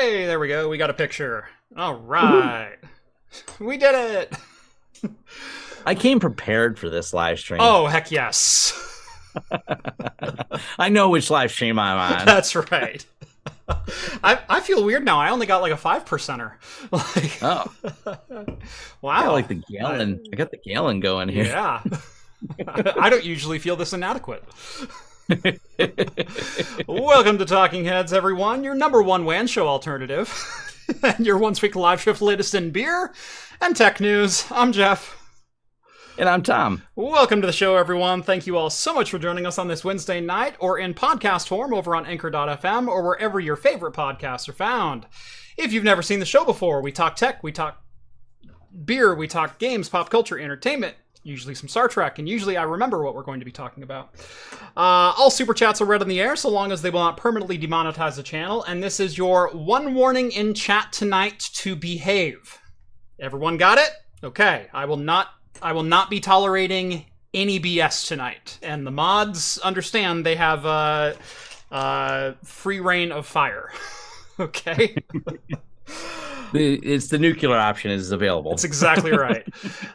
Hey, there we go. We got a picture. All right. We did it. I came prepared for this live stream. Oh, heck yes. I know which live stream I'm on. That's right. I feel weird now. I only got like a 5%er. Like, wow. I got like the gallon. I got the gallon going here. Yeah. I don't usually feel this inadequate. Welcome to Talking Heads, everyone. Your number one WAN show alternative. And your once week live show for the latest in beer and tech news. I'm Jeff. And I'm Tom. Welcome to the show, everyone. Thank you all so much for joining us on this Wednesday night, or in podcast form over on Anchor.fm, or wherever your favorite podcasts are found. If you've never seen the show before, we talk tech, we talk beer, we talk games, pop culture, entertainment, usually some Star Trek, and usually I remember what we're going to be talking about. All super chats are read on the air, so long as they will not permanently demonetize the channel, and this is your one warning in chat tonight to behave. Everyone got it? Okay, I will not be tolerating any BS tonight, and the mods understand they have free reign of fire. Okay? It's the nuclear option is available. That's exactly right.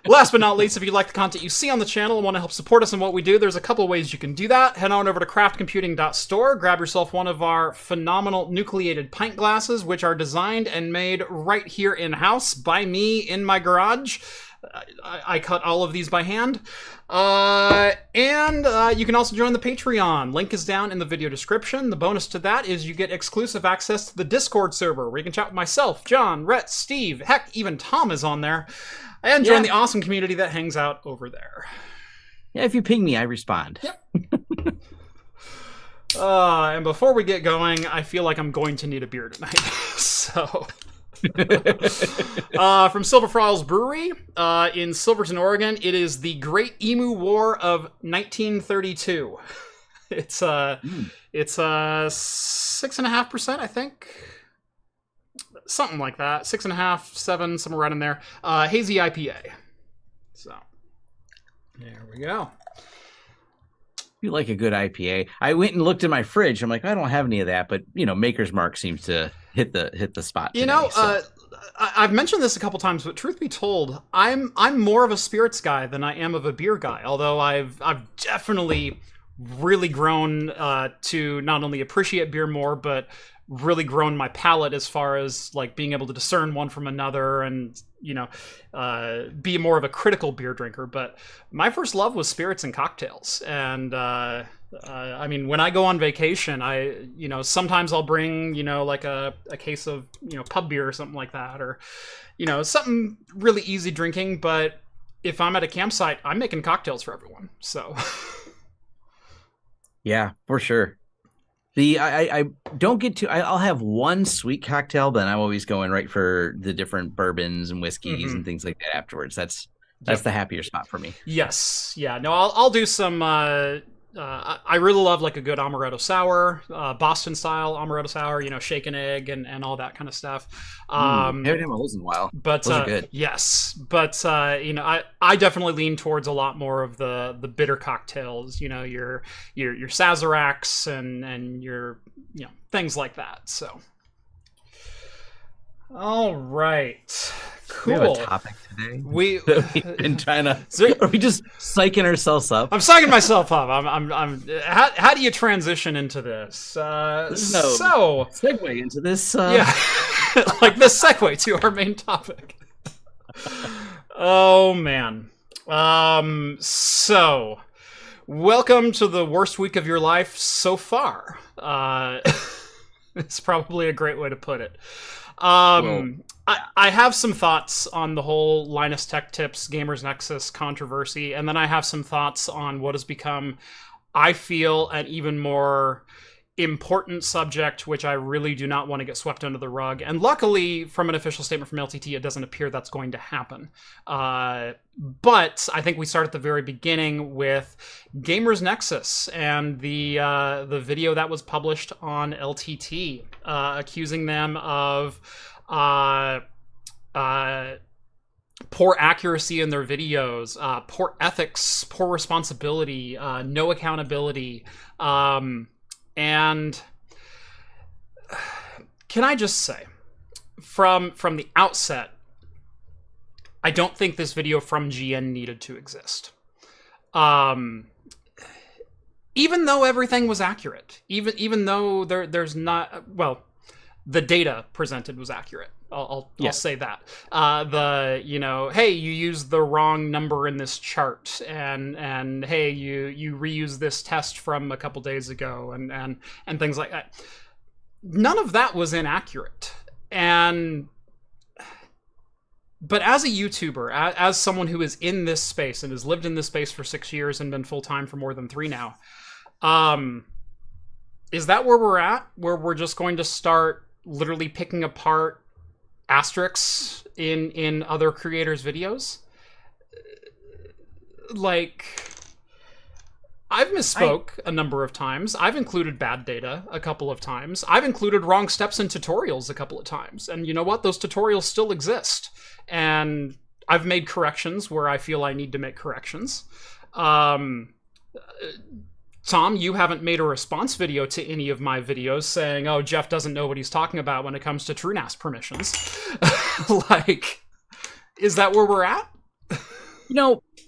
Last but not least, if you like the content you see on the channel and want to help support us in what we do, there's a couple of ways you can do that. Head on over to craftcomputing.store, grab yourself one of our phenomenal nucleated pint glasses, which are designed and made right here in-house by me in my garage. I cut all of these by hand. And you can also join the Patreon. Link is down in the video description. The bonus to that is you get exclusive access to the Discord server, where you can chat with myself, John, Rett, Steve, heck, even Tom is on there. And join the awesome community that hangs out over there. Yeah, if you ping me, I respond. Yep. And before we get going, I feel like I'm going to need a beer tonight. So... from Silver Frawls Brewery in Silverton, Oregon, it is the Great Emu War of 1932. It's 6.5%, I think, something like that. 6.5, 7, somewhere right in there. Hazy IPA. So there we go. You like a good IPA. I went and looked in my fridge. I'm like, I don't have any of that, but Maker's Mark seems to hit the spot today, I've mentioned this a couple times, but truth be told, I'm more of a spirits guy than I am of a beer guy. Although I've definitely really grown to not only appreciate beer more, but really grown my palate as far as like being able to discern one from another and be more of a critical beer drinker. But my first love was spirits and cocktails, and I mean, when I go on vacation, sometimes I'll bring, like a case of, pub beer or something like that, or, something really easy drinking. But if I'm at a campsite, I'm making cocktails for everyone. So. Yeah, for sure. I don't get to, I'll have one sweet cocktail, but I'm always going right for the different bourbons and whiskeys and things like that afterwards. That's the happier spot for me. Yes. Yeah. No, I'll do some, I really love like a good amaretto sour, Boston style amaretto sour, shake an egg and all that kind of stuff. Haven't had one of those in a while. But those are good. Yes, but I definitely lean towards a lot more of the bitter cocktails. Your Sazeracs and your things like that. So. All right. Cool. We have a topic today. We've been trying to. Are we just psyching ourselves up? I'm psyching myself up. I'm. How do you transition into this? So segue into this. Yeah, like this segue to our main topic. Oh man. So, welcome to the worst week of your life so far. It's probably a great way to put it. I have some thoughts on the whole Linus Tech Tips Gamers Nexus controversy, and then I have some thoughts on what has become, I feel, an even more important subject, which I really do not want to get swept under the rug. And luckily, from an official statement from LTT, it doesn't appear that's going to happen. But I think we start at the very beginning with Gamers Nexus and the video that was published on LTT, accusing them of poor accuracy in their videos, poor ethics, poor responsibility, no accountability, and can I just say, from the outset, I don't think this video from GN needed to exist. Even though everything was accurate, even though there's not, well, the data presented was accurate. I'll say that. Hey, you used the wrong number in this chart, and hey, you reused this test from a couple days ago, and things like that. None of that was inaccurate. But as a YouTuber, as someone who is in this space and has lived in this space for 6 years and been full-time for more than 3 now, is that where we're at? Where we're just going to start literally picking apart asterisks in other creators' videos? Like, I've misspoke a number of times. I've included bad data a couple of times. I've included wrong steps in tutorials a couple of times. And you know what? Those tutorials still exist. And I've made corrections where I feel I need to make corrections. Tom, you haven't made a response video to any of my videos saying, oh, Jeff doesn't know what he's talking about when it comes to TrueNAS permissions. Like, is that where we're at?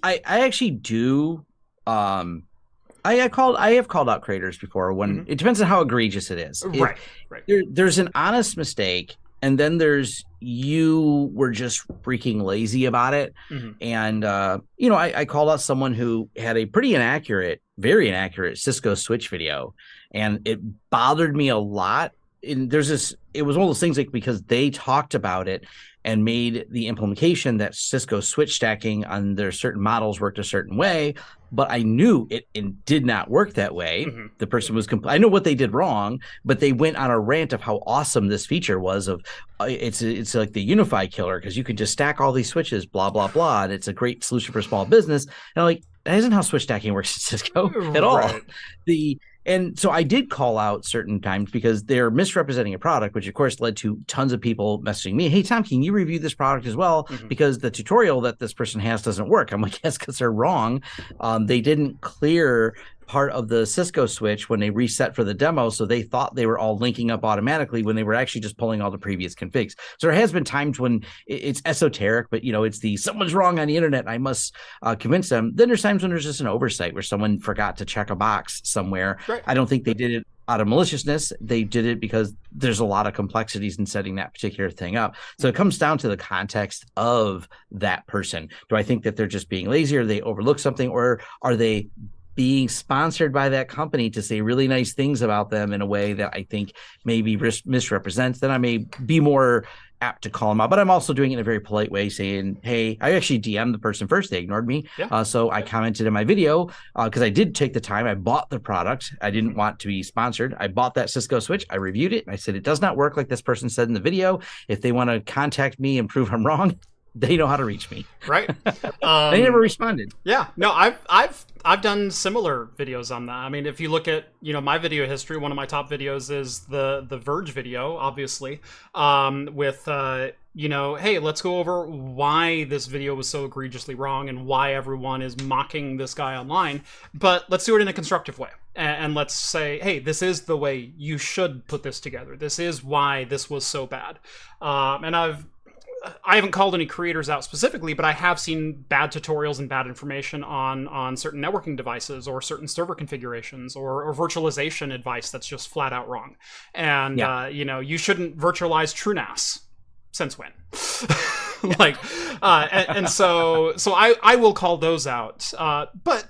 I actually do. I have called out creators before when it depends on how egregious it is. Right. There's an honest mistake, and then there's you were just freaking lazy about it. And I called out someone who had a very inaccurate Cisco switch video, and it bothered me a lot. And it was one of those things, like, because they talked about it and made the implementation that Cisco switch stacking on their certain models worked a certain way, but I knew it did not work that way. The person was I know what they did wrong, but they went on a rant of how awesome this feature was. Of it's like the Unify killer, because you can just stack all these switches, blah blah blah, and it's a great solution for small business. And I'm like, that isn't how switch stacking works at Cisco at all. And so I did call out certain times because they're misrepresenting a product, which of course led to tons of people messaging me. Hey, Tom, can you review this product as well? Because the tutorial that this person has doesn't work. I'm like, yes, because they're wrong. They didn't clear part of the Cisco switch when they reset for the demo, so they thought they were all linking up automatically when they were actually just pulling all the previous configs. So there has been times when it's esoteric, but it's someone's wrong on the internet, I must convince them. Then there's times when there's just an oversight where someone forgot to check a box somewhere. Right. I don't think they did it out of maliciousness. They did it because there's a lot of complexities in setting that particular thing up. So it comes down to the context of that person. Do I think that they're just being lazy, or they overlook something, or are they being sponsored by that company to say really nice things about them in a way that I think maybe misrepresents? Then I may be more apt to call them out. But I'm also doing it in a very polite way, saying, hey, I actually DM'd the person first. They ignored me. So I commented in my video because I did take the time. I bought the product. I didn't want to be sponsored. I bought that Cisco switch. I reviewed it. And I said, it does not work like this person said in the video. If they want to contact me and prove I'm wrong, they know how to reach me. Right. They never responded. Yeah. No, I've done similar videos on that. I mean, if you look at, my video history, one of my top videos is the Verge video, obviously, with, hey, let's go over why this video was so egregiously wrong and why everyone is mocking this guy online. But let's do it in a constructive way. And let's say, hey, this is the way you should put this together. This is why this was so bad. And I haven't called any creators out specifically, but I have seen bad tutorials and bad information on certain networking devices or certain server configurations or virtualization advice that's just flat out wrong. And, you shouldn't virtualize TrueNAS. Since when? So I will call those out. But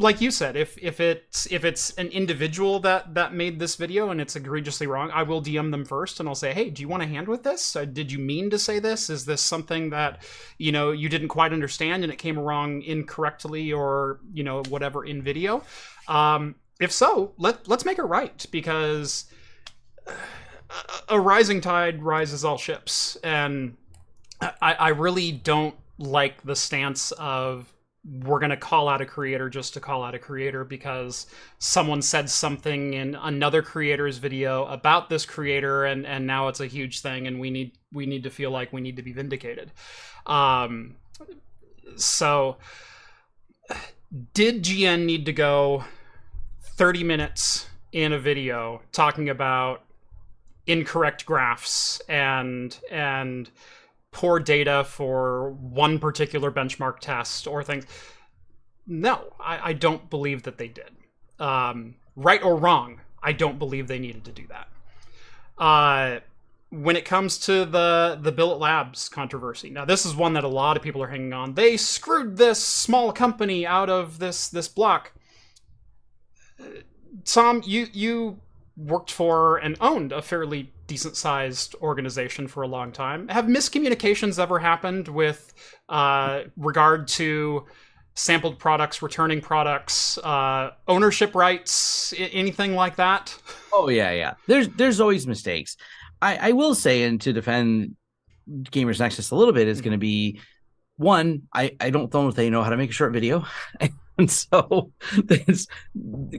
like you said, if it's an individual that made this video and it's egregiously wrong, I will DM them first and I'll say, hey, do you want a hand with this? Did you mean to say this? Is this something that you didn't quite understand and it came wrong incorrectly or whatever in video? If so, let's make it right, because a rising tide rises all ships, and I really don't like the stance of we're going to call out a creator just to call out a creator because someone said something in another creator's video about this creator, and now it's a huge thing and we need to feel like we need to be vindicated. So did GN need to go 30 minutes in a video talking about incorrect graphs and poor data for one particular benchmark test or things. No, I don't believe that they did. Right or wrong, I don't believe they needed to do that. When it comes to the Billet Labs controversy, now this is one that a lot of people are hanging on. They screwed this small company out of this block. Tom, you worked for and owned a fairly decent-sized organization for a long time. Have miscommunications ever happened with regard to sampled products, returning products, ownership rights, anything like that? Oh, yeah. There's always mistakes. I will say, and to defend Gamers Nexus a little bit, is going to be, one, I don't know if they know how to make a short video. And so it's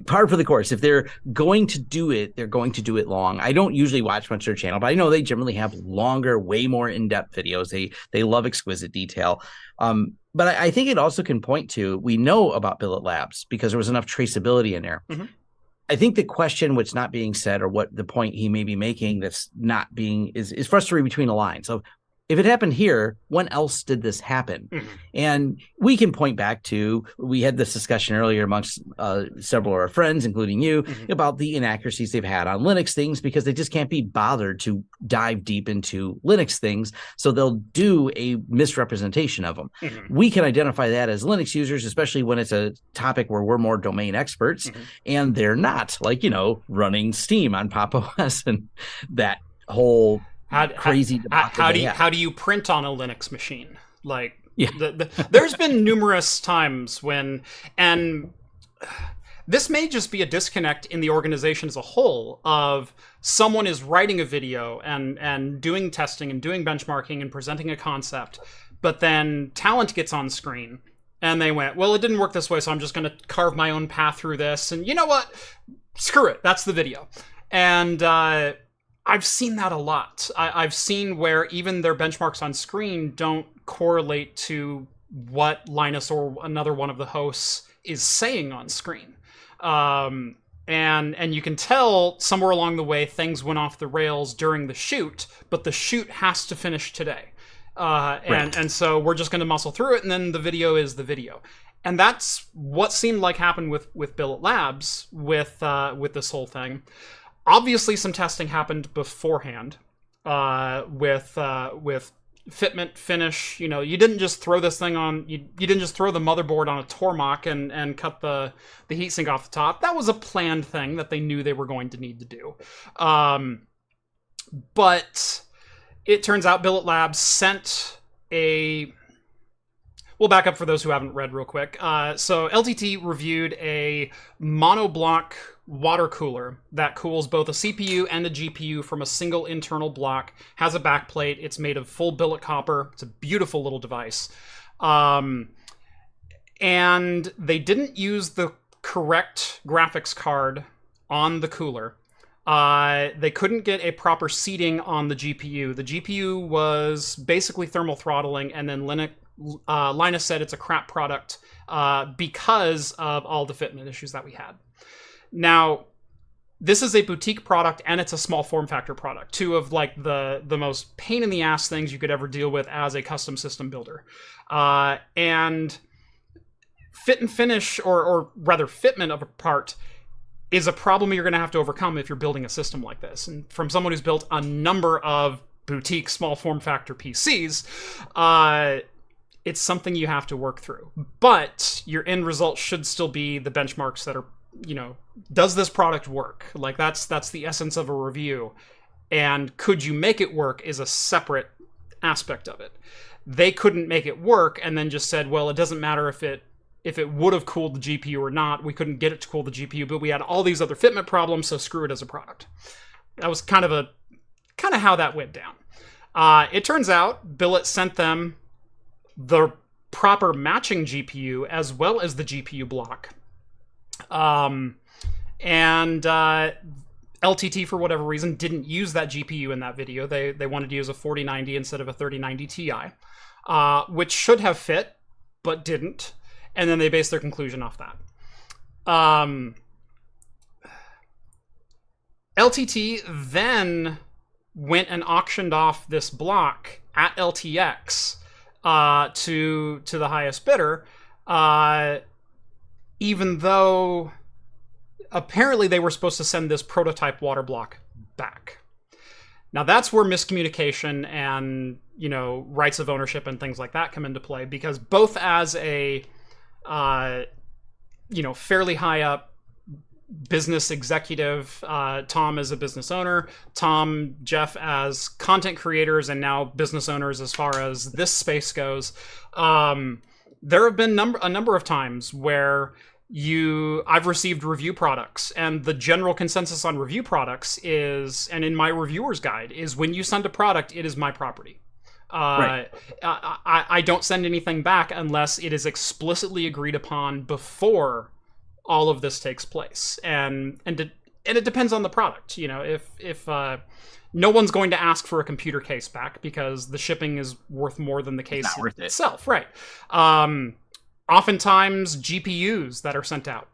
par for the course. If they're going to do it, they're going to do it long. I don't usually watch much of their channel, but I know they generally have longer, way more in-depth videos. They love exquisite detail. But I think it also can point to, we know about Billet Labs because there was enough traceability in there. Mm-hmm. I think the question what's not being said, or what the point he may be making that's not being, is for us to read between the lines. So if it happened here, when else did this happen? Mm-hmm. And we can point back to, we had this discussion earlier amongst several of our friends, including you, mm-hmm. about the inaccuracies they've had on Linux things because they just can't be bothered to dive deep into Linux things. So they'll do a misrepresentation of them. Mm-hmm. We can identify that as Linux users, especially when it's a topic where we're more domain experts, mm-hmm. and they're not, like, running Steam on Pop! OS and that whole crazy how do you print on a Linux machine? Like, yeah. There's been numerous times when, and this may just be a disconnect in the organization as a whole, of someone is writing a video and doing testing and doing benchmarking and presenting a concept, but then talent gets on screen and they went, well, it didn't work this way, so I'm just going to carve my own path through this, and you know what, screw it, that's the video. And I've seen that a lot. I've seen where even their benchmarks on screen don't correlate to what Linus or another one of the hosts is saying on screen. And you can tell somewhere along the way things went off the rails during the shoot, but the shoot has to finish today. Right. And so we're just going to muscle through it, and then the video is the video. And that's what seemed like happened with Billet Labs with this whole thing. Obviously, some testing happened beforehand with fitment finish. You didn't just throw this thing on. You didn't just throw the motherboard on a Tormach and cut the heatsink off the top. That was a planned thing that they knew they were going to need to do. But it turns out Billet Labs sent a. We'll back up for those who haven't read real quick. So LTT reviewed a monoblock water cooler that cools both a CPU and a GPU from a single internal block, has a backplate, it's made of full billet copper, it's a beautiful little device. And they didn't use the correct graphics card on the cooler. They couldn't get a proper seating on the GPU. The GPU was basically thermal throttling, and then Linus said it's a crap product because of all the fitment issues that we had. Now, this is a boutique product, and it's a small form factor product. Two of like the most pain in the ass things you could ever deal with as a custom system builder. And fit and finish, or rather fitment of a part, is a problem you're going to have to overcome if you're building a system like this. And from someone who's built a number of boutique small form factor PCs, it's something you have to work through. But your end result should still be the benchmarks that are, does this product work? Like, that's the essence of a review. And could you make it work is a separate aspect of it. They couldn't make it work and then just said, well, it doesn't matter if it would have cooled the GPU or not. We couldn't get it to cool the GPU, but we had all these other fitment problems, so screw it as a product. That was kind of how that went down. It turns out Billet sent them the proper matching GPU as well as the GPU block. And LTT, for whatever reason, didn't use that GPU in that video. They wanted to use a 4090 instead of a 3090 Ti, which should have fit, but didn't. And then they based their conclusion off that. LTT then went and auctioned off this block at LTX to the highest bidder, even though apparently they were supposed to send this prototype water block back. Now that's where miscommunication and, rights of ownership and things like that come into play, because both as a, fairly high up business executive, Tom as a business owner, Jeff as content creators, and now business owners as far as this space goes, there have been a number of times where I've received review products, and the general consensus on review products is, and in my reviewer's guide, is when you send a product, it is my property. Right. I don't send anything back unless it is explicitly agreed upon before all of this takes place, and it depends on the product. If no one's going to ask for a computer case back because the shipping is worth more than the case itself, right? Oftentimes, GPUs that are sent out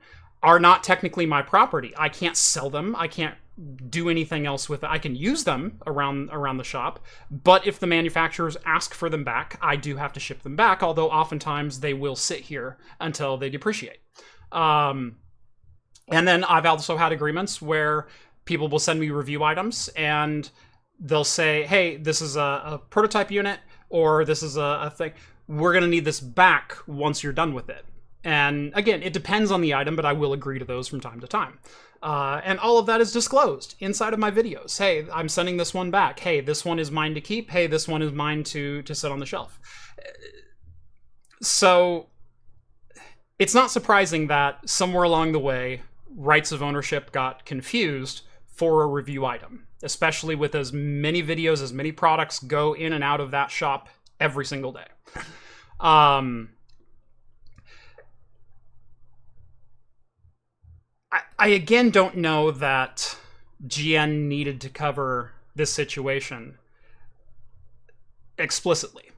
are not technically my property. I can't sell them. I can't do anything else with it. I can use them around the shop, but if the manufacturers ask for them back, I do have to ship them back, although oftentimes they will sit here until they depreciate. And then I've also had agreements where people will send me review items and they'll say, hey, this is a prototype unit, or this is a thing. We're going to need this back once you're done with it. And again, it depends on the item, but I will agree to those from time to time. And all of that is disclosed inside of my videos. Hey, I'm sending this one back. Hey, this one is mine to keep. Hey, this one is mine to sit on the shelf. So it's not surprising that somewhere along the way, rights of ownership got confused for a review item, especially with as many videos, as many products go in and out of that shop every single day. I again don't know that GN needed to cover this situation explicitly.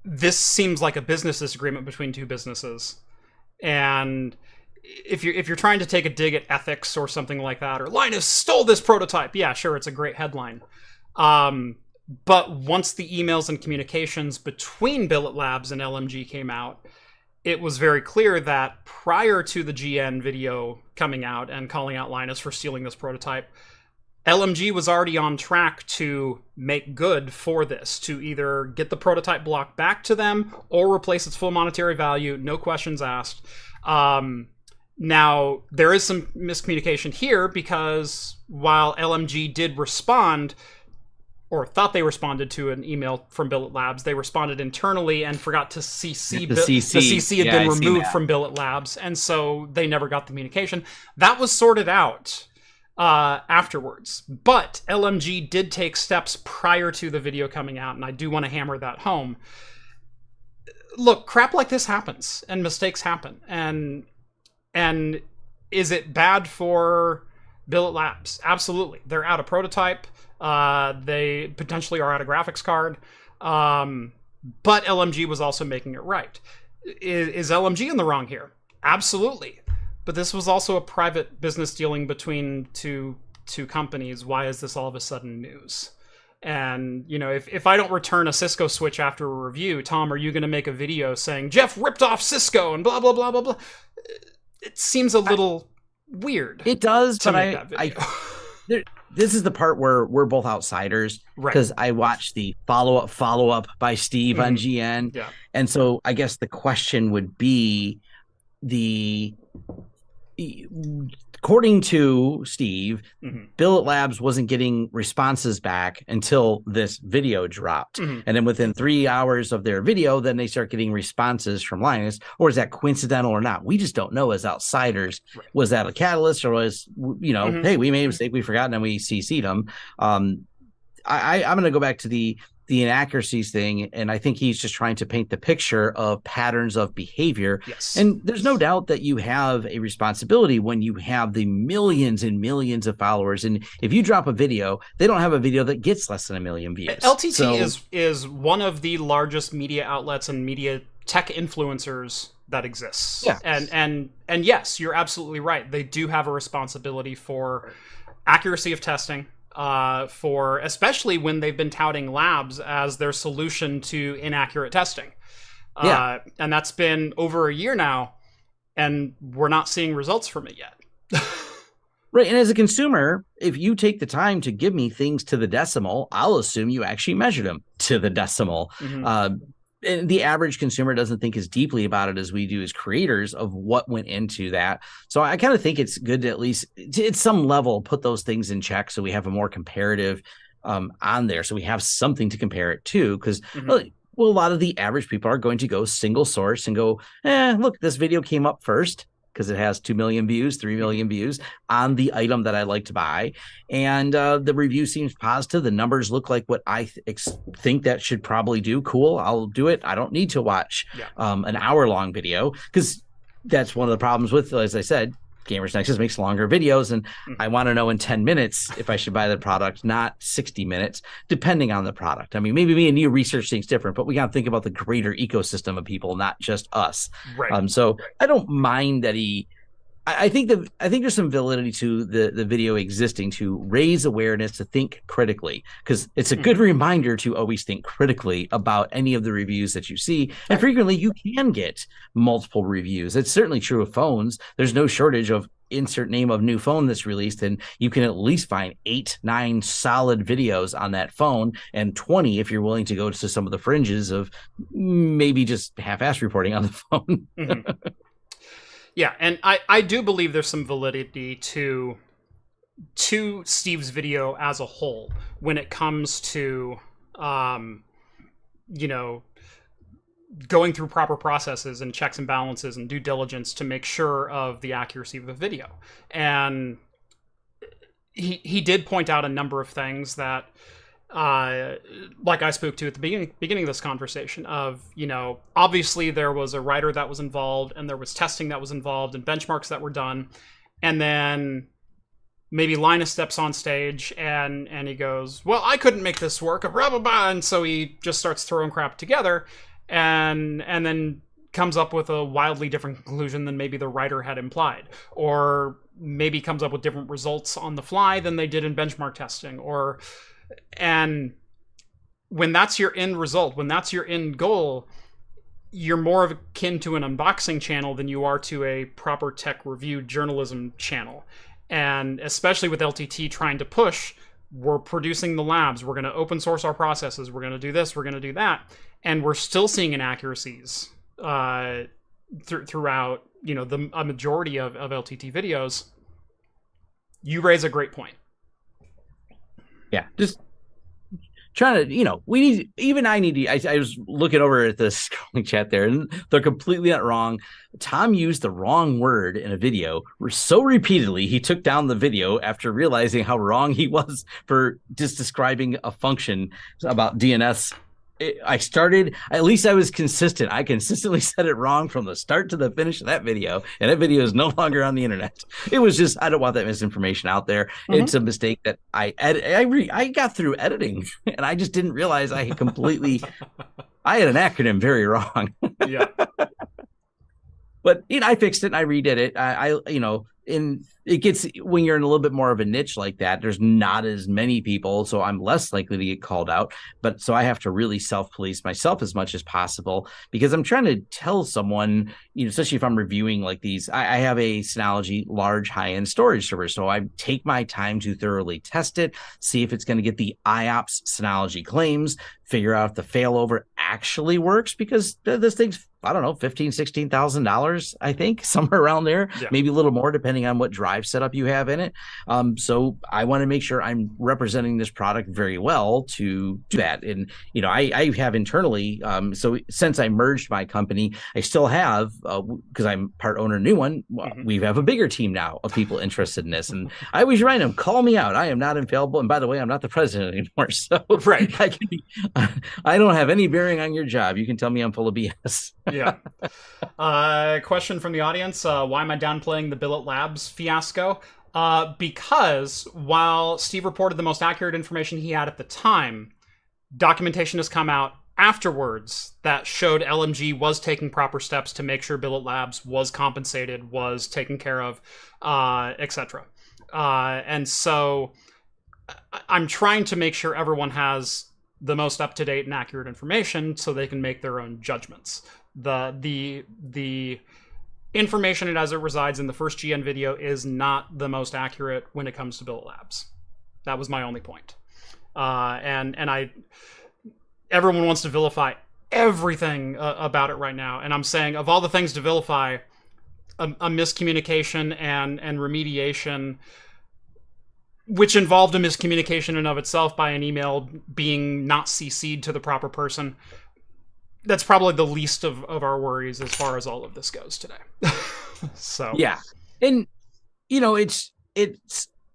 This seems like a business disagreement between two businesses, and if you're trying to take a dig at ethics or something like that, or Linus stole this prototype, yeah, sure, it's a great headline. But once the emails and communications between Billet Labs and LMG came out, it was very clear that prior to the GN video coming out and calling out Linus for stealing this prototype, LMG was already on track to make good for this, to either get the prototype block back to them or replace its full monetary value, no questions asked. Now, there is some miscommunication here because while LMG did respond, or thought they responded to an email from Billet Labs, they responded internally and forgot to CC. The CC had been removed from Billet Labs, and so they never got the communication. That was sorted out afterwards. But LMG did take steps prior to the video coming out, and I do want to hammer that home. Look, crap like this happens, and mistakes happen. And is it bad for Billet Labs? Absolutely. They're out of prototype. They potentially are out of graphics card. But LMG was also making it right. Is LMG in the wrong here? Absolutely. But this was also a private business dealing between two companies. Why is this all of a sudden news? And, if I don't return a Cisco switch after a review, Tom, are you going to make a video saying, Jeff ripped off Cisco and blah, blah, blah, blah, blah? It seems a little weird. It does, but this is the part where we're both outsiders, because I watched the follow-up by Steve on GN. Yeah. And so I guess the question would be according to Steve, Billet Labs wasn't getting responses back until this video dropped. And then within 3 hours of their video, then they start getting responses from Linus. Or is that coincidental or not? We just don't know as outsiders. Right. Was that a catalyst, or was, hey, we made a mistake, we forgot, and then we CC'd them. I'm going to go back to the inaccuracies thing, and I think he's just trying to paint the picture of patterns of behavior. Yes. And there's no doubt that you have a responsibility when you have the millions and millions of followers, and if you drop a video, they don't have a video that gets less than 1 million views. LTT is one of the largest media outlets and media tech influencers that exists. Yeah. And yes, you're absolutely right. They do have a responsibility for accuracy of testing, for especially when they've been touting labs as their solution to inaccurate testing. And that's been over a year now, and we're not seeing results from it yet. Right. And as a consumer, if you take the time to give me things to the decimal, I'll assume you actually measured them to the decimal. And the average consumer doesn't think as deeply about it as we do as creators of what went into that. So I kind of think it's good to at least at some level put those things in check so we have a more comparative on there. So we have something to compare it to, because well, a lot of the average people are going to go single source and go, look, this video came up first because it has 2 million views, 3 million views on the item that I like to buy. And the review seems positive. The numbers look like what I think that should probably do. Cool, I'll do it. I don't need to watch an hour-long video, because that's one of the problems with, as I said, Gamers Nexus makes longer videos, and I want to know in 10 minutes if I should buy the product, not 60 minutes, depending on the product. I mean, maybe me and you research things different, but we got to think about the greater ecosystem of people, not just us. Right. So I don't mind that I think there's some validity to the video existing to raise awareness, to think critically, because it's a good reminder to always think critically about any of the reviews that you see. And frequently you can get multiple reviews. It's certainly true of phones. There's no shortage of insert name of new phone that's released, and you can at least find 8-9 solid videos on that phone, and 20 if you're willing to go to some of the fringes of maybe just half-ass reporting on the phone. Yeah, and I do believe there's some validity to Steve's video as a whole when it comes to, going through proper processes and checks and balances and due diligence to make sure of the accuracy of the video. And he did point out a number of things that, like I spoke to at the beginning of this conversation of, obviously there was a writer that was involved, and there was testing that was involved, and benchmarks that were done. And then maybe Linus steps on stage and he goes, well, I couldn't make this work, blah, blah, blah. And so he just starts throwing crap together and then comes up with a wildly different conclusion than maybe the writer had implied, or maybe comes up with different results on the fly than they did in benchmark testing, and when that's your end result, when that's your end goal, you're more akin to an unboxing channel than you are to a proper tech review journalism channel. And especially with LTT trying to push, we're producing the labs, we're going to open source our processes, we're going to do this, we're going to do that. And we're still seeing inaccuracies throughout, a majority of LTT videos. You raise a great point. Yeah, just trying to, we need, even I need to, I was looking over at the scrolling chat there, and they're completely not wrong. Tom used the wrong word in a video so repeatedly, he took down the video after realizing how wrong he was for just describing a function about DNS. At least I was consistent. I consistently said it wrong from the start to the finish of that video, and that video is no longer on the internet. It was just, I don't want that misinformation out there. It's a mistake that I got through editing, and I just didn't realize I had I had an acronym very wrong. Yeah. But I fixed it and I redid it. And it gets, when you're in a little bit more of a niche like that, there's not as many people, so I'm less likely to get called out. But so I have to really self-police myself as much as possible, because I'm trying to tell someone, especially if I'm reviewing like these, I have a Synology large high-end storage server, so I take my time to thoroughly test it, see if it's going to get the IOPS Synology claims, figure out if the failover actually works, because this thing's, I don't know, $15,000, $16,000, I think, somewhere around there, maybe a little more depending on what drive setup you have in it. So I want to make sure I'm representing this product very well to do that. And, I have internally, so since I merged my company, I still have, because I'm part owner, new one, we have a bigger team now of people interested in this. And I always remind them, call me out. I am not infallible. And by the way, I'm not the president anymore. So right. I don't have any bearing on your job. You can tell me I'm full of BS. Yeah. Question from the audience. Why am I downplaying the Billet Labs fiasco? Because while Steve reported the most accurate information he had at the time, documentation has come out afterwards that showed LMG was taking proper steps to make sure Billet Labs was compensated, was taken care of, etc. And so I'm trying to make sure everyone has the most up-to-date and accurate information so they can make their own judgments. The information as it resides in the first GN video is not the most accurate when it comes to Billet Labs. That was my only point. Everyone wants to vilify everything about it right now, and I'm saying of all the things to vilify, a miscommunication and remediation, which involved a miscommunication in and of itself by an email being not CC'd to the proper person, that's probably the least of our worries as far as all of this goes today. So yeah, and it's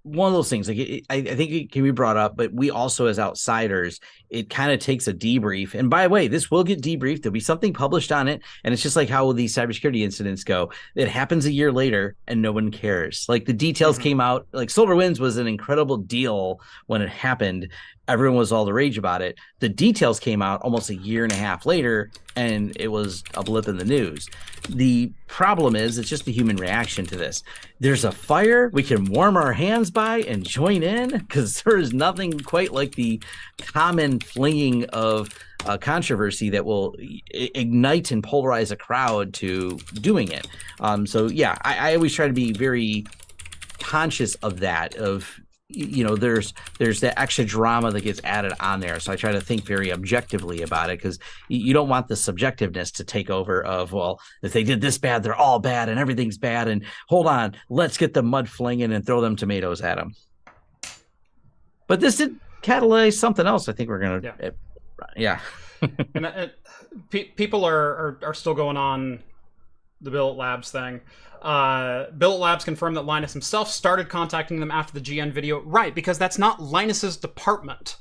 one of those things. Like I think it can be brought up, but we also, as outsiders, it kind of takes a debrief. And by the way, this will get debriefed. There'll be something published on it, and it's just like how these cybersecurity incidents go. It happens a year later, and no one cares. Like the details came out. Like SolarWinds was an incredible deal when it happened. Everyone was all the rage about it. The details came out almost a year and a half later, and it was a blip in the news. The problem is it's just the human reaction to this. There's a fire we can warm our hands by and join in, because there is nothing quite like the common flinging of controversy that will ignite and polarize a crowd to doing it. So yeah, I always try to be very conscious of that, of there's that extra drama that gets added on there. So I try to think very objectively about it, because you don't want the subjectiveness to take over of, well, if they did this bad, they're all bad and everything's bad. And hold on, let's get the mud flinging and throw them tomatoes at them. But this did catalyze something else. I think we're going to, yeah. And people are still going on the Billet Labs thing. Billet Labs confirmed that Linus himself started contacting them after the GN video. Right, because that's not Linus's department.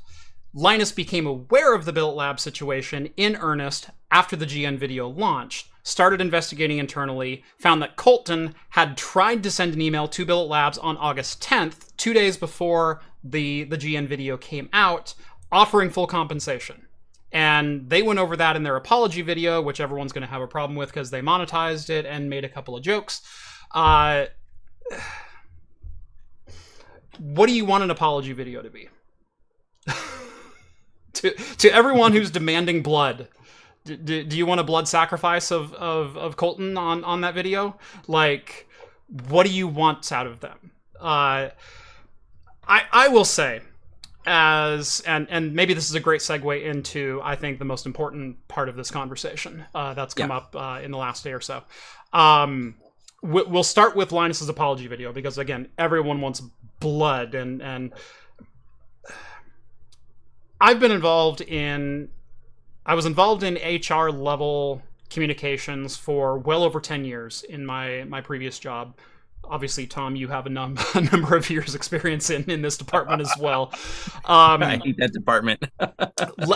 Linus became aware of the Billet Labs situation in earnest after the GN video launched, started investigating internally, found that Colton had tried to send an email to Billet Labs on August 10th, 2 days before the GN video came out, offering full compensation. And they went over that in their apology video, which everyone's going to have a problem with because they monetized it and made a couple of jokes. What do you want an apology video to be? to everyone who's demanding blood, do you want a blood sacrifice of Colton on that video? Like, what do you want out of them? I will say, and maybe this is a great segue into, I think, the most important part of this conversation that's come up in the last day or so. We'll start with Linus's apology video, because again, everyone wants blood, and I was involved in HR level communications for well over 10 years in my previous job. Obviously, Tom, you have a number of years experience in this department as well. I hate that department.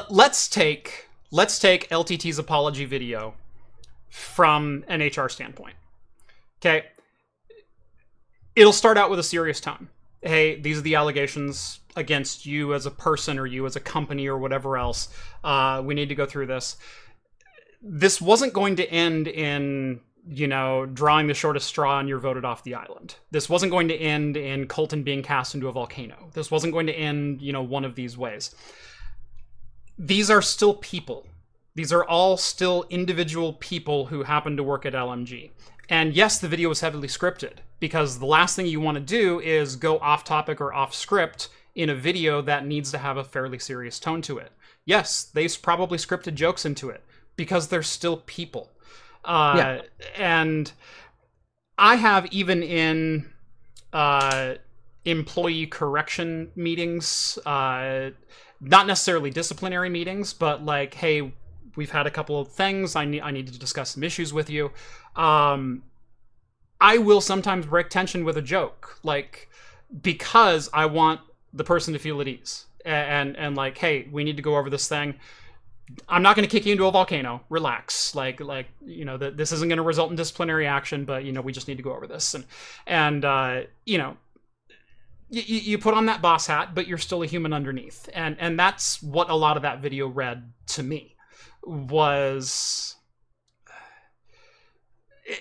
let's take LTT's apology video from an HR standpoint. Okay. It'll start out with a serious tone. Hey, these are the allegations against you as a person or you as a company or whatever else. We need to go through this. This wasn't going to end in drawing the shortest straw and you're voted off the island. This wasn't going to end in Colton being cast into a volcano. This wasn't going to end, one of these ways. These are still people. These are all still individual people who happen to work at LMG. And yes, the video was heavily scripted, because the last thing you want to do is go off topic or off script in a video that needs to have a fairly serious tone to it. Yes, they probably scripted jokes into it, because they're still people. And I have, even in employee correction meetings, not necessarily disciplinary meetings, but like, hey, we've had a couple of things, I need to discuss some issues with you. I will sometimes break tension with a joke, like, because I want the person to feel at ease, and like, hey, we need to go over this thing. I'm not going to kick you into a volcano. Relax. Like this isn't going to result in disciplinary action, but we just need to go over this. And you put on that boss hat, but you're still a human underneath. And that's what a lot of that video read to me was.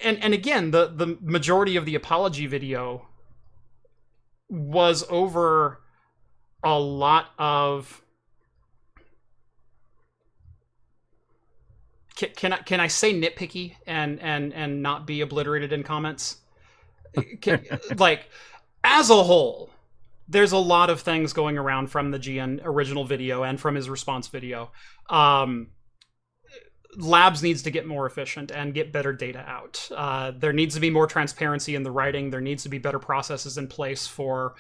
And again, the majority of the apology video was over a lot of... Can I say nitpicky and not be obliterated in comments? Like, as a whole, there's a lot of things going around from the GN original video and from his response video. Labs needs to get more efficient and get better data out. There needs to be more transparency in the writing. There needs to be better processes in place for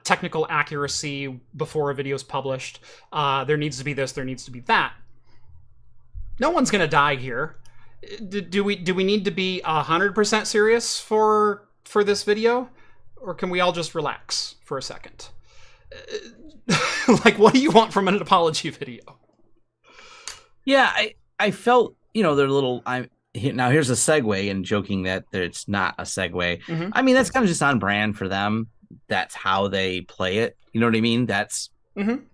technical accuracy before a video is published. There needs to be this, there needs to be that. No one's gonna die here. Do we need to be 100% serious for this video, or can we all just relax for a second? Like, what do you want from an apology video? Yeah, I felt, they're little. Now here's a segue, and joking that it's not a segue. Mm-hmm. I mean, that's kind of just on brand for them. That's how they play it. You know what I mean? That's. Mm-hmm.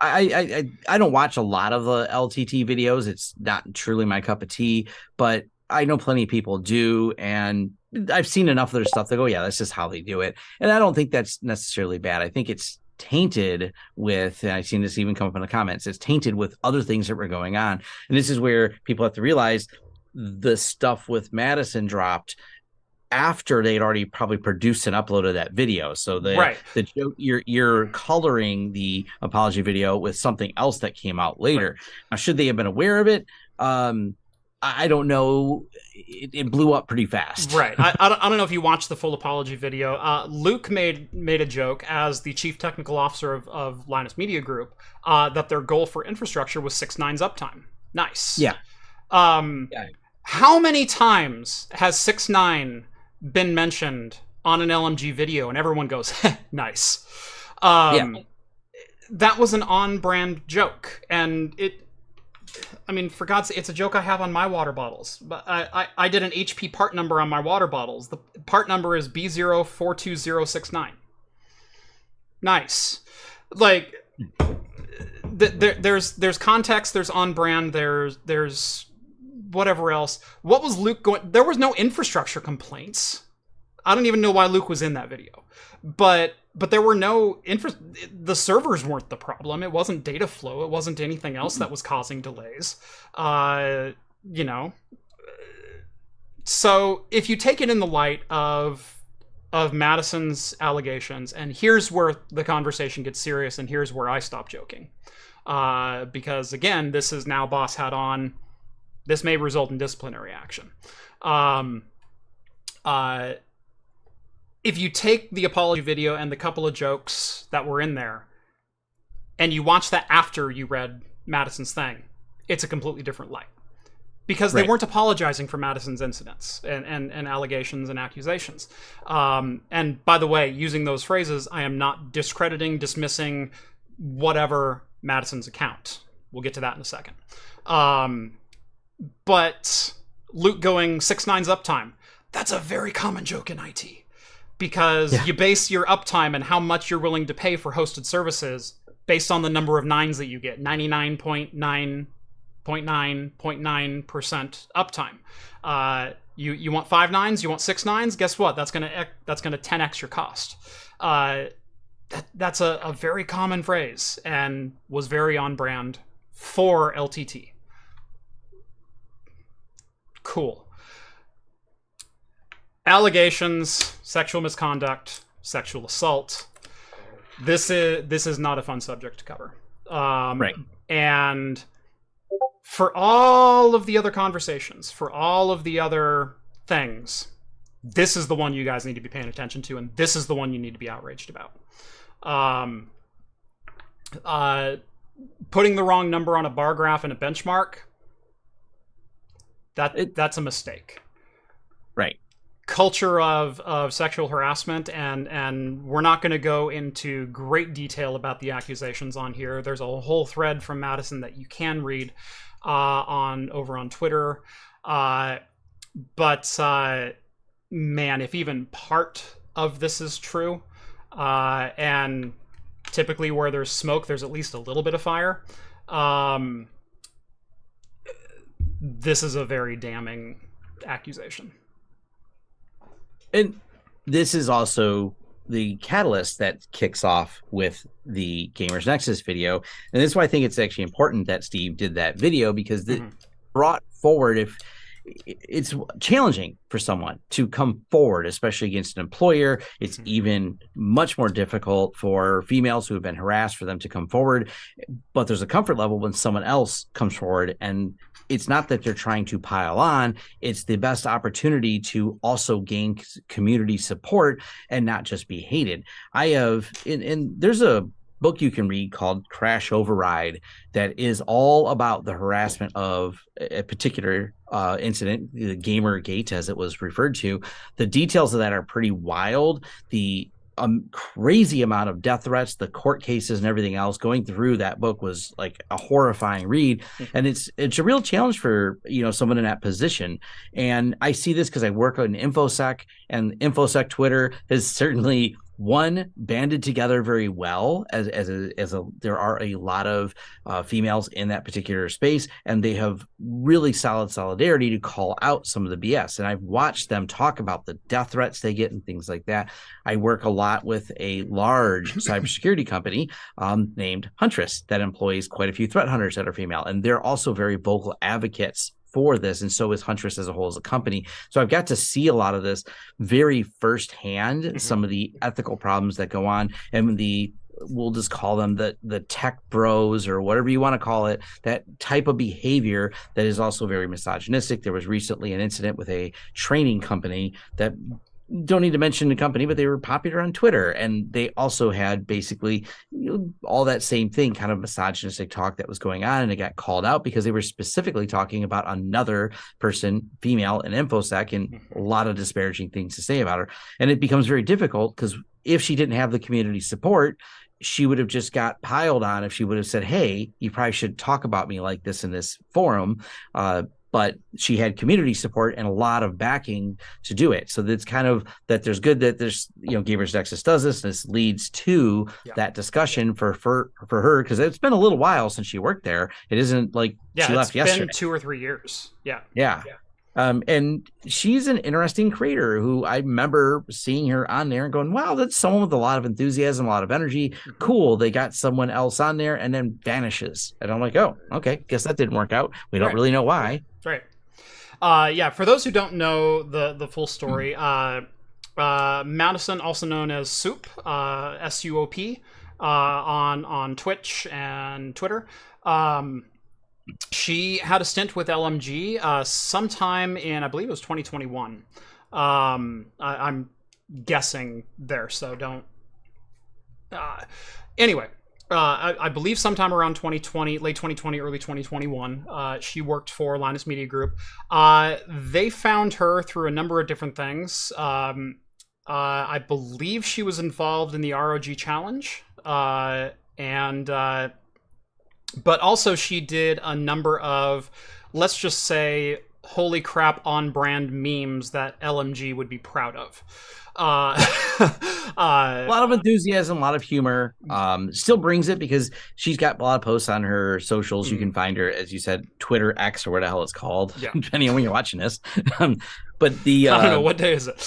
I don't watch a lot of the LTT videos. It's not truly my cup of tea, but I know plenty of people do, and I've seen enough of their stuff that go, yeah, that's just how they do it. And I don't think that's necessarily bad. I think it's tainted with, and I've seen this even come up in the comments, it's tainted with other things that were going on. And this is where people have to realize the stuff with Madison dropped after they'd already probably produced and uploaded that video. So the joke, you're coloring the apology video with something else that came out later. Right. Now, should they have been aware of it? I don't know. It blew up pretty fast. Right. I don't know if you watched the full apology video. Luke made a joke as the chief technical officer of Linus Media Group that their goal for infrastructure was 6.9's uptime. Nice. Yeah. How many times has 6.9 been mentioned on an LMG video and everyone goes, nice? That was an on-brand joke, and for God's sake, it's a joke I have on my water bottles. But I did an HP part number on my water bottles. The part number is B042069. Nice. Like, there's context, there's on-brand, there's whatever else. What was Luke going... There was no infrastructure complaints. I don't even know why Luke was in that video. But there were no... The servers weren't the problem. It wasn't data flow. It wasn't anything else that was causing delays. So if you take it in the light of Madison's allegations, and here's where the conversation gets serious, and here's where I stop joking. Because, again, this is now boss hat on. This may result in disciplinary action. If you take the apology video and the couple of jokes that were in there, and you watch that after you read Madison's thing, it's a completely different light. Because they weren't apologizing for Madison's incidents and allegations and accusations. And by the way, using those phrases, I am not discrediting, dismissing, whatever Madison's account. We'll get to that in a second. But Luke going 6.9's uptime, that's a very common joke in IT. Because you base your uptime and how much you're willing to pay for hosted services based on the number of nines that you get, 99.9% uptime. You want 5 nines, you want 6 nines, guess what? That's gonna 10x your cost. That's a very common phrase and was very on brand for LTT. Cool. Allegations, sexual misconduct, sexual assault. This is not a fun subject to cover. And for all of the other conversations, for all of the other things, this is the one you guys need to be paying attention to, and this is the one you need to be outraged about. Putting the wrong number on a bar graph and a benchmark, that's a mistake. Right. Culture of sexual harassment, and we're not going to go into great detail about the accusations on here. There's a whole thread from Madison that you can read over on Twitter. But man, if even part of this is true, and typically where there's smoke, there's at least a little bit of fire. This is a very damning accusation. And this is also the catalyst that kicks off with the Gamers Nexus video. And this is why I think it's actually important that Steve did that video, because it brought forward, if it's challenging for someone to come forward, especially against an employer. It's even much more difficult for females who have been harassed for them to come forward. But there's a comfort level when someone else comes forward, and it's not that they're trying to pile on. It's the best opportunity to also gain community support and not just be hated. I have, and there's a book you can read called Crash Override that is all about the harassment of a particular incident, the Gamergate as it was referred to. The details of that are pretty wild. The crazy amount of death threats, the court cases and everything else going through that book was like a horrifying read. And it's a real challenge for, someone in that position. And I see this because I work on InfoSec, and InfoSec Twitter has certainly banded together very well as there are a lot of females in that particular space, and they have really solid solidarity to call out some of the BS. And I've watched them talk about the death threats they get and things like that. I work a lot with a large cybersecurity company named Huntress that employs quite a few threat hunters that are female, and they're also very vocal advocates for this, and so is Huntress as a whole as a company. So I've got to see a lot of this very firsthand, some of the ethical problems that go on, and we'll just call them the tech bros or whatever you want to call it, that type of behavior that is also very misogynistic. There was recently an incident with a training company that, don't need to mention the company, but they were popular on Twitter, and they also had basically all that same thing, kind of misogynistic talk that was going on, and it got called out because they were specifically talking about another person, female in InfoSec, and a lot of disparaging things to say about her. And it becomes very difficult because if she didn't have the community support, she would have just got piled on if she would have said, hey, you probably should talk about me like this in this forum. But she had community support and a lot of backing to do it. So that's kind of that there's good that there's, Gamers Nexus does this. And this leads to that discussion for her, because it's been a little while since she worked there. It isn't like she left yesterday. It's been 2 or 3 years. Yeah. And she's an interesting creator who I remember seeing her on there and going, wow, that's someone with a lot of enthusiasm, a lot of energy. Cool. They got someone else on there and then vanishes. And I'm like, oh, okay. Guess that didn't work out. We don't really know why. Right. For those who don't know the full story, Madison, also known as Soup, SUOP, on Twitch and Twitter, she had a stint with LMG sometime in, I believe it was 2021. I'm guessing there, so don't... Anyway, I believe sometime around 2020, late 2020, early 2021, she worked for Linus Media Group. They found her through a number of different things. I believe she was involved in the ROG challenge, but also she did a number of, let's just say, holy crap on brand memes that LMG would be proud of. A lot of enthusiasm, a lot of humor. Still brings it because she's got a lot of posts on her socials. You can find her, as you said, Twitter X or what the hell it's called, depending on when you're watching this. But I don't know, what day is it?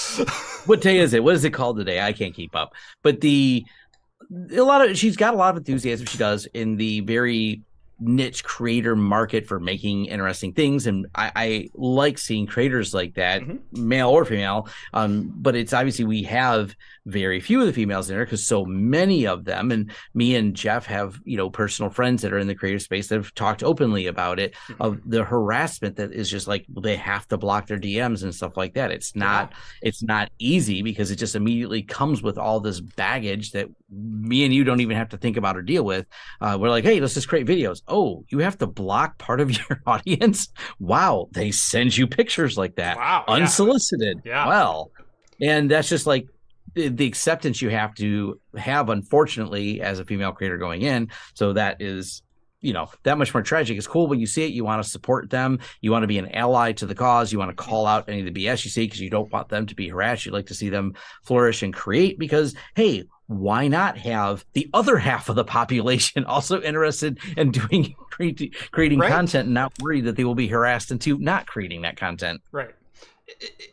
What day is it? What is it called today? I can't keep up. But she's got a lot of enthusiasm. She does in the very niche creator market for making interesting things, and I like seeing creators like that, male or female. But it's obviously we have very few of the females in there because so many of them, and me and Jeff have personal friends that are in the creative space that have talked openly about it, of the harassment that is just like they have to block their DMs and stuff like that. It's not easy because it just immediately comes with all this baggage that me and you don't even have to think about or deal with. We're like, hey, let's just create videos. Oh, you have to block part of your audience? Wow, they send you pictures like that. Wow, unsolicited. Yeah. Well, and that's just like the acceptance you have to have, unfortunately, as a female creator going in. So that is, that much more tragic. It's cool when you see it. You want to support them. You want to be an ally to the cause. You want to call out any of the BS you see because you don't want them to be harassed. You'd like to see them flourish and create because, hey, why not have the other half of the population also interested in creating content and not worried that they will be harassed into not creating that content? Right.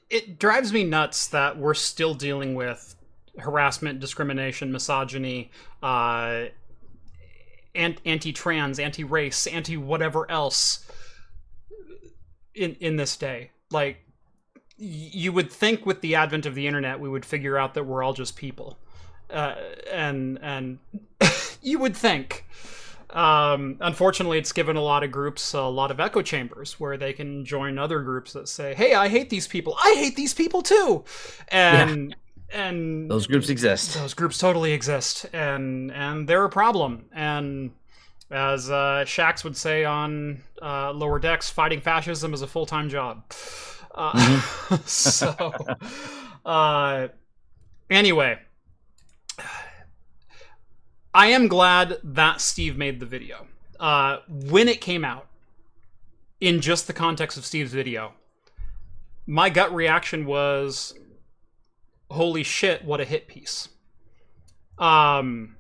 It drives me nuts that we're still dealing with harassment, discrimination, misogyny, anti-trans, anti-race, anti-whatever else in this day. Like, you would think with the advent of the internet, we would figure out that we're all just people. And you would think. Unfortunately, it's given a lot of groups a lot of echo chambers where they can join other groups that say, hey, I hate these people. I hate these people too. And those groups exist. Those groups totally exist. And they're a problem. And as Shax would say on Lower Decks, fighting fascism is a full-time job. So, anyway, I am glad that Steve made the video. When it came out, in just the context of Steve's video, my gut reaction was, holy shit, what a hit piece. And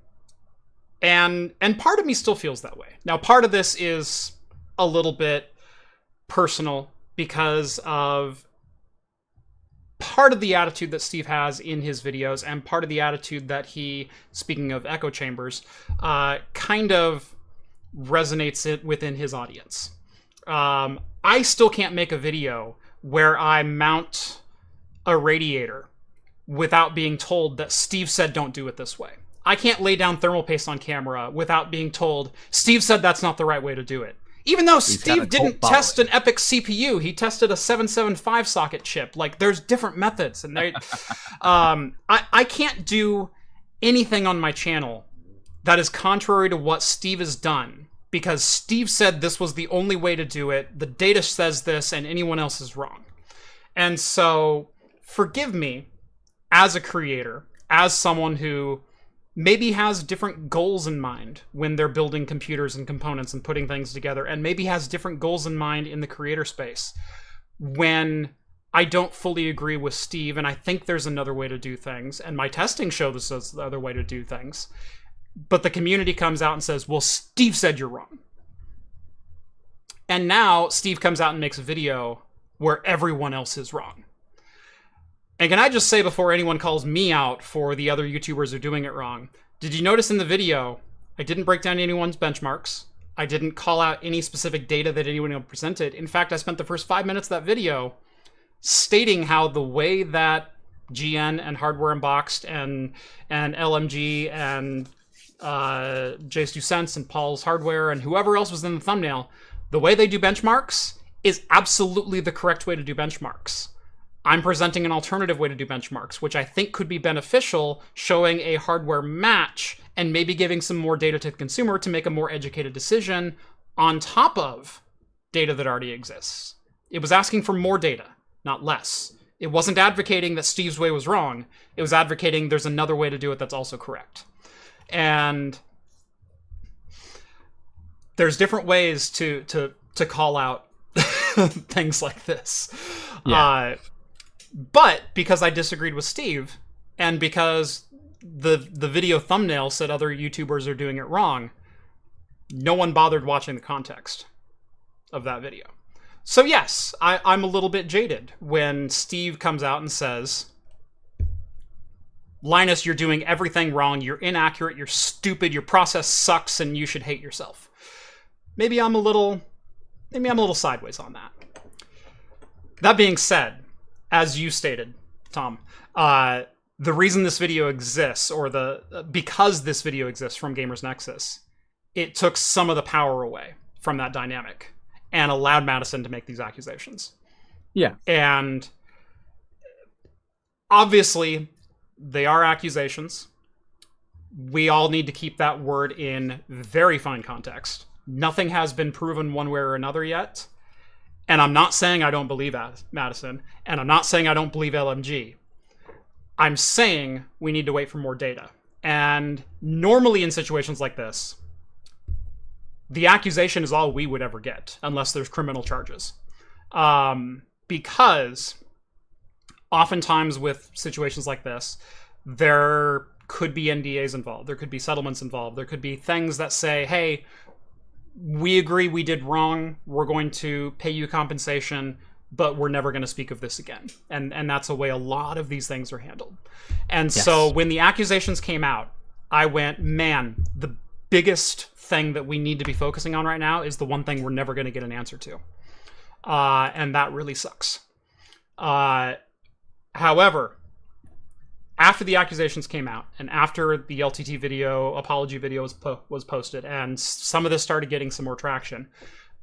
part of me still feels that way. Now, part of this is a little bit personal because of part of the attitude that Steve has in his videos and part of the attitude that he, speaking of echo chambers, kind of resonates it within his audience. I still can't make a video where I mount a radiator without being told that Steve said don't do it this way. I can't lay down thermal paste on camera without being told Steve said that's not the right way to do it. Even though Steve didn't test an EPYC CPU, he tested a 775 socket chip. Like, there's different methods, and they, I can't do anything on my channel that is contrary to what Steve has done because Steve said this was the only way to do it. The data says this, and anyone else is wrong. And so, forgive me, as a creator, as someone who maybe has different goals in mind when they're building computers and components and putting things together, and maybe has different goals in mind in the creator space. When I don't fully agree with Steve, and I think there's another way to do things, and my testing shows this is the other way to do things, but the community comes out and says, well, Steve said you're wrong. And now Steve comes out and makes a video where everyone else is wrong. And can I just say before anyone calls me out for the other YouTubers who are doing it wrong, did you notice in the video, I didn't break down anyone's benchmarks. I didn't call out any specific data that anyone presented. In fact, I spent the first 5 minutes of that video stating how the way that GN and Hardware Unboxed and LMG and J2Sense and Paul's Hardware and whoever else was in the thumbnail, the way they do benchmarks is absolutely the correct way to do benchmarks. I'm presenting an alternative way to do benchmarks, which I think could be beneficial, showing a hardware match and maybe giving some more data to the consumer to make a more educated decision on top of data that already exists. It was asking for more data, not less. It wasn't advocating that Steve's way was wrong. It was advocating there's another way to do it that's also correct. And there's different ways to call out things like this. Yeah. But because I disagreed with Steve, and because the video thumbnail said other YouTubers are doing it wrong, no one bothered watching the context of that video. So yes, I'm a little bit jaded when Steve comes out and says, Linus, you're doing everything wrong, you're inaccurate, you're stupid, your process sucks, and you should hate yourself. Maybe I'm a little sideways on that. That being said, as you stated, Tom, the reason this video exists, or because this video exists from Gamers Nexus, it took some of the power away from that dynamic and allowed Madison to make these accusations. Yeah. And obviously, they are accusations. We all need to keep that word in very fine context. Nothing has been proven one way or another yet. And I'm not saying I don't believe Madison, and I'm not saying I don't believe LMG. I'm saying we need to wait for more data. And normally in situations like this, the accusation is all we would ever get, unless there's criminal charges. Because oftentimes with situations like this, there could be NDAs involved, there could be settlements involved, there could be things that say, hey, we agree we did wrong, we're going to pay you compensation, but we're never going to speak of this again. And that's the way a lot of these things are handled. And so when the accusations came out, I went, man, the biggest thing that we need to be focusing on right now is the one thing we're never going to get an answer to. And that really sucks. However, after the accusations came out and after the LTT video, apology video was posted, and some of this started getting some more traction,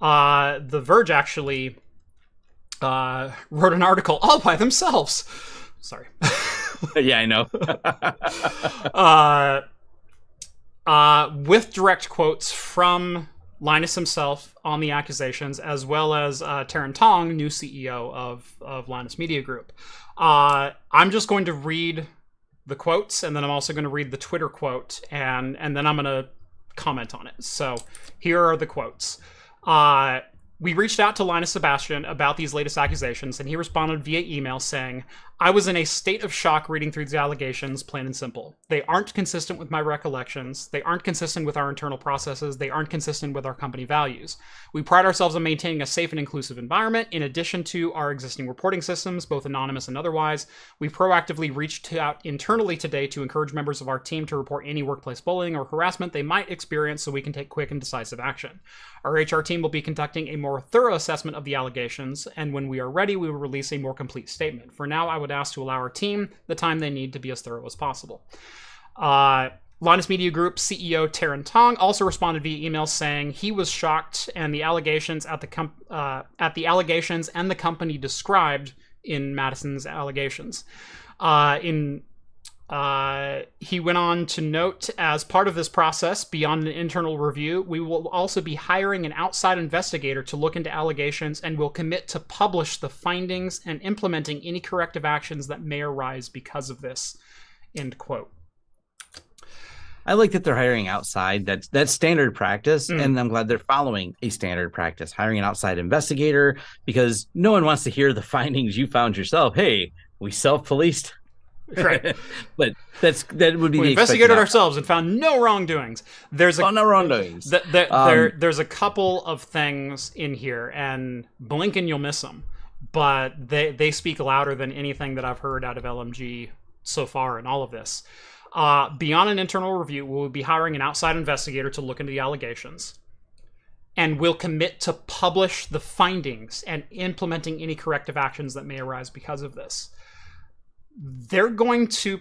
The Verge actually wrote an article all by themselves. Sorry. Yeah, I know. With direct quotes from Linus himself on the accusations, as well as Taryn Tong, new CEO of Linus Media Group. I'm just going to read the quotes, and then I'm also going to read the Twitter quote, and then I'm going to comment on it. So here are the quotes. We reached out to Linus Sebastian about these latest accusations, and he responded via email saying, I was in a state of shock reading through the allegations, plain and simple. They aren't consistent with my recollections. They aren't consistent with our internal processes. They aren't consistent with our company values. We pride ourselves on maintaining a safe and inclusive environment. In addition to our existing reporting systems, both anonymous and otherwise, we proactively reached out internally today to encourage members of our team to report any workplace bullying or harassment they might experience so we can take quick and decisive action. Our HR team will be conducting a more thorough assessment of the allegations, and when we are ready, we will release a more complete statement. For now, I would ask to allow our team the time they need to be as thorough as possible. Linus Media Group CEO Taryn Tong also responded via email saying he was shocked and the allegations at the allegations and the company described in Madison's allegations. He went on to note, as part of this process, beyond an internal review, we will also be hiring an outside investigator to look into allegations and will commit to publish the findings and implementing any corrective actions that may arise because of this. End quote. I like that they're hiring outside. That's standard practice, and I'm glad they're following a standard practice, hiring an outside investigator, because no one wants to hear the findings you found yourself. Hey, we self-policed. Right. But that would be we investigated ourselves and found no wrongdoings. There's no wrongdoings. There's a couple of things in here, and blink and you'll miss them, but they speak louder than anything that I've heard out of LMG so far in all of this. Beyond an internal review, we'll be hiring an outside investigator to look into the allegations, and we'll commit to publish the findings and implementing any corrective actions that may arise because of this. They're going to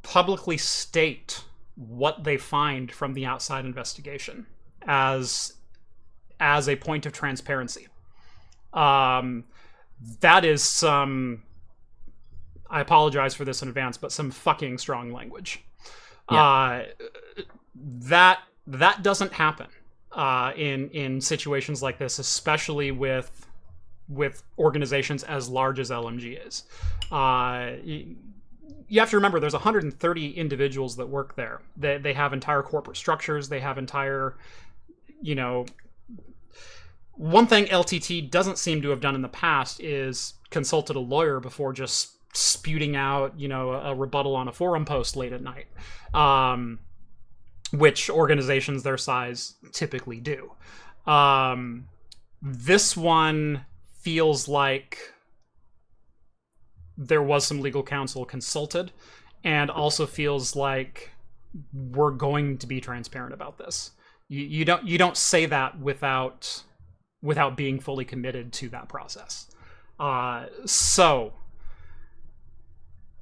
publicly state what they find from the outside investigation as a point of transparency. That is some, I apologize for this in advance, but some fucking strong language. Yeah. That doesn't happen in situations like this, especially with organizations as large as LMG is. You have to remember there's 130 individuals that work there. They have entire corporate structures. They have entire, one thing LTT doesn't seem to have done in the past is consulted a lawyer before just spewing out, a rebuttal on a forum post late at night, which organizations their size typically do. This one feels like there was some legal counsel consulted, and also feels like we're going to be transparent about this. You don't say that without being fully committed to that process. So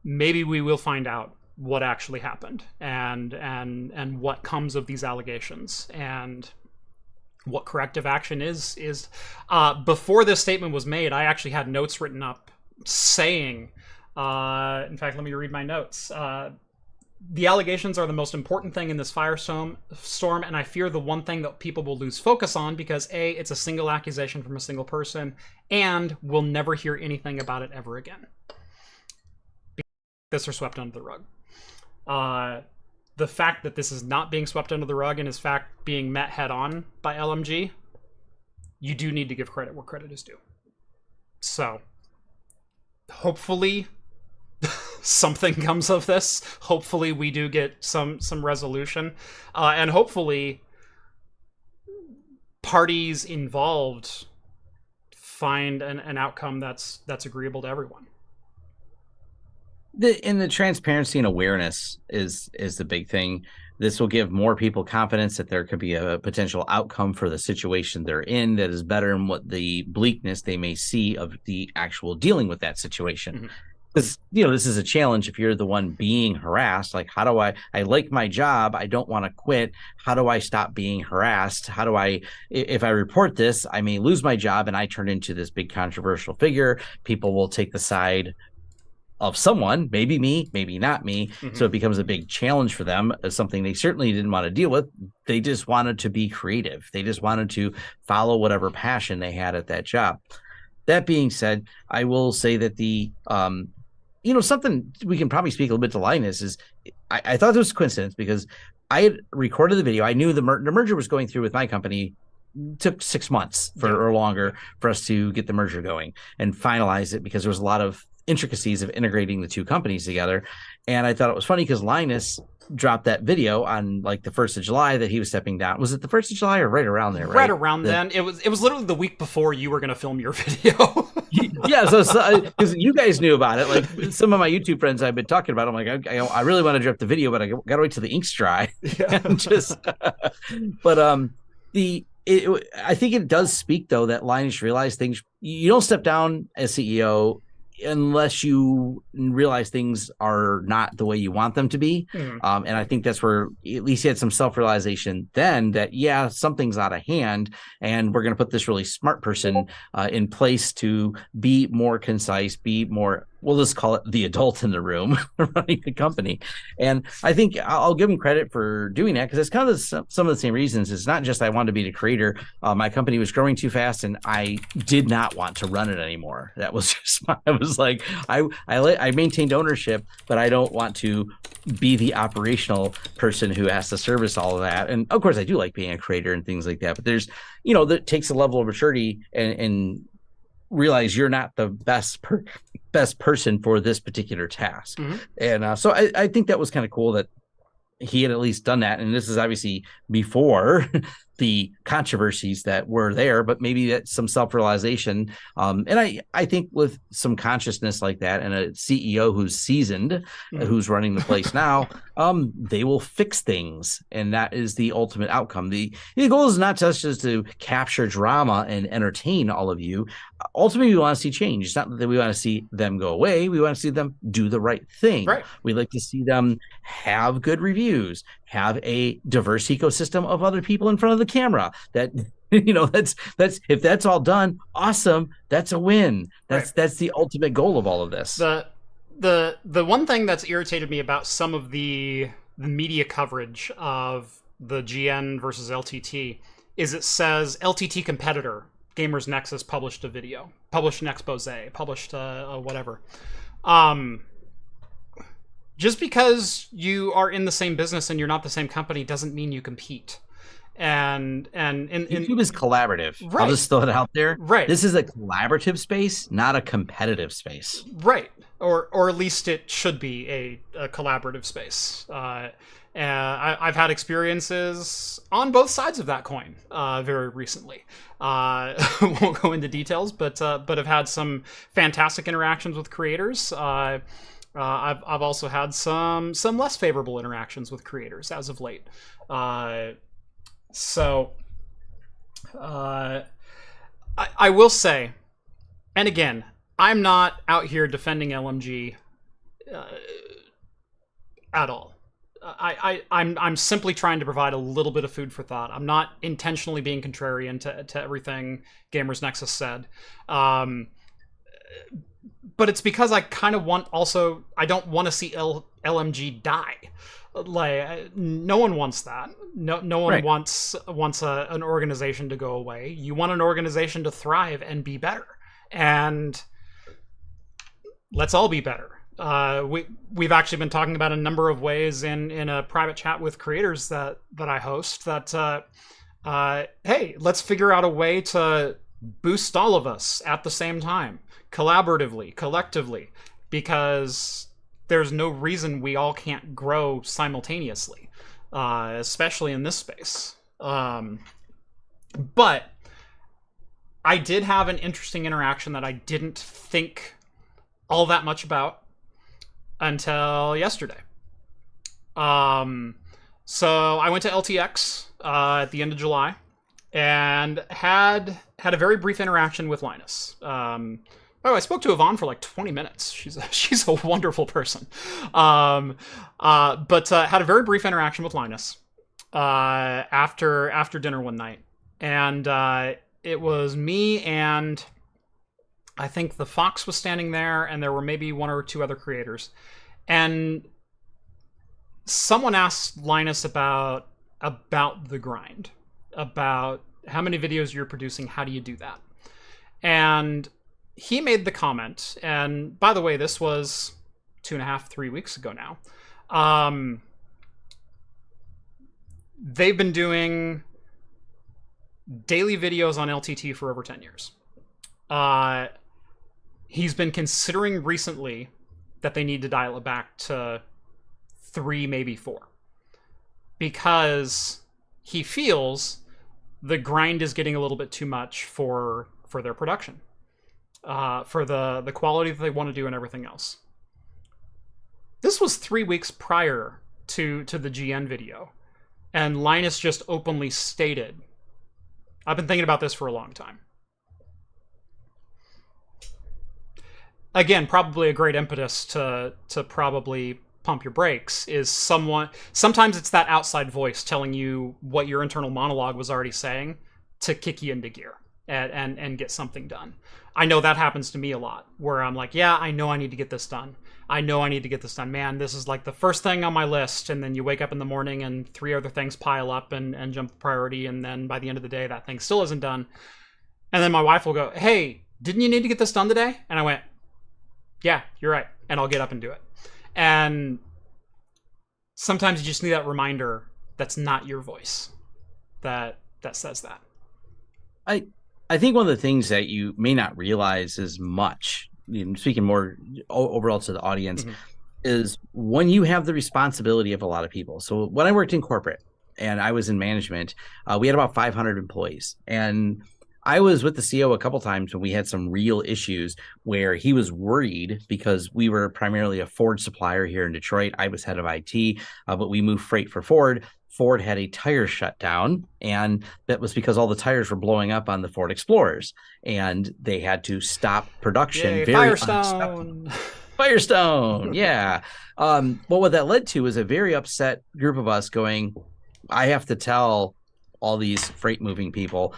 maybe we will find out what actually happened and what comes of these allegations and what corrective action is. Before this statement was made, I actually had notes written up saying, in fact, let me read my notes. The allegations are the most important thing in this firestorm, and I fear the one thing that people will lose focus on because A, it's a single accusation from a single person, and we'll never hear anything about it ever again. This are swept under the rug. The fact that this is not being swept under the rug and is fact being met head on by LMG, you do need to give credit where credit is due. So hopefully something comes of this. Hopefully we do get some resolution, and hopefully parties involved find an outcome that's agreeable to everyone. The transparency and awareness is the big thing. This will give more people confidence that there could be a potential outcome for the situation they're in that is better than what the bleakness they may see of the actual dealing with that situation. Because, this is a challenge if you're the one being harassed. Like, how do I like my job, I don't want to quit. How do I stop being harassed? How do if I report this, I may lose my job and I turn into this big controversial figure. People will take the side of someone, maybe me, maybe not me. So it becomes a big challenge for them, as something they certainly didn't want to deal with. They just wanted to be creative. They just wanted to follow whatever passion they had at that job. That being said, I will say that the, something we can probably speak a little bit to Linus is I thought this was a coincidence because I had recorded the video. I knew the merger was going through with my company. Took 6 months or longer for us to get the merger going and finalize it because there was a lot of intricacies of integrating the two companies together. And I thought it was funny because Linus dropped that video on like the 1st of July that he was stepping down. Was it the 1st of July or right around there? Right around then. It was literally the week before you were going to film your video. Yeah, so because you guys knew about it, like some of my YouTube friends I've been talking about. I'm like, I really want to drop the video, but I got to wait till the ink's dry. Yeah. But I think it does speak though that Linus realized things. You don't step down as CEO unless you realize things are not the way you want them to be. And I think that's where at least he had some self-realization then that, something's out of hand and we're going to put this really smart person in place to be more concise, be more, we'll just call it the adult in the room running the company. And I think I'll give him credit for doing that because it's kind of some of the same reasons. It's not just I wanted to be the creator. My company was growing too fast and I did not want to run it anymore. That was just, I was like, I maintained ownership, but I don't want to be the operational person who has to service all of that. And of course I do like being a creator and things like that, but there's, that takes a level of maturity and realize you're not the best person for this particular task. And so I think that was kind of cool that he had at least done that. And this is obviously before the controversies that were there, but maybe that's some self-realization. And I think with some consciousness like that and a CEO who's seasoned, who's running the place now, they will fix things. And that is the ultimate outcome. The goal is not just to capture drama and entertain all of you. Ultimately, we want to see change. It's not that we want to see them go away. We want to see them do the right thing. Right. We like to see them have good reviews, have a diverse ecosystem of other people in front of the camera. That that's if that's all done, awesome. That's a win. That's the ultimate goal of all of this. The one thing that's irritated me about some of the media coverage of the GN versus LTT is it says LTT competitor. Gamers Nexus published a video, published an expose, published whatever. Just because you are in the same business and you're not the same company doesn't mean you compete. And YouTube is collaborative. Right. I'll just throw it out there. Right. This is a collaborative space, not a competitive space. Right. Or at least it should be a collaborative space. I've had experiences on both sides of that coin very recently. Won't go into details, but I've had some fantastic interactions with creators. I've also had some less favorable interactions with creators as of late. So I will say, and again, I'm not out here defending LMG at all. I'm simply trying to provide a little bit of food for thought. I'm not intentionally being contrarian to everything Gamers Nexus said. But it's because I kind of I don't want to see LMG die. Like, no one wants that. No one wants an organization to go away. You want an organization to thrive and be better. And let's all be better. We've actually been talking about a number of ways in a private chat with creators that I host that, hey, let's figure out a way to boost all of us at the same time, collaboratively, collectively, because there's no reason we all can't grow simultaneously, especially in this space. But I did have an interesting interaction that I didn't think all that much about until yesterday. So I went to LTX at the end of July and had a very brief interaction with Linus. Oh, I spoke to Yvonne for like 20 minutes. She's a wonderful person. But had a very brief interaction with Linus after dinner one night, and it was me and I think the Fox was standing there, and there were maybe one or two other creators, and someone asked Linus about the grind, about how many videos you're producing, how do you do that, and he made the comment, and by the way, this was 2.5, 3 weeks ago now. They've been doing daily videos on LTT for over 10 years. He's been considering recently that they need to dial it back to 3, maybe 4. Because he feels the grind is getting a little bit too much for their production. For the quality that they want to do and everything else. This was 3 weeks prior to the GN video, and Linus just openly stated, I've been thinking about this for a long time. Again, probably a great impetus to probably pump your brakes is sometimes it's that outside voice telling you what your internal monologue was already saying to kick you into gear and get something done. I know that happens to me a lot, where I'm like, yeah, I know I need to get this done. I know I need to get this done. Man, this is like the first thing on my list, and then you wake up in the morning and 3 other things pile up and jump priority, and then by the end of the day, that thing still isn't done. And then my wife will go, hey, didn't you need to get this done today? And I went, yeah, you're right. And I'll get up and do it. And sometimes you just need that reminder that's not your voice that says that. I think one of the things that you may not realize as much, speaking more overall to the audience, is when you have the responsibility of a lot of people. So when I worked in corporate and I was in management, we had about 500 employees. And I was with the CEO a couple times when we had some real issues where he was worried because we were primarily a Ford supplier here in Detroit. I was head of IT, but we moved freight for Ford. Ford had a tire shutdown, and that was because all the tires were blowing up on the Ford Explorers, and they had to stop production. Yay, very Firestone. Firestone, yeah. Well, what that led to was a very upset group of us going, I have to tell all these freight moving people,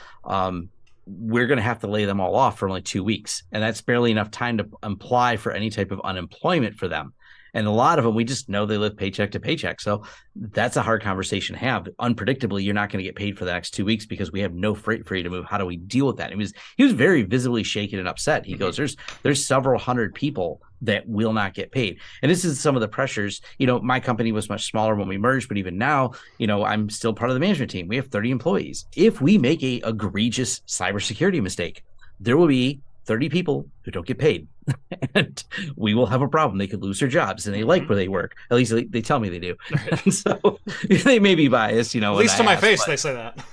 we're going to have to lay them all off for only 2 weeks. And that's barely enough time to apply for any type of unemployment for them. And a lot of them, we just know they live paycheck to paycheck. So that's a hard conversation to have. Unpredictably, you're not going to get paid for the next 2 weeks because we have no freight for you to move. How do we deal with that? He was very visibly shaken and upset. He goes, there's several hundred people that will not get paid. And this is some of the pressures. My company was much smaller when we merged, but even now, I'm still part of the management team. We have 30 employees. If we make a egregious cybersecurity mistake, there will be 30 people who don't get paid, and we will have a problem. They could lose their jobs, and they like where they work. At least they tell me they do. And so they may be biased, At least to my face, they say that.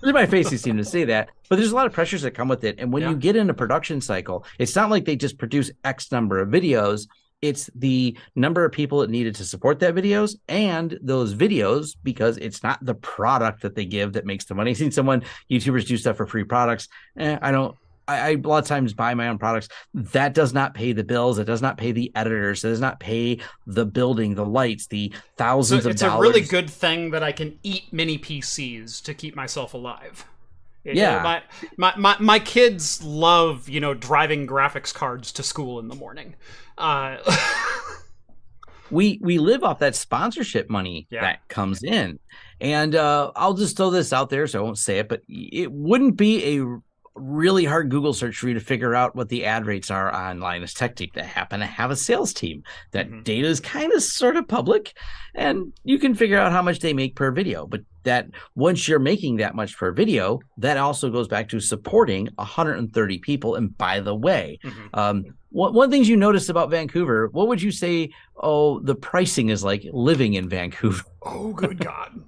To my face, they seem to say that. But there's a lot of pressures that come with it. And when you get in a production cycle, it's not like they just produce X number of videos. It's the number of people that needed to support that videos and those videos, because it's not the product that they give that makes the money. I've seen YouTubers do stuff for free products. I a lot of times buy my own products. That does not pay the bills. It does not pay the editors. It does not pay the building, the lights, the thousands of dollars. It's a really good thing that I can eat mini PCs to keep myself alive. My kids love, driving graphics cards to school in the morning. We live off that sponsorship money that comes in. And I'll just throw this out there, so I won't say it, but it wouldn't be a really hard Google search for you to figure out what the ad rates are on Linus Tech Team that happen to have a sales team. That data is kind of sort of public, and you can figure out how much they make per video. But that once you're making that much per video, that also goes back to supporting 130 people. And by the way, one of the things you noticed about Vancouver, what would you say, the pricing is like living in Vancouver? Oh, good God.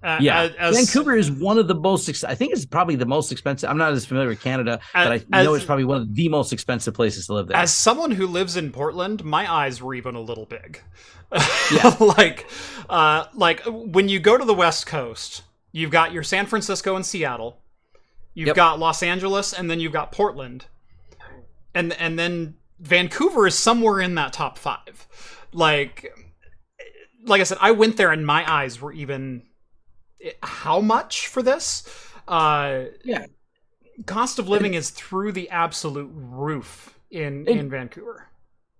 Yeah, Vancouver is one of the most. I think it's probably the most expensive. I'm not as familiar with Canada, but I know it's probably one of the most expensive places to live there. As someone who lives in Portland, my eyes were even a little big. Yeah, like when you go to the West Coast, you've got your San Francisco and Seattle, you've got Los Angeles, and then you've got Portland, and then Vancouver is somewhere in that top 5. Like I said, I went there and my eyes were even. How much for this? Cost of living is through the absolute roof in Vancouver.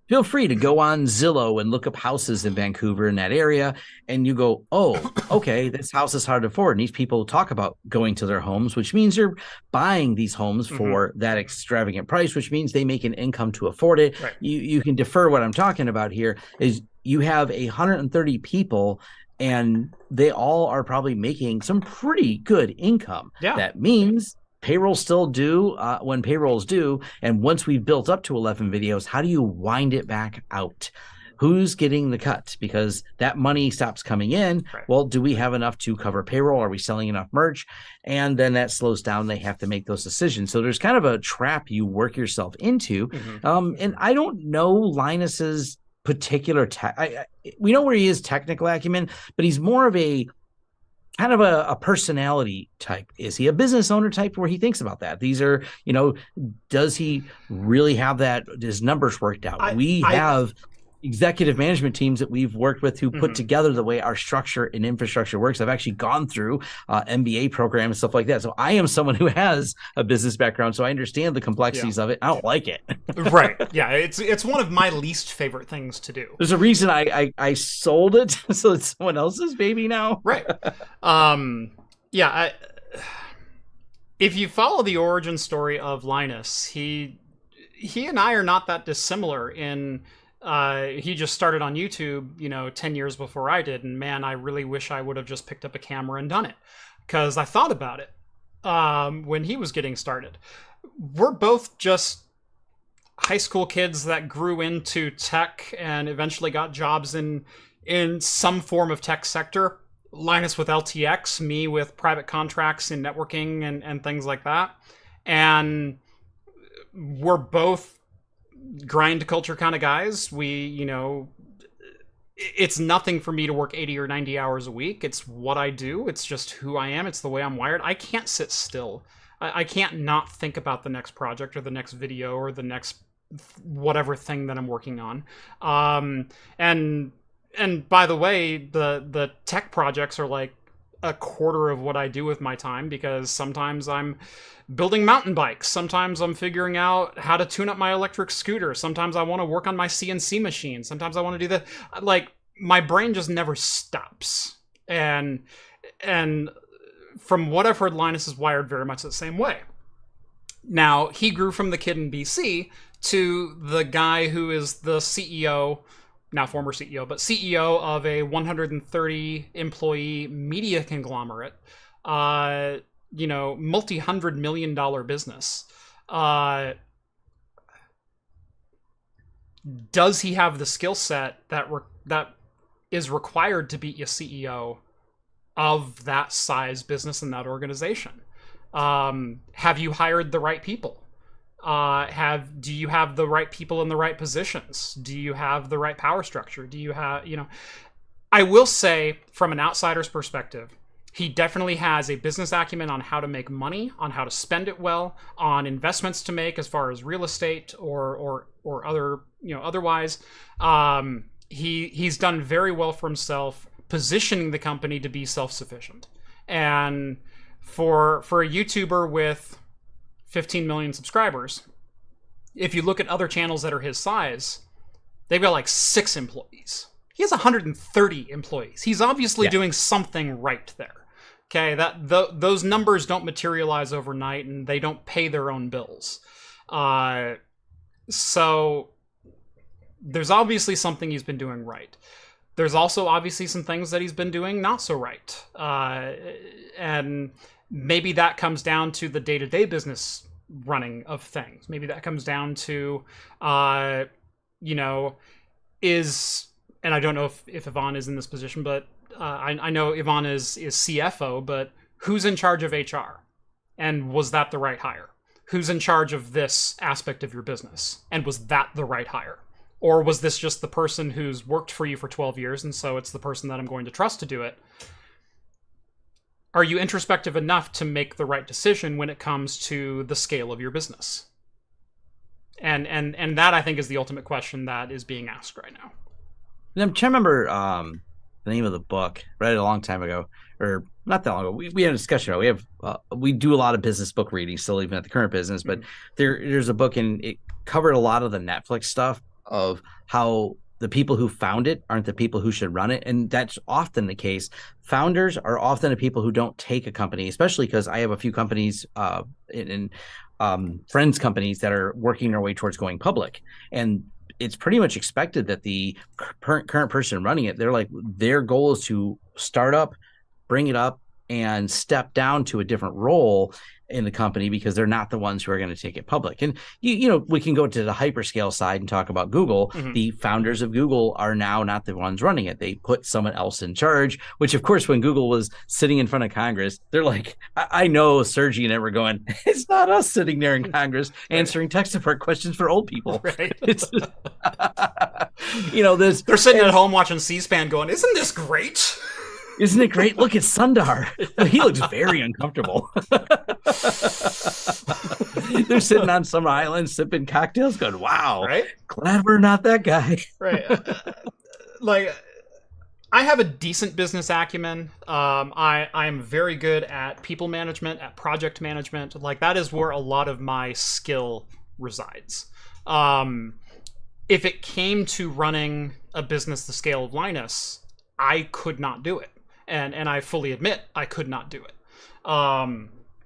Feel free to go on Zillow and look up houses in Vancouver in that area, and you go, oh, okay, this house is hard to afford. And these people talk about going to their homes, which means they're buying these homes for that extravagant price, which means they make an income to afford it. Right. You can defer what I'm talking about here is you have 130 people and they all are probably making some pretty good income. Yeah. That means payroll's still due when payroll's due. And once we've built up to 11 videos, how do you wind it back out? Who's getting the cut? Because that money stops coming in. Right. Well, do we have enough to cover payroll? Are we selling enough merch? And then that slows down. They have to make those decisions. So there's kind of a trap you work yourself into. And I don't know Linus's particular tech. We know where he is technical acumen, but he's more of a kind of a personality type. Is he a business owner type where he thinks about that? These are, does he really have his numbers worked out? We have executive management teams that we've worked with who put together the way our structure and infrastructure works. I've actually gone through MBA programs and stuff like that. So I am someone who has a business background, so I understand the complexities of it. I don't like it. Right. Yeah. It's one of my least favorite things to do. There's a reason I sold it, so it's someone else's baby now. Right. If you follow the origin story of Linus, he and I are not that dissimilar in he just started on YouTube, 10 years before I did. And man, I really wish I would have just picked up a camera and done it, because I thought about it when he was getting started. We're both just high school kids that grew into tech and eventually got jobs in some form of tech sector. Linus with LTX, me with private contracts in networking and things like that. And we're both grind culture kind of guys. It's nothing for me to work 80 or 90 hours a week. It's what I do. It's just who I am. It's the way I'm wired. I can't sit still. I can't not think about the next project or the next video or the next whatever thing that I'm working on. And by the way, the tech projects are like a quarter of what I do with my time, because sometimes I'm building mountain bikes. Sometimes I'm figuring out how to tune up my electric scooter. Sometimes I want to work on my CNC machine. Sometimes I want to do that. Like, my brain just never stops. And from what I've heard, Linus is wired very much the same way. Now, he grew from the kid in BC to the guy who is the CEO, now former CEO, but CEO of a 130 employee media conglomerate, multi-$100 million business. Does he have the skill set that is required to be a CEO of that size business and that organization? Have you hired the right people? Do you have the right people in the right positions? Do you have the right power structure? Do you have, I will say, from an outsider's perspective, he definitely has a business acumen on how to make money, on how to spend it well, on investments to make as far as real estate or other, otherwise. He's done very well for himself, positioning the company to be self-sufficient. And for a YouTuber with 15 million subscribers, if you look at other channels that are his size, they've got like 6 employees. He has 130 employees. He's obviously doing something right there. Okay, those numbers don't materialize overnight, and they don't pay their own bills. So there's obviously something he's been doing right. There's also obviously some things that he's been doing not so right. And maybe that comes down to the day-to-day business running of things. Maybe that comes down to, and I don't know if Yvonne is in this position, but I know Yvonne is CFO, but who's in charge of HR? And was that the right hire? Who's in charge of this aspect of your business? And was that the right hire? Or was this just the person who's worked for you for 12 years, and so it's the person that I'm going to trust to do it? Are you introspective enough to make the right decision when it comes to the scale of your business? And that, I think, is the ultimate question that is being asked right now. And I'm trying to remember the name of the book. Read it a long time ago, or not that long ago. We had a discussion. We do a lot of business book reading still, even at the current business. But there's a book, and it covered a lot of the Netflix stuff of how the people who found it aren't the people who should run it. And that's often the case. Founders are often the people who don't take a company, especially because I have a few companies in friends companies that are working their way towards going public. And it's pretty much expected that the current person running it, their goal is to start up, bring it up, and step down to a different role in the company because they're not the ones who are going to take it public. And we can go to the hyperscale side and talk about Google. Mm-hmm. The founders of Google are now not the ones running it. They put someone else in charge, which of course, when Google was sitting in front of Congress, they're like, I know Sergey and I were going, it's not us sitting there in Congress answering tech support questions for old people. Right. It's they're sitting at home watching C-SPAN going, isn't this great? Isn't it great? Look at Sundar. He looks very uncomfortable. They're sitting on some island sipping cocktails going, wow, right? Glad we're not that guy. Right. I have a decent business acumen. I am very good at people management, at project management. That is where a lot of my skill resides. If it came to running a business the scale of Linus, I could not do it. And I fully admit I could not do it.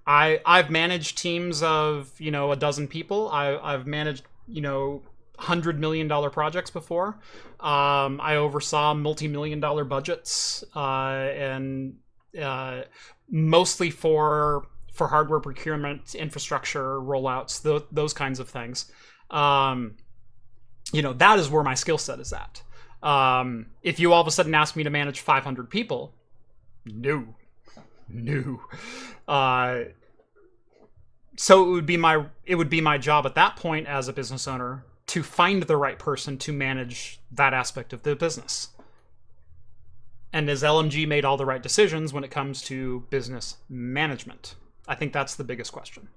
I've managed teams of, a dozen people. I've managed, $100 million projects before. I oversaw multi-million-dollar budgets, and mostly for hardware procurement, infrastructure rollouts, those kinds of things. That is where my skill set is at. If you all of a sudden ask me to manage 500 people, no. So it would be my job at that point as a business owner to find the right person to manage that aspect of the business. And has LMG made all the right decisions when it comes to business management? I think that's the biggest question.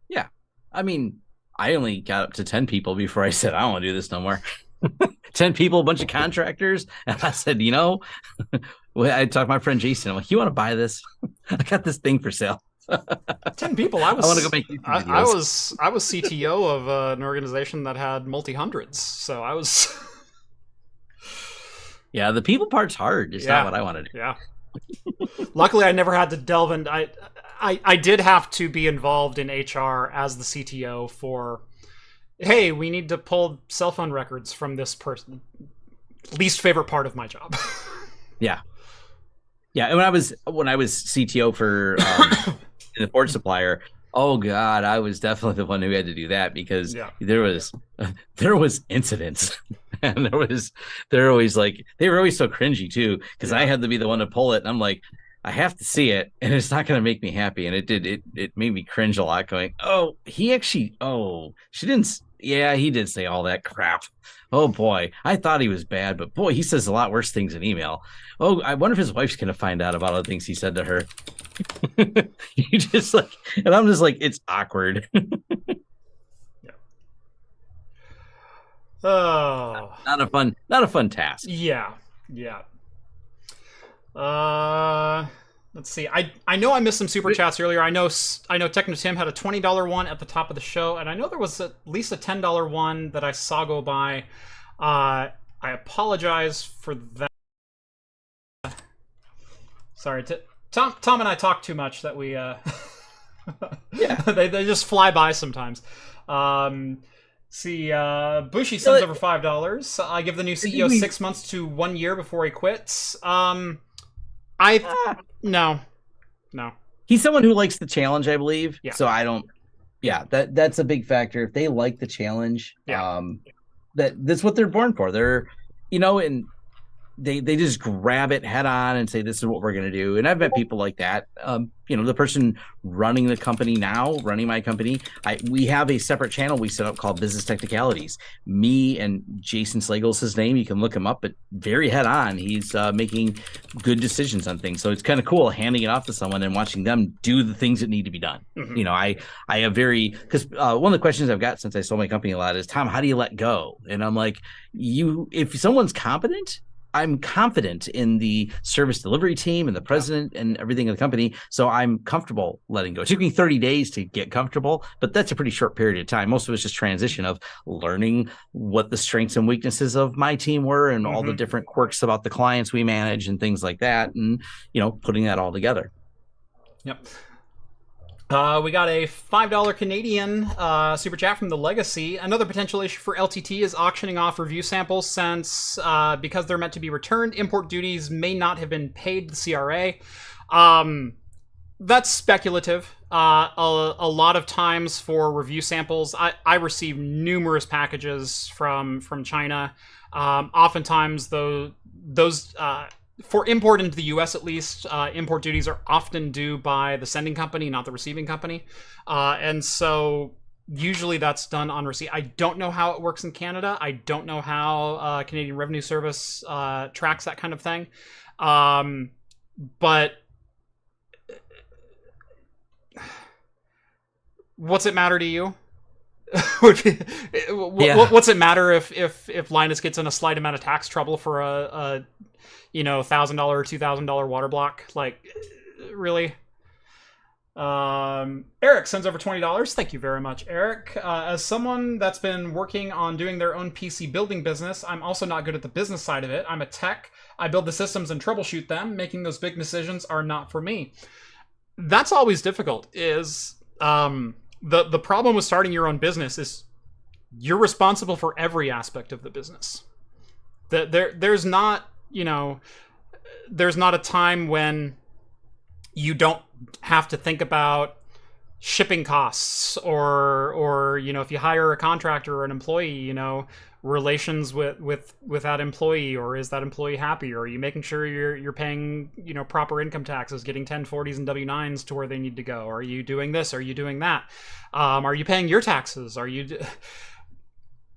Yeah. I mean, I only got up to 10 people before I said, I don't want to do this no more. 10 people, a bunch of contractors. And I said, I talked to my friend Jason. I'm like, you want to buy this? I got this thing for sale. 10 people. I want to go make YouTube videos. I was CTO of an organization that had multi-hundreds. So I was. Yeah, the people part's hard. It's not what I want to do. Yeah. Luckily, I never had to delve in. I did have to be involved in HR as the CTO for, hey, we need to pull cell phone records from this person. Least favorite part of my job. Yeah. Yeah. And when I was CTO for the port supplier, oh God, I was definitely the one who had to do that because there was incidents. And they were always so cringy too, because I had to be the one to pull it. And I'm like, I have to see it, and it's not going to make me happy. And it made me cringe a lot going, he did say all that crap. Oh boy, I thought he was bad, but boy, he says a lot worse things in email. Oh, I wonder if his wife's going to find out about all the things he said to her. And I'm just like, it's awkward. Oh, not a fun task. Yeah. Let's see. I know I missed some super chats earlier. I know Techno Tim had a $20 one at the top of the show, and I know there was at least a $10 one that I saw go by. I apologize for that. Sorry, Tom and I talk too much that we they just fly by sometimes. See, Bushy sends over $5. I give the new CEO 6 months to 1 year before he quits. No. He's someone who likes the challenge, I believe. Yeah. So I don't. Yeah, that's a big factor. If they like the challenge, that's what they're born for. They're, and they just grab it head on and say, this is what we're going to do. And I've met people like that. The person running the company now, running my company, we have a separate channel we set up called Business Technicalities. Me and Jason Slagle's his name. You can look him up, but very head on. He's making good decisions on things. So it's kind of cool handing it off to someone and watching them do the things that need to be done. Mm-hmm. I have because one of the questions I've got since I sold my company a lot is, Tom, how do you let go? And I'm like, if someone's competent, I'm confident in the service delivery team and the president and everything of the company. So I'm comfortable letting go. It took me 30 days to get comfortable, but that's a pretty short period of time. Most of it's just transition of learning what the strengths and weaknesses of my team were and all the different quirks about the clients we manage and things like that. And, putting that all together. Yep. We got a $5 Canadian super chat from the Legacy. Another potential issue for LTT is auctioning off review samples since because they're meant to be returned, import duties may not have been paid to the CRA. That's speculative. A lot of times for review samples, I receive numerous packages from China. Oftentimes, those for import into the US at least, import duties are often due by the sending company, not the receiving company. And so usually that's done on receipt. I don't know how it works in Canada. I don't know how Canadian Revenue Service tracks that kind of thing. But what's it matter to you? What's it matter if Linus gets in a slight amount of tax trouble for a $1,000 or $2,000 water block? Like, really? Eric sends over $20. Thank you very much, Eric. As someone that's been working on doing their own PC building business, I'm also not good at the business side of it. I'm a tech. I build the systems and troubleshoot them. Making those big decisions are not for me. That's always difficult. The problem with starting your own business is you're responsible for every aspect of the business. There's not a time when you don't have to think about shipping costs or if you hire a contractor or an employee, relations with that employee, or is that employee happy, or are you making sure you're paying proper income taxes, getting 1040s and W9s to where they need to go? Are you doing this? Are you doing that? Are you paying your taxes?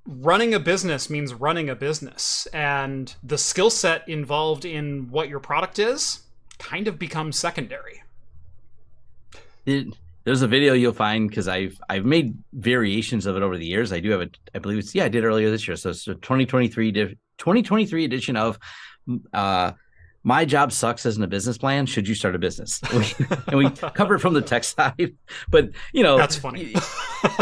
Running a business means running a business, and the skill set involved in what your product is kind of becomes secondary. There's a video you'll find, because I've made variations of it over the years. I do have I believe I did earlier this year. So it's a 2023 edition of My Job Sucks Isn't a Business Plan. Should you start a business? And we cover it from the tech side, but that's funny.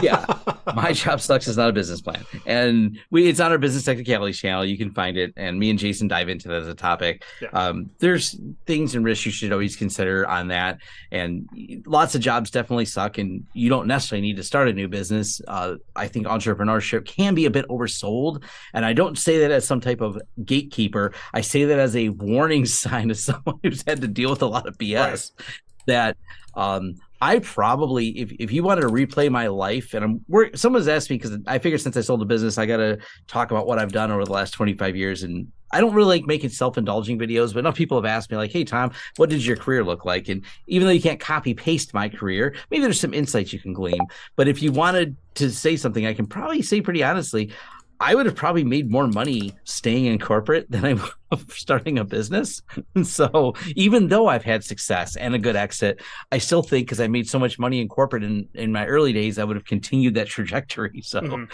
Yeah. My Job Sucks is not a business plan. And it's on our Business Technicalities channel. You can find it. And me and Jason dive into that as a topic. Yeah. There's things and risks you should always consider on that. And lots of jobs definitely suck, and you don't necessarily need to start a new business. I think entrepreneurship can be a bit oversold. And I don't say that as some type of gatekeeper. I say that as a warning sign to someone who's had to deal with a lot of BS. Right. That I probably, if you wanted to replay my life, and someone's asked me, because I figured since I sold the business, I got to talk about what I've done over the last 25 years. And I don't really like making self-indulging videos, but enough people have asked me, like, hey, Tom, what did your career look like? And even though you can't copy paste my career, maybe there's some insights you can glean. But if you wanted to say something, I can probably say pretty honestly, I would have probably made more money staying in corporate than I would have starting a business. And so even though I've had success and a good exit, I still think, because I made so much money in corporate in my early days, I would have continued that trajectory. So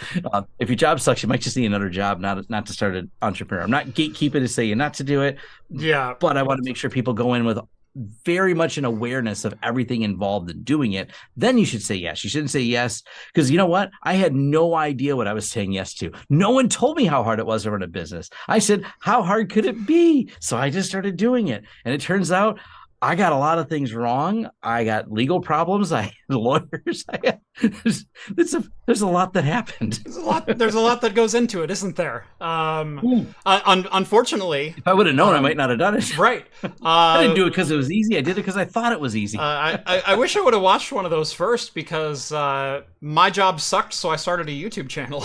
if your job sucks, you might just need another job, not to start an entrepreneur. I'm not gatekeeping to say not to do it. Yeah. But I want to make sure people go in with very much an awareness of everything involved in doing it. Then you should say yes. You shouldn't say yes, because you know what? I had no idea what I was saying yes to. No one told me how hard it was to run a business. I said, how hard could it be? So I just started doing it. And it turns out I got a lot of things wrong. I got legal problems. I had lawyers. There's a lot that happened. There's a lot that goes into it, isn't there? Unfortunately, if I would have known, I might not have done it. Right. I didn't do it because it was easy. I did it because I thought it was easy. I wish I would have watched one of those first, because my job sucked, so I started a YouTube channel.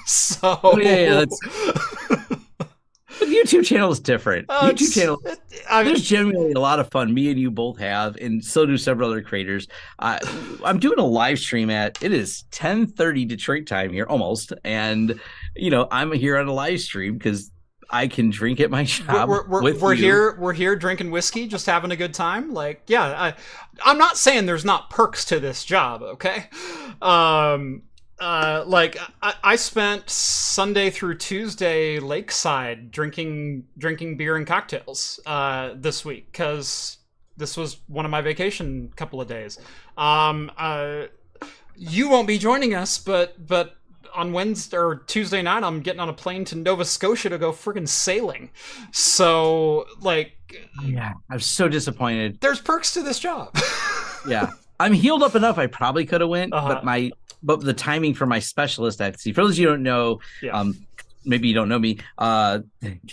So yeah, that's. But YouTube channel is different. YouTube channel, there's generally a lot of fun. Me and you both have, and so do several other creators. I'm doing a live stream it is 10:30 Detroit time here, almost, and I'm here on a live stream because I can drink at my job. We're here drinking whiskey, just having a good time. Like, yeah, I'm not saying there's not perks to this job, okay? I spent Sunday through Tuesday lakeside drinking beer and cocktails this week because this was one of my vacation couple of days. You won't be joining us, but on Wednesday or Tuesday night, I'm getting on a plane to Nova Scotia to go friggin' sailing. So, yeah, I'm so disappointed. There's perks to this job. Yeah, I'm healed up enough. I probably could have went, but the timing for my specialist I have to see. For those of you who don't know, maybe you don't know me because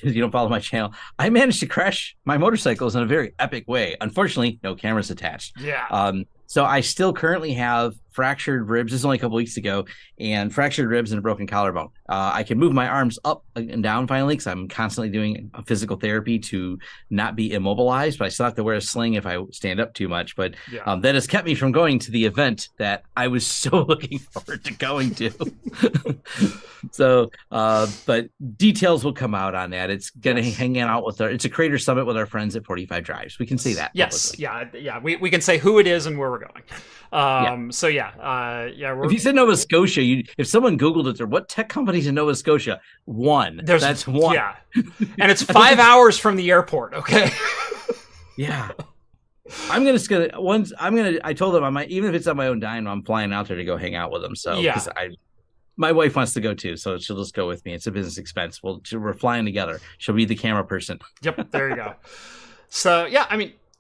you don't follow my channel. I managed to crash my motorcycles in a very epic way. Unfortunately, no cameras attached. Yeah. So I still currently have fractured ribs. This is only a couple weeks ago, and fractured ribs and a broken collarbone. I can move my arms up and down finally because I'm constantly doing a physical therapy to not be immobilized, but I still have to wear a sling if I stand up too much. But that has kept me from going to the event that I was so looking forward to going to. So, but details will come out on that. It's going to hang out it's a creator summit with our friends at 45 Drives. We can say that. Yes. Publicly. Yeah. We can say who it is and where we're going. So if you said Nova Scotia, if someone Googled it, or what tech companies in Nova Scotia? That's one. Yeah. And it's 5 hours from the airport. Okay. Yeah. I told them even if it's on my own dime, I'm flying out there to go hang out with them. So my wife wants to go too, so she'll just go with me. It's a business expense. We're flying together. She'll be the camera person. Yep. There you go. So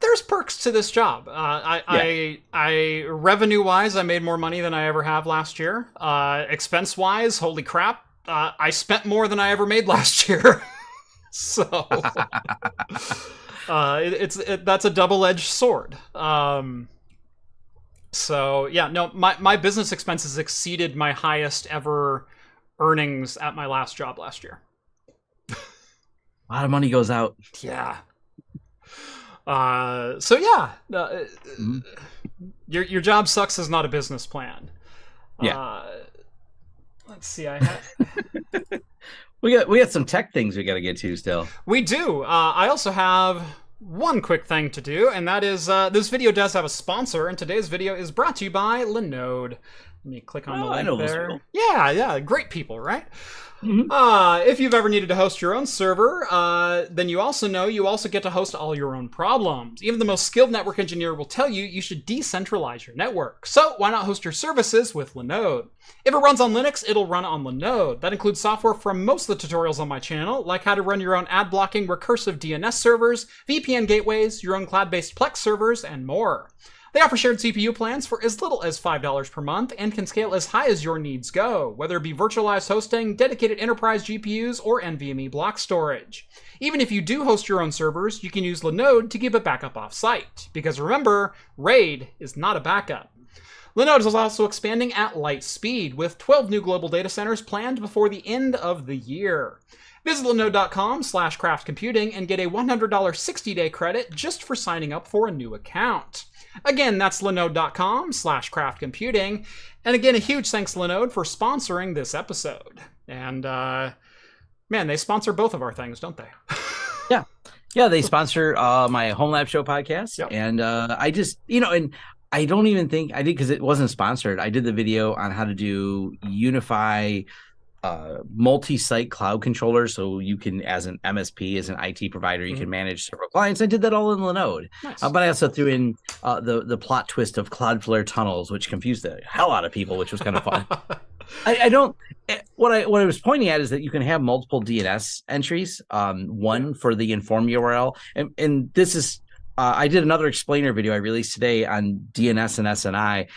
there's perks to this job. I revenue wise, I made more money than I ever have last year. Expense wise, holy crap, I spent more than I ever made last year. So that's a double-edged sword. My business expenses exceeded my highest ever earnings at my last job last year. A lot of money goes out. Yeah. Your job sucks is not a business plan. Let's see. We got some tech things we got to get to still. We do. I also have one quick thing to do, and that is this video does have a sponsor, and today's video is brought to you by Linode. Let me click on the link there. Yeah, great people, right? Mm-hmm. If you've ever needed to host your own server, then you also know you also get to host all your own problems. Even the most skilled network engineer will tell you should decentralize your network. So why not host your services with Linode? If it runs on Linux, it'll run on Linode. That includes software from most of the tutorials on my channel, like how to run your own ad-blocking recursive DNS servers, VPN gateways, your own cloud-based Plex servers, and more. They offer shared CPU plans for as little as $5 per month and can scale as high as your needs go, whether it be virtualized hosting, dedicated enterprise GPUs, or NVMe block storage. Even if you do host your own servers, you can use Linode to keep a backup off-site, because remember, RAID is not a backup. Linode is also expanding at light speed, with 12 new global data centers planned before the end of the year. Visit linode.com/craftcomputing and get a $100 60-day credit just for signing up for a new account. Again, that's linode.com/craftcomputing. And again, a huge thanks to Linode for sponsoring this episode. And, man, they sponsor both of our things, don't they? Yeah, they sponsor my Home Lab Show podcast. Yep. And I just, and I don't even think I did because it wasn't sponsored. I did the video on how to do unify multi-site cloud controller, so you can, as an MSP, as an IT provider, you can manage several clients. I did that all in Linode. Nice. But I also threw in the plot twist of Cloudflare tunnels, which confused the hell out of people, which was kind of fun. What I was pointing at is that you can have multiple DNS entries, one for the inform URL, and this is I did another explainer video I released today on DNS and SNI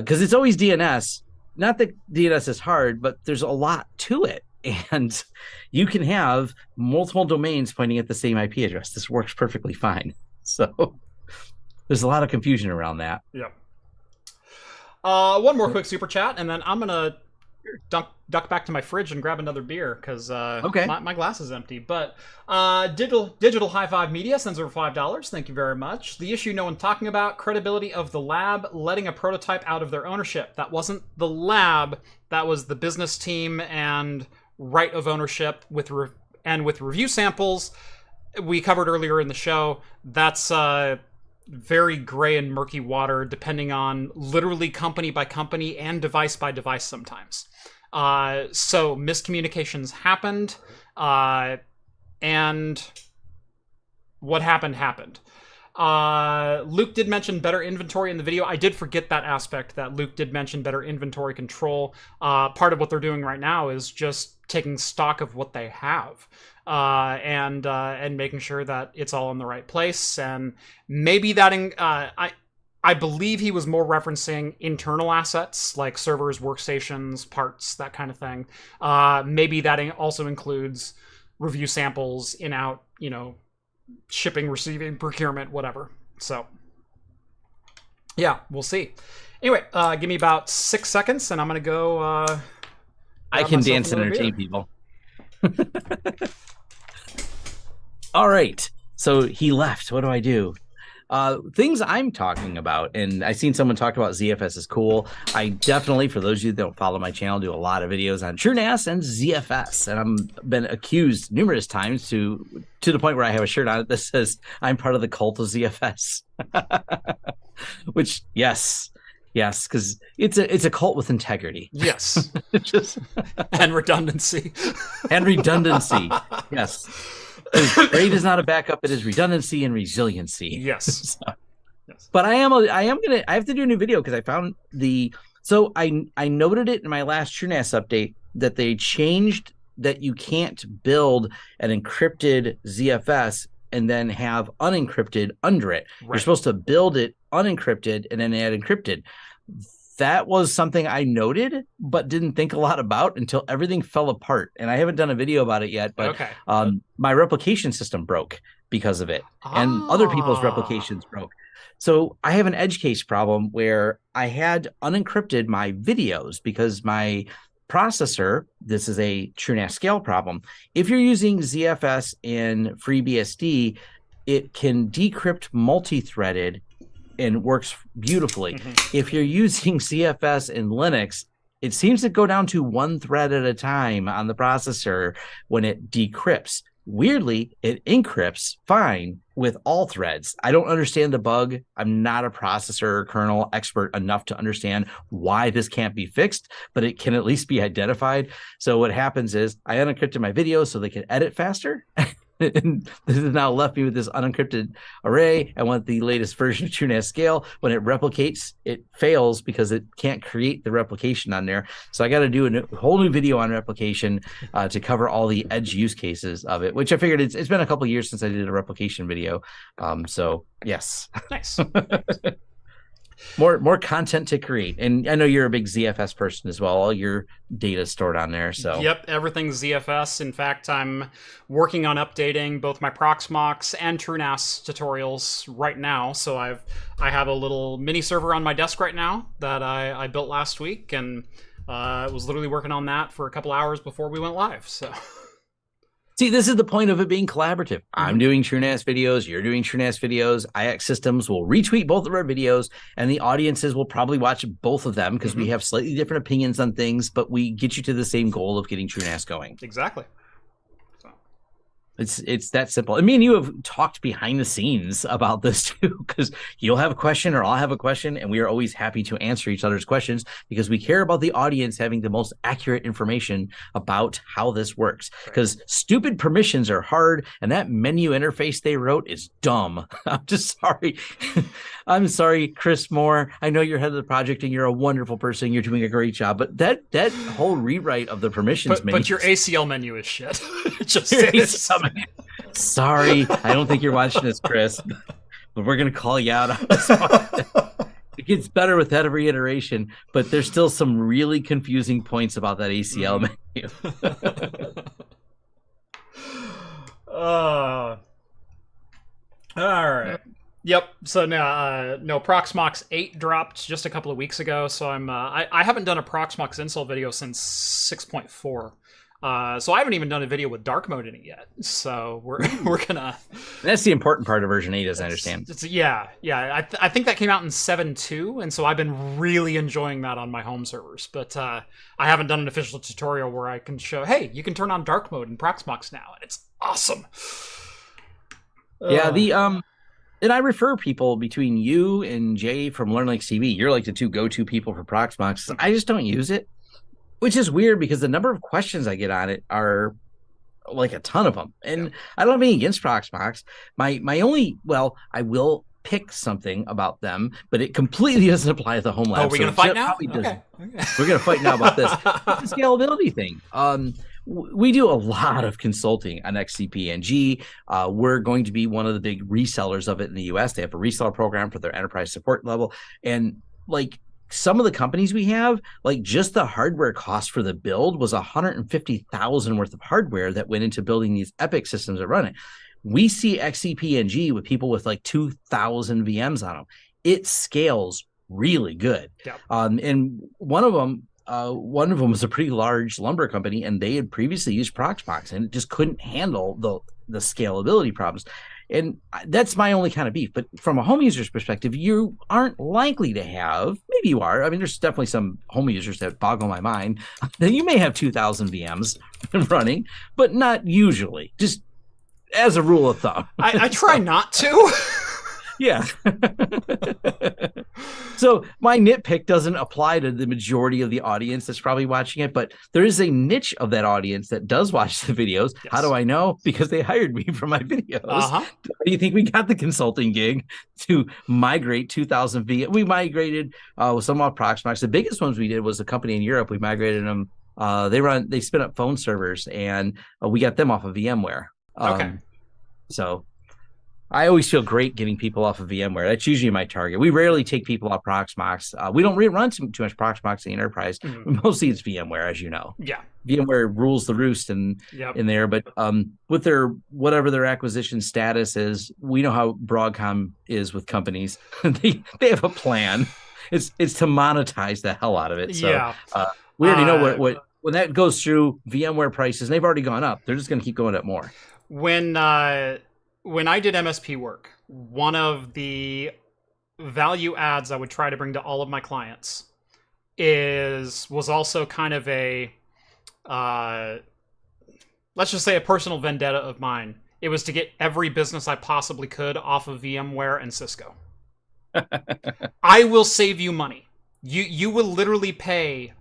because it's always DNS. Not that DNS is hard, but there's a lot to it. And you can have multiple domains pointing at the same IP address. This works perfectly fine. So there's a lot of confusion around that. Yeah. One more quick super chat, and then I'm going to duck back to my fridge and grab another beer because Okay. my glass is empty. But Digital High Five Media sends over $5. Thank you very much. The issue no one's talking about: credibility of the lab letting a prototype out of their ownership. That wasn't the lab. That was the business team and right of ownership with review samples we covered earlier in the show. That's very gray and murky water, depending on literally company by company and device by device sometimes. So miscommunications happened, and what happened. Luke did mention better inventory in the video. I did forget that aspect, that Luke did mention better inventory control. Part of what they're doing right now is just taking stock of what they have, and making sure that it's all in the right place. And maybe that I believe he was more referencing internal assets like servers, workstations, parts, that kind of thing. Maybe that also includes review samples, in-out, shipping, receiving, procurement, whatever. So, yeah, we'll see. Anyway, give me about 6 seconds, and I'm going to go... I can dance and entertain people. All right. So he left. What do I do? Things I'm talking about, and I've seen someone talk about ZFS is cool. I definitely, for those of you that don't follow my channel, do a lot of videos on TrueNAS and ZFS, and I've been accused numerous times to the point where I have a shirt on it that says I'm part of the cult of ZFS. Which, yes, because it's a cult with integrity. Yes. And redundancy. Yes. Raid is not a backup; it is redundancy and resiliency. Yes. Yes. But I have to do a new video because I found so I noted it in my last TrueNAS update that they changed that you can't build an encrypted ZFS and then have unencrypted under it. Right. You're supposed to build it unencrypted and then add encrypted. That was something I noted, but didn't think a lot about until everything fell apart. And I haven't done a video about it yet, but my replication system broke because of it. And other people's replications broke. So I have an edge case problem where I had unencrypted my videos because my processor, this is a TrueNAS scale problem. If you're using ZFS in FreeBSD, it can decrypt multi-threaded and works beautifully. Mm-hmm. If you're using ZFS in Linux, it seems to go down to one thread at a time on the processor when it decrypts. Weirdly, it encrypts fine with all threads. I don't understand the bug. I'm not a processor or kernel expert enough to understand why this can't be fixed, but it can at least be identified. So what happens is I unencrypted my videos so they can edit faster. And this has now left me with this unencrypted array. I want the latest version of TrueNAS scale. When it replicates, it fails because it can't create the replication on there. So I got to do a whole new video on replication to cover all the edge use cases of it, which I figured it's been a couple of years since I did a replication video. So yes. Nice. More content to create. And I know you're a big ZFS person as well. All your data stored on there. So yep, everything's ZFS. In fact, I'm working on updating both my Proxmox and TrueNAS tutorials right now. So I have a little mini server on my desk right now that I built last week, and was literally working on that for a couple hours before we went live. So see, this is the point of it being collaborative. I'm doing TrueNAS videos. You're doing TrueNAS videos. IX Systems will retweet both of our videos, and the audiences will probably watch both of them because we have slightly different opinions on things, but we get you to the same goal of getting TrueNAS going. Exactly. It's that simple. And me and you have talked behind the scenes about this too, because you'll have a question or I'll have a question, and we are always happy to answer each other's questions because we care about the audience having the most accurate information about how this works. Because stupid permissions are hard, and that menu interface they wrote is dumb. I'm just sorry. I'm sorry, Chris Moore. I know you're head of the project and you're a wonderful person. You're doing a great job, but that whole rewrite of the permissions menu. But your ACL menu is shit. Just sorry, I don't think you're watching this, Chris, but we're gonna call you out on this one. It gets better with every iteration, but there's still some really confusing points about that ACL menu. All right. Yep, So no, Proxmox 8 dropped just a couple of weeks ago. So I haven't done a Proxmox install video since 6.4. So I haven't even done a video with dark mode in it yet. So we're gonna. That's the important part of version 8, as I understand. Yeah. I think that came out in 7.2, and so I've been really enjoying that on my home servers. But I haven't done an official tutorial where I can show, hey, you can turn on dark mode in Proxmox now, and it's awesome. Yeah, and I refer people between you and Jay from Learn Like CV. You're like the two go-to people for Proxmox. I just don't use it. Which is weird because the number of questions I get on it are like a ton of them. And I don't have anything against Proxmox. My only, well, I will pick something about them, but it completely doesn't apply to the home lab. Oh, we're going to fight now? Okay. We're going to fight now about this. It's a scalability thing. We do a lot of consulting on XCP-NG. We're going to be one of the big resellers of it in the US. They have a reseller program for their enterprise support level. And like, some of the companies we have, like just the hardware cost for the build was $150,000 worth of hardware that went into building these epic systems that run it. We see XCP-NG with people with like 2,000 VMs on them. It scales really good. Yep. And one of them was a pretty large lumber company, and they had previously used Proxmox, and it just couldn't handle the scalability problems. And that's my only kind of beef. But from a home user's perspective, you aren't likely to have, maybe you are. I mean, there's definitely some home users that boggle my mind. You may have 2,000 VMs running, but not usually, just as a rule of thumb. I try not to. Yeah. So my nitpick doesn't apply to the majority of the audience that's probably watching it, but there is a niche of that audience that does watch the videos. Yes. How do I know? Because they hired me for my videos. How do you think we got the consulting gig to migrate 2,000 VMs? We migrated some off Proxmox. The biggest ones we did was a company in Europe. We migrated them. They spin up phone servers, and we got them off of VMware. Okay. So I always feel great getting people off of VMware. That's usually my target. We rarely take people off Proxmox. We don't run too much Proxmox in the enterprise. Mm-hmm. Mostly it's VMware, as you know. Yeah. VMware rules the roost in there. But with their whatever their acquisition status is, we know how Broadcom is with companies. they have a plan. It's to monetize the hell out of it. So we already know what when that goes through VMware prices, they've already gone up. They're just going to keep going up more. When I did MSP work, one of the value adds I would try to bring to all of my clients was also kind of a, let's just say a personal vendetta of mine. It was to get every business I possibly could off of VMware and Cisco. I will save you money. You will literally pay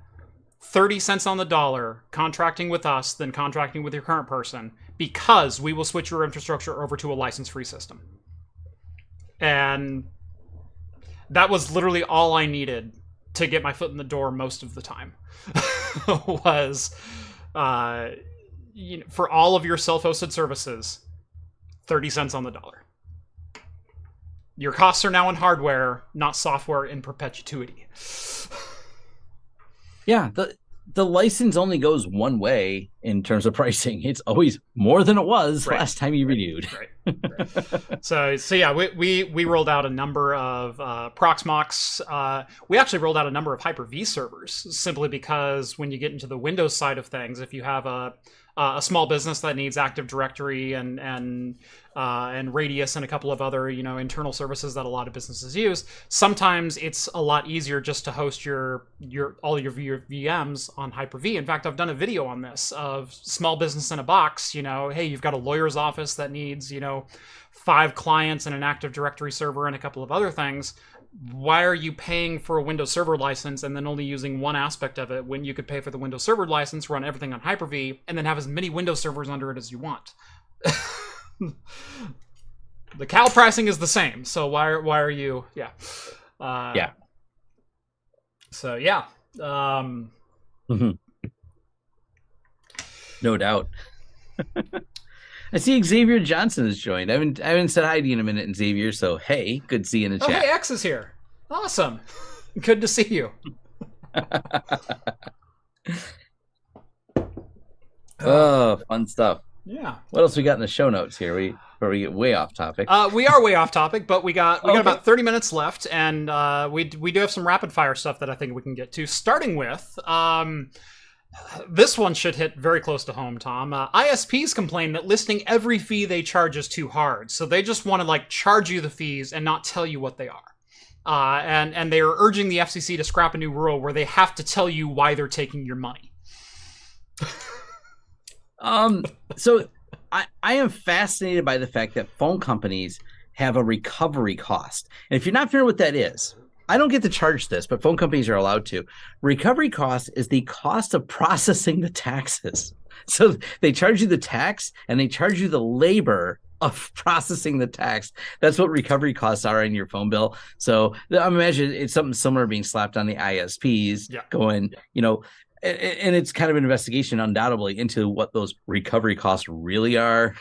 30 cents on the dollar contracting with us than contracting with your current person, because we will switch your infrastructure over to a license-free system. And that was literally all I needed to get my foot in the door most of the time. Was for all of your self-hosted services, 30 cents on the dollar. Your costs are now in hardware, not software in perpetuity. Yeah, the license only goes one way in terms of pricing. It's always more than it was last time you renewed. Right. So yeah, we rolled out a number of Proxmox. We actually rolled out a number of Hyper-V servers, simply because when you get into the Windows side of things, if you have a small business that needs Active Directory and Radius and a couple of other internal services that a lot of businesses use, sometimes it's a lot easier just to host all your VMs on Hyper-V. In fact, I've done a video on this of small business in a box. Hey, you've got a lawyer's office that needs 5 clients and an Active Directory server and a couple of other things. Why are you paying for a Windows Server license and then only using one aspect of it when you could pay for the Windows Server license, run everything on Hyper-V, and then have as many Windows servers under it as you want? The CAL pricing is the same, so why are you? Yeah. So yeah. Mm-hmm. No doubt. I see Xavier Johnson has joined. I haven't said hi to you in a minute, and Xavier, so hey, good to see you in the chat. Hey, X is here. Awesome. Good to see you. Oh, fun stuff. Yeah. What else we got in the show notes here? We're before we get way off topic. We are way off topic, but we got Okay. about 30 minutes left, and we do have some rapid fire stuff that I think we can get to. Starting with this one should hit very close to home, Tom. ISPs complain that listing every fee they charge is too hard, so they just want to like charge you the fees and not tell you what they are. And they are urging the FCC to scrap a new rule where they have to tell you why they're taking your money. So I am fascinated by the fact that phone companies have a recovery cost. And if you're not familiar with what that is, I don't get to charge this, but phone companies are allowed to. Recovery cost is the cost of processing the taxes. So they charge you the tax and they charge you the labor of processing the tax. That's what recovery costs are in your phone bill. So I imagine it's something similar being slapped on the ISPs, going, and it's kind of an investigation undoubtedly into what those recovery costs really are.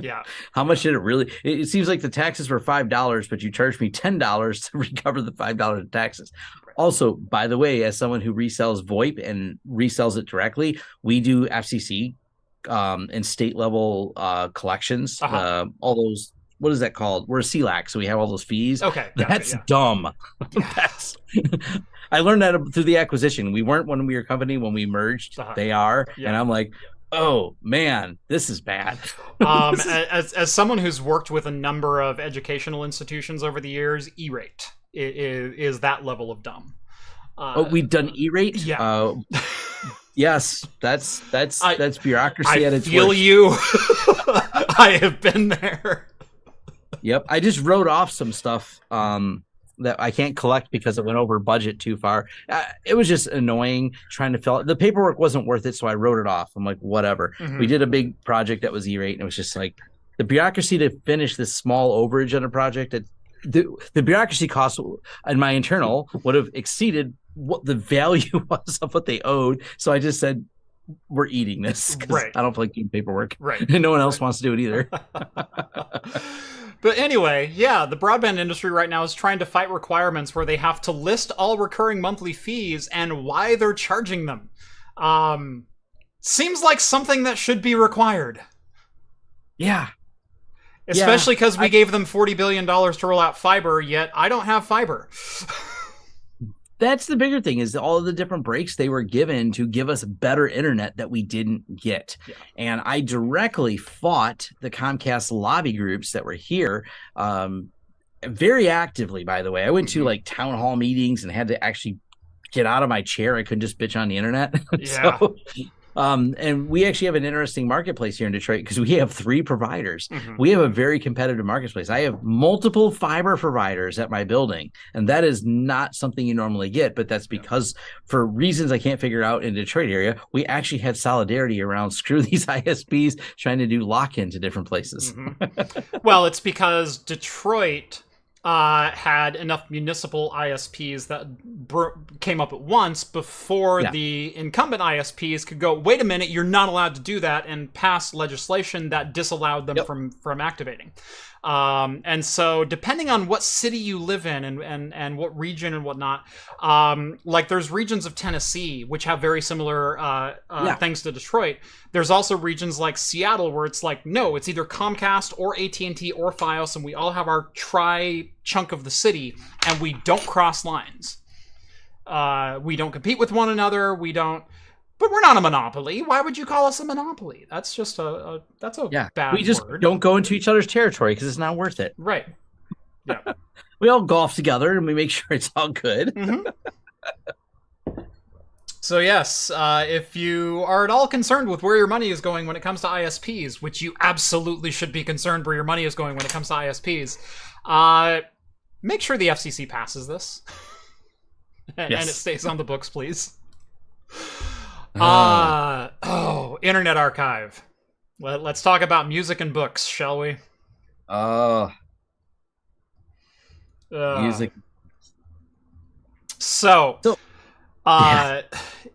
Yeah. How much did it really? It seems like the taxes were $5, but you charged me $10 to recover the $5 in taxes. Right. Also, by the way, as someone who resells VoIP and resells it directly, we do FCC and state level collections. All those. What is that called? We're a CLAC, so we have all those fees. Okay, that's dumb. That's. I learned that through the acquisition. We weren't when we were a company when we merged. They are, and I'm like, oh man, this is bad. As someone who's worked with a number of educational institutions over the years, E-rate is that level of dumb. We've done E-rate. Yeah. Yes, that's bureaucracy at its worst. I feel you. I have been there. Yep, I just wrote off some stuff that I can't collect because it went over budget too far. It was just annoying trying to fill it. The paperwork wasn't worth it, so I wrote it off. I'm like, whatever. Mm-hmm. We did a big project that was E-rate, and it was just like the bureaucracy to finish this small overage on a project. The bureaucracy cost in my internal would have exceeded what the value was of what they owed. So I just said, we're eating this. Right. I don't feel like doing paperwork. Right. And no one else wants to do it either. But anyway, yeah, the broadband industry right now is trying to fight requirements where they have to list all recurring monthly fees and why they're charging them. Seems like something that should be required. Yeah. Especially because we gave them $40 billion to roll out fiber, yet I don't have fiber. That's the bigger thing, is all of the different breaks they were given to give us better internet that we didn't get. Yeah. And I directly fought the Comcast lobby groups that were here very actively, by the way. I went to like town hall meetings and had to actually get out of my chair. I couldn't just bitch on the internet. Yeah. And we actually have an interesting marketplace here in Detroit because we have 3 providers. Mm-hmm. We have a very competitive marketplace. I have multiple fiber providers at my building, and that is not something you normally get, but that's because for reasons I can't figure out in the Detroit area, we actually had solidarity around screw these ISPs trying to do lock-in to different places. Mm-hmm. Well, it's because Detroit had enough municipal ISPs that came up at once before the incumbent ISPs could go, wait a minute, you're not allowed to do that, and pass legislation that disallowed them from activating. And so depending on what city you live in and what region and whatnot, like there's regions of Tennessee which have very similar things to Detroit. There's also regions like Seattle where it's like, no, it's either Comcast or AT&T or Fios, and we all have our chunk of the city, and we don't cross lines. We don't compete with one another. But we're not a monopoly. Why would you call us a monopoly? That's just a bad word. We just don't go into each other's territory because it's not worth it. Right. Yeah. We all golf together and we make sure it's all good. Mm-hmm. So yes, if you are at all concerned with where your money is going when it comes to ISPs, which you absolutely should be concerned where your money is going when it comes to ISPs, make sure the FCC passes this. And it stays on the books, please. Internet Archive. Let's talk about music and books, shall we? Music.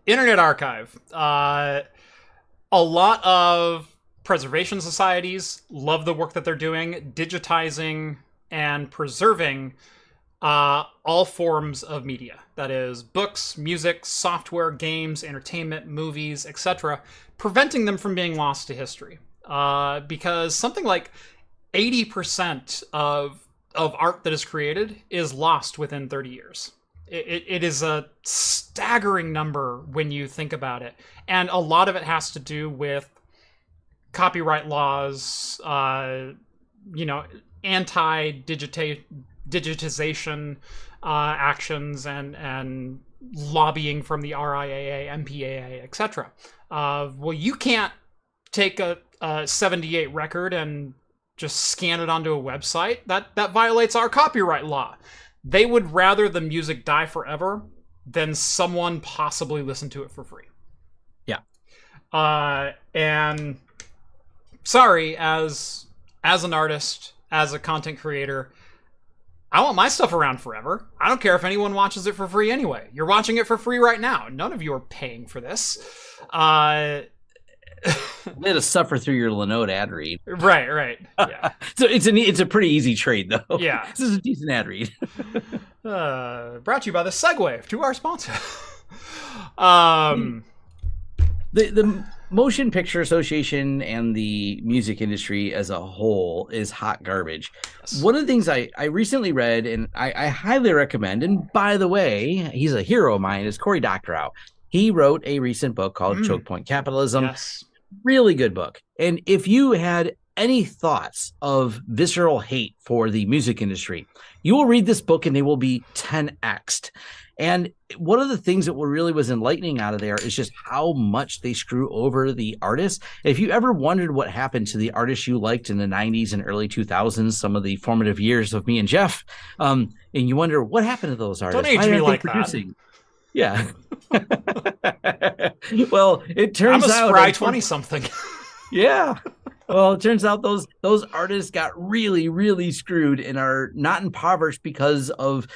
Internet Archive. A lot of preservation societies love the work that they're doing, digitizing and preserving all forms of media. That is, books, music, software, games, entertainment, movies, etc., preventing them from being lost to history. Because something like 80% of art that is created is lost within 30 years. It is a staggering number when you think about it. And a lot of it has to do with copyright laws, anti-digitization actions, and lobbying from the RIAA, MPAA, etc. Well, you can't take a 78 record and just scan it onto a website. That violates our copyright law. They would rather the music die forever than someone possibly listen to it for free. Yeah. And sorry, as an artist, as a content creator, I want my stuff around forever. I don't care if anyone watches it for free anyway. You're watching it for free right now. None of you are paying for this. You had to suffer through your Linode ad read. Right. Yeah. So it's a pretty easy trade, though. Yeah. This is a decent ad read. Brought to you by the Segwave, to our sponsor. The Motion Picture Association and the music industry as a whole is hot garbage. Yes. One of the things I recently read, and I highly recommend, and by the way, he's a hero of mine, is Cory Doctorow. He wrote a recent book called Choke Point Capitalism. Yes. Really good book. And if you had any thoughts of visceral hate for the music industry, you will read this book and they will be 10x'd. And one of the things that really was enlightening out of there is just how much they screw over the artists. If you ever wondered what happened to the artists you liked in the 90s and early 2000s, some of the formative years of me and Jeff, and you wonder what happened to those artists. Don't age me like that. Yeah. Well, it turns out I'm a spry 20-something. Yeah. Well, it turns out those artists got really, really screwed and are not impoverished because of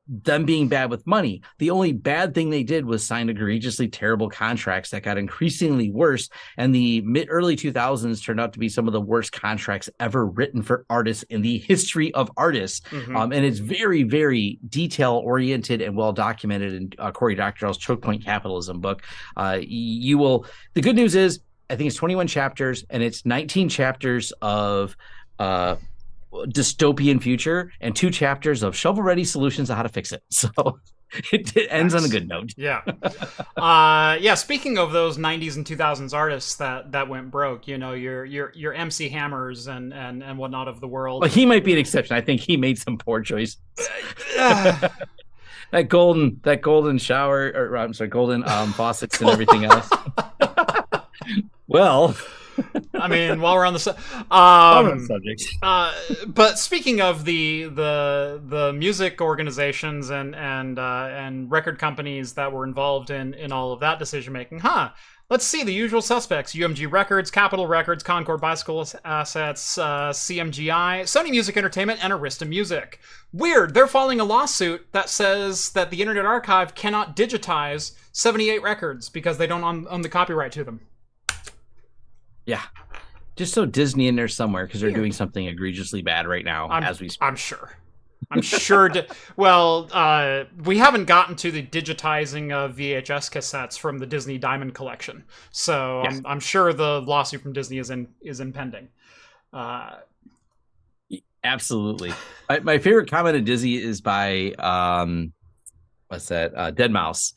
them being bad with money. The only bad thing they did was sign egregiously terrible contracts that got increasingly worse. And the early 2000s turned out to be some of the worst contracts ever written for artists in the history of artists. Mm-hmm. And it's very, very detail oriented and well documented in Cory Doctorow's Choke Point Capitalism book. The good news is, I think it's 21 chapters, and it's 19 chapters of dystopian future and 2 chapters of shovel-ready solutions on how to fix it. So it ends on a good note. Yeah. Speaking of those 90s and 2000s artists that went broke, your MC Hammers and whatnot of the world. Well, he might be an exception. I think he made some poor choice. That golden shower, or I'm sorry, golden faucets and everything else. Well, I mean, while we're on the subject, but speaking of the music organizations and record companies that were involved in all of that decision making, let's see the usual suspects: UMG Records, Capitol Records, Concord Bicycle Assets, CMGI, Sony Music Entertainment, and Arista Music. Weird, they're filing a lawsuit that says that the Internet Archive cannot digitize 78 records because they don't own the copyright to them. Yeah, just so Disney in there somewhere, because they're doing something egregiously bad right now as we speak. I'm sure. We haven't gotten to the digitizing of VHS cassettes from the Disney Diamond Collection, so yes. I'm sure the lawsuit from Disney is impending. Absolutely. My favorite comment of Disney is by Dead Mouse.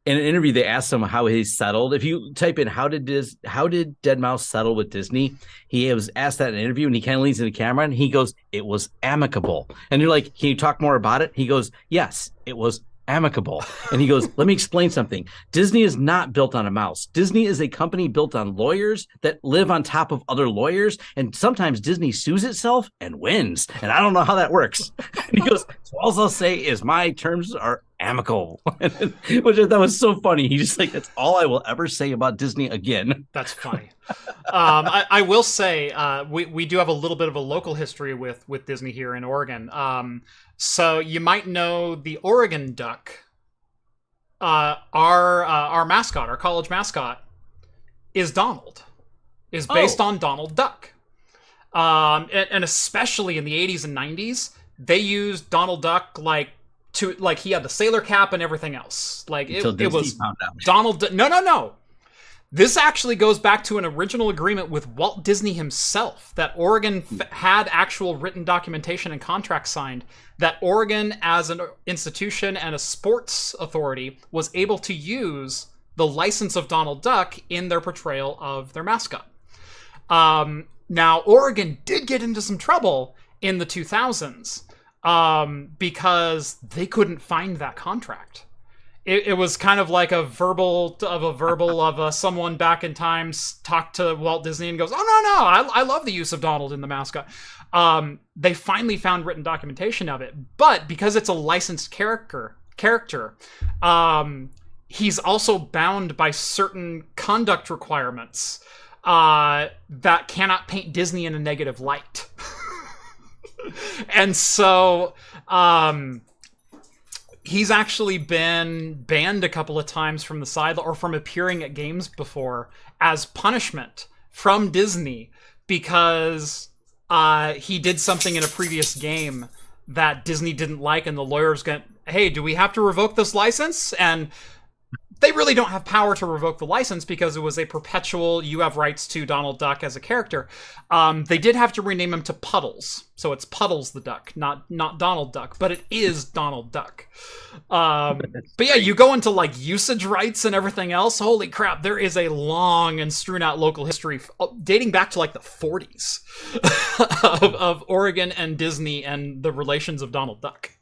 In an interview, they asked him how he settled. If you type in how did Dead Mouse settle with Disney, he was asked that in an interview, and he kind of leans in the camera and he goes, "It was amicable." And you're like, "Can you talk more about it?" He goes, "Yes, it was amicable." And he goes, "Let me explain something. Disney is not built on a mouse. Disney is a company built on lawyers that live on top of other lawyers, and sometimes Disney sues itself and wins. And I don't know how that works." And he goes, "So all I'll say is my terms are amicable," which I thought was so funny. He's just like, "That's all I will ever say about Disney again." That's funny. I will say we do have a little bit of a local history with Disney here in Oregon. So you might know the Oregon Duck. Our mascot, our college mascot, is Donald. Is based on Donald Duck. And especially in the 80s and 90s, they used Donald Duck he had the sailor cap and everything else. It was found out. Donald. No. This actually goes back to an original agreement with Walt Disney himself that Oregon had actual written documentation and contracts signed that Oregon as an institution and a sports authority was able to use the license of Donald Duck in their portrayal of their mascot. Now, Oregon did get into some trouble in the 2000s because they couldn't find that contract. It was kind of like a verbal of someone back in time talked to Walt Disney and goes, "Oh no, I love the use of Donald in the mascot." They finally found written documentation of it, but because it's a licensed character, he's also bound by certain conduct requirements that cannot paint Disney in a negative light. And so he's actually been banned a couple of times from the side or from appearing at games before as punishment from Disney because he did something in a previous game that Disney didn't like, and the lawyers went, "Hey, do we have to revoke this license?" And they really don't have power to revoke the license because it was a perpetual, you have rights to Donald Duck as a character. They did have to rename him to Puddles. So it's Puddles the Duck, not Donald Duck, but it is Donald Duck. But yeah, you go into like usage rights and everything else. Holy crap, there is a long and strewn out local history dating back to like the 40s of Oregon and Disney and the relations of Donald Duck.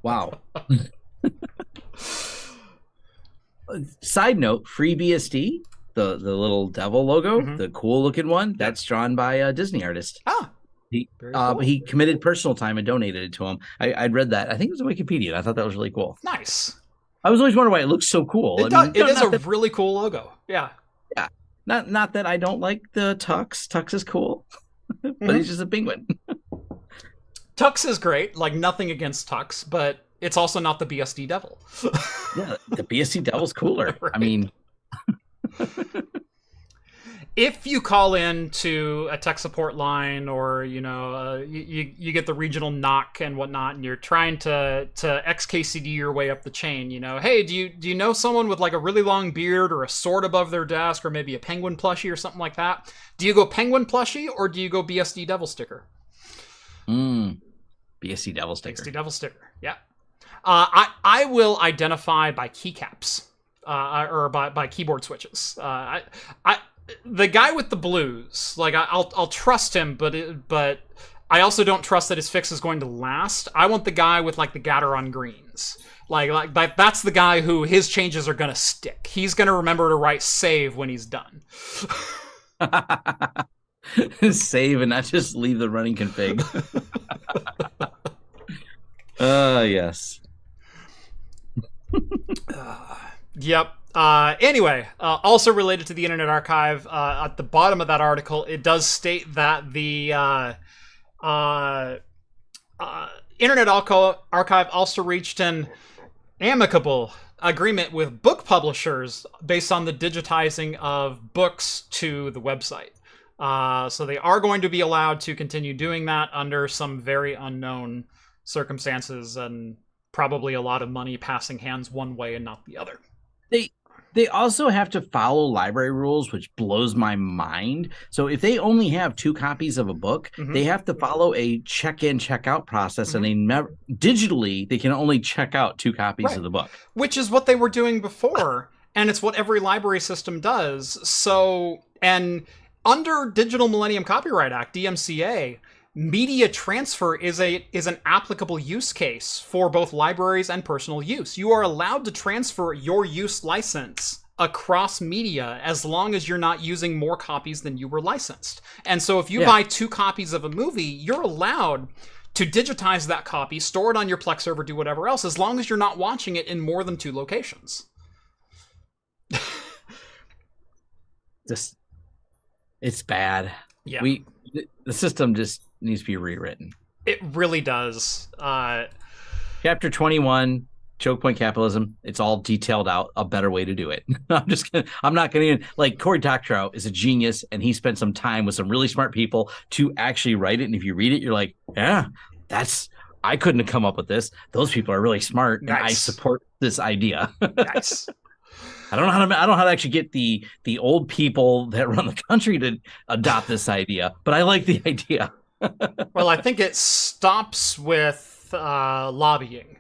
Wow. Side note, FreeBSD, the little devil logo, the cool looking one, that's drawn by a Disney artist. He committed personal time and donated it to him. I'd read that. I think it was on Wikipedia. And I thought that was really cool. Nice. I was always wondering why it looks so cool. It is a really cool logo. Yeah. Yeah. Not that I don't like the Tux. Tux is cool, but he's just a penguin. Tux is great. Like, nothing against Tux, but it's also not the BSD Devil. Yeah, the BSD Devil's cooler. Right. I mean, if you call in to a tech support line, or you get the regional knock and whatnot, and you're trying to XKCD your way up the chain, hey, do you know someone with like a really long beard or a sword above their desk, or maybe a penguin plushie or something like that? Do you go penguin plushie or do you go BSD Devil sticker? BSD Devil sticker. BSD Devil sticker. Yeah. I will identify by keycaps, or by keyboard switches. The guy with the blues, like I'll trust him, but I also don't trust that his fix is going to last. I want the guy with like the Gateron greens, like that's the guy who his changes are gonna stick. He's gonna remember to write save when he's done. Save and not just leave the running config. Yes. Yep. Anyway, also related to the Internet Archive, at the bottom of that article, it does state that the Internet Archive also reached an amicable agreement with book publishers based on the digitizing of books to the website. So they are going to be allowed to continue doing that under some very unknown circumstances, and probably a lot of money passing hands one way and not the other. They also have to follow library rules, which blows my mind. So if they only have 2 copies of a book, they have to follow a check-in, check-out process, and digitally they can only check out 2 copies of the book. Which is what they were doing before, and it's what every library system does. So, and under Digital Millennium Copyright Act, DMCA, media transfer is an applicable use case for both libraries and personal use. You are allowed to transfer your use license across media as long as you're not using more copies than you were licensed. And so if you buy 2 copies of a movie, you're allowed to digitize that copy, store it on your Plex server, do whatever else, as long as you're not watching it in more than 2 locations. It's bad. Yeah. The system just needs to be rewritten. It really does. Chapter 21, choke point capitalism. It's all detailed out a better way to do it. I'm not going to, like, Cory Doctorow is a genius, and he spent some time with some really smart people to actually write it. And if you read it, you're like, yeah, I couldn't have come up with this. Those people are really smart. Nice. And I support this idea. Nice. I don't know how to actually get the old people that run the country to adopt this idea, but I like the idea. Well, I think it stops with lobbying.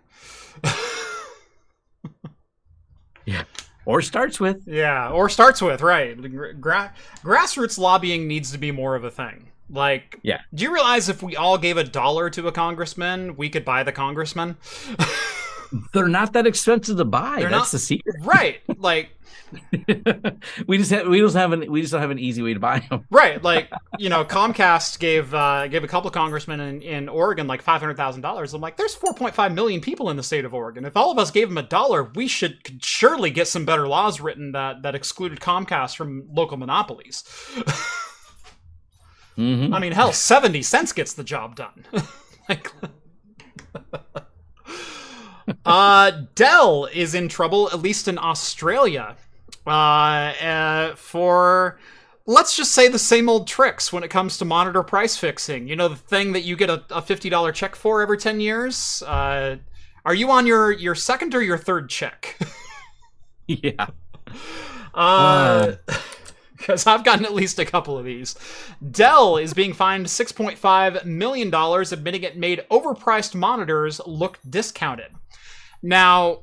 Yeah. Or starts with. Yeah, or starts with, right. Grassroots lobbying needs to be more of a thing. Like, yeah. Do you realize if we all gave $1 to a congressman, we could buy the congressman? They're not that expensive to buy. That's the secret. Right. Like, we just don't have an easy way to buy them. Right. Like, Comcast gave a couple of congressmen in Oregon like $500,000. I'm like, there's 4.5 million people in the state of Oregon. If all of us gave them $1, we could surely get some better laws written that excluded Comcast from local monopolies. Mm-hmm. I mean, hell, 70 cents gets the job done. Dell is in trouble, at least in Australia, for, let's just say, the same old tricks when it comes to monitor price fixing. You know, the thing that you get a $50 check for every 10 years? Are you on your second or your third check? Yeah. Because I've gotten at least a couple of these. Dell is being fined $6.5 million, admitting it made overpriced monitors look discounted. Now,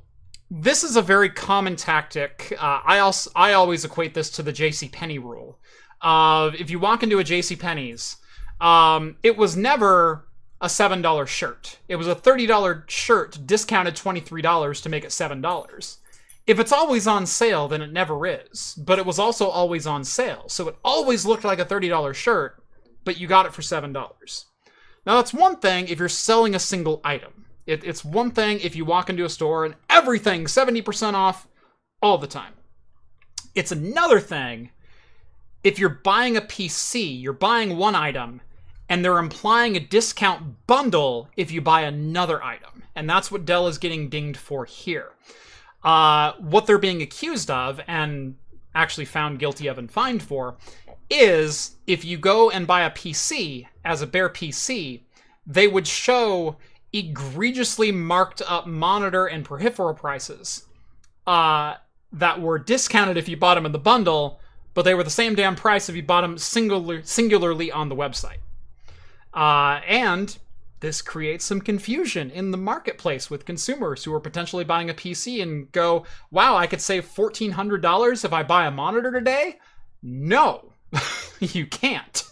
this is a very common tactic. I always equate this to the JCPenney rule. If you walk into a JCPenney's, it was never a $7 shirt. It was a $30 shirt discounted $23 to make it $7. If it's always on sale, then it never is. But it was also always on sale. So it always looked like a $30 shirt, but you got it for $7. Now, that's one thing if you're selling a single item. It's one thing if you walk into a store and everything's 70% off all the time. It's another thing if you're buying a PC, you're buying one item, and they're implying a discount bundle if you buy another item. And that's what Dell is getting dinged for here. What they're being accused of, and actually found guilty of and fined for, is if you go and buy a PC as a bare PC, they would show egregiously marked up monitor and peripheral prices that were discounted if you bought them in the bundle, but they were the same damn price if you bought them singularly on the website. And this creates some confusion in the marketplace with consumers who are potentially buying a PC and go, wow, I could save $1,400 if I buy a monitor today? No, you can't.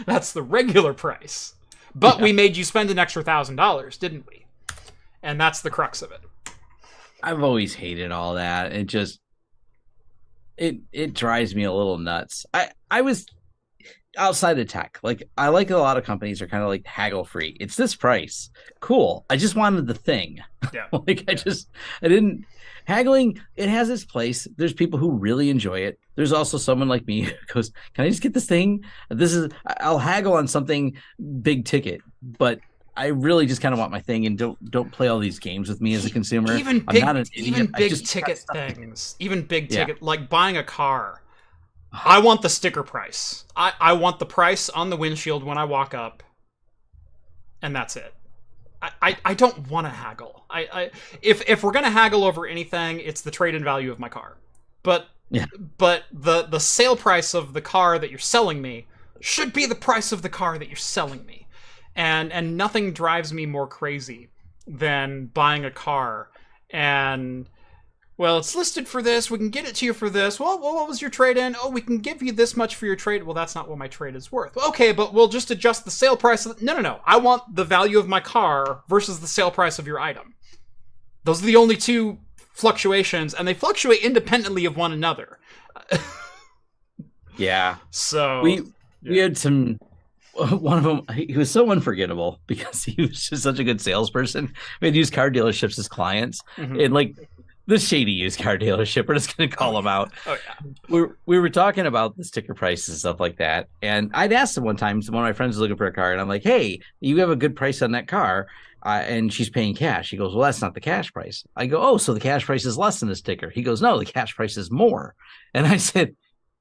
That's the regular price. But we made you spend an extra $1,000, didn't we? And that's the crux of it. I've always hated all that. It just, it drives me a little nuts. I was outside of tech. Like, I like a lot of companies are kind of like haggle free. It's this price. Cool. I just wanted the thing. Yeah. I didn't. Haggling, it has its place. There's people who really enjoy it. There's also someone like me who goes, can I just get this thing? I'll haggle on something big ticket, but I really just kind of want my thing, and don't play all these games with me as a consumer. Even big ticket things, like buying a car. I want the sticker price. I want the price on the windshield when I walk up, and that's it. I don't want to haggle. If we're gonna haggle over anything, it's the trade-in value of my car. But the sale price of the car that you're selling me should be the price of the car that you're selling me. And nothing drives me more crazy than buying a car and, well, it's listed for this, we can get it to you for this. Well, what was your trade-in? Oh, we can give you this much for your trade. Well, that's not what my trade is worth. Okay, but we'll just adjust the sale price. No. I want the value of my car versus the sale price of your item. Those are the only two fluctuations, and they fluctuate independently of one another. Yeah. So we had some. One of them, he was so unforgettable because he was just such a good salesperson. We had used car dealerships as clients, and like the shady used car dealership, we're just going to call them out. Oh yeah. We were talking about the sticker prices and stuff like that, and I'd asked him one time. One of my friends was looking for a car, and I'm like, "Hey, you have a good price on that car," and she's paying cash. He goes, "Well, that's not the cash price." I go, "Oh, so the cash price is less than the sticker?" He goes, "No, the cash price is more." And I said,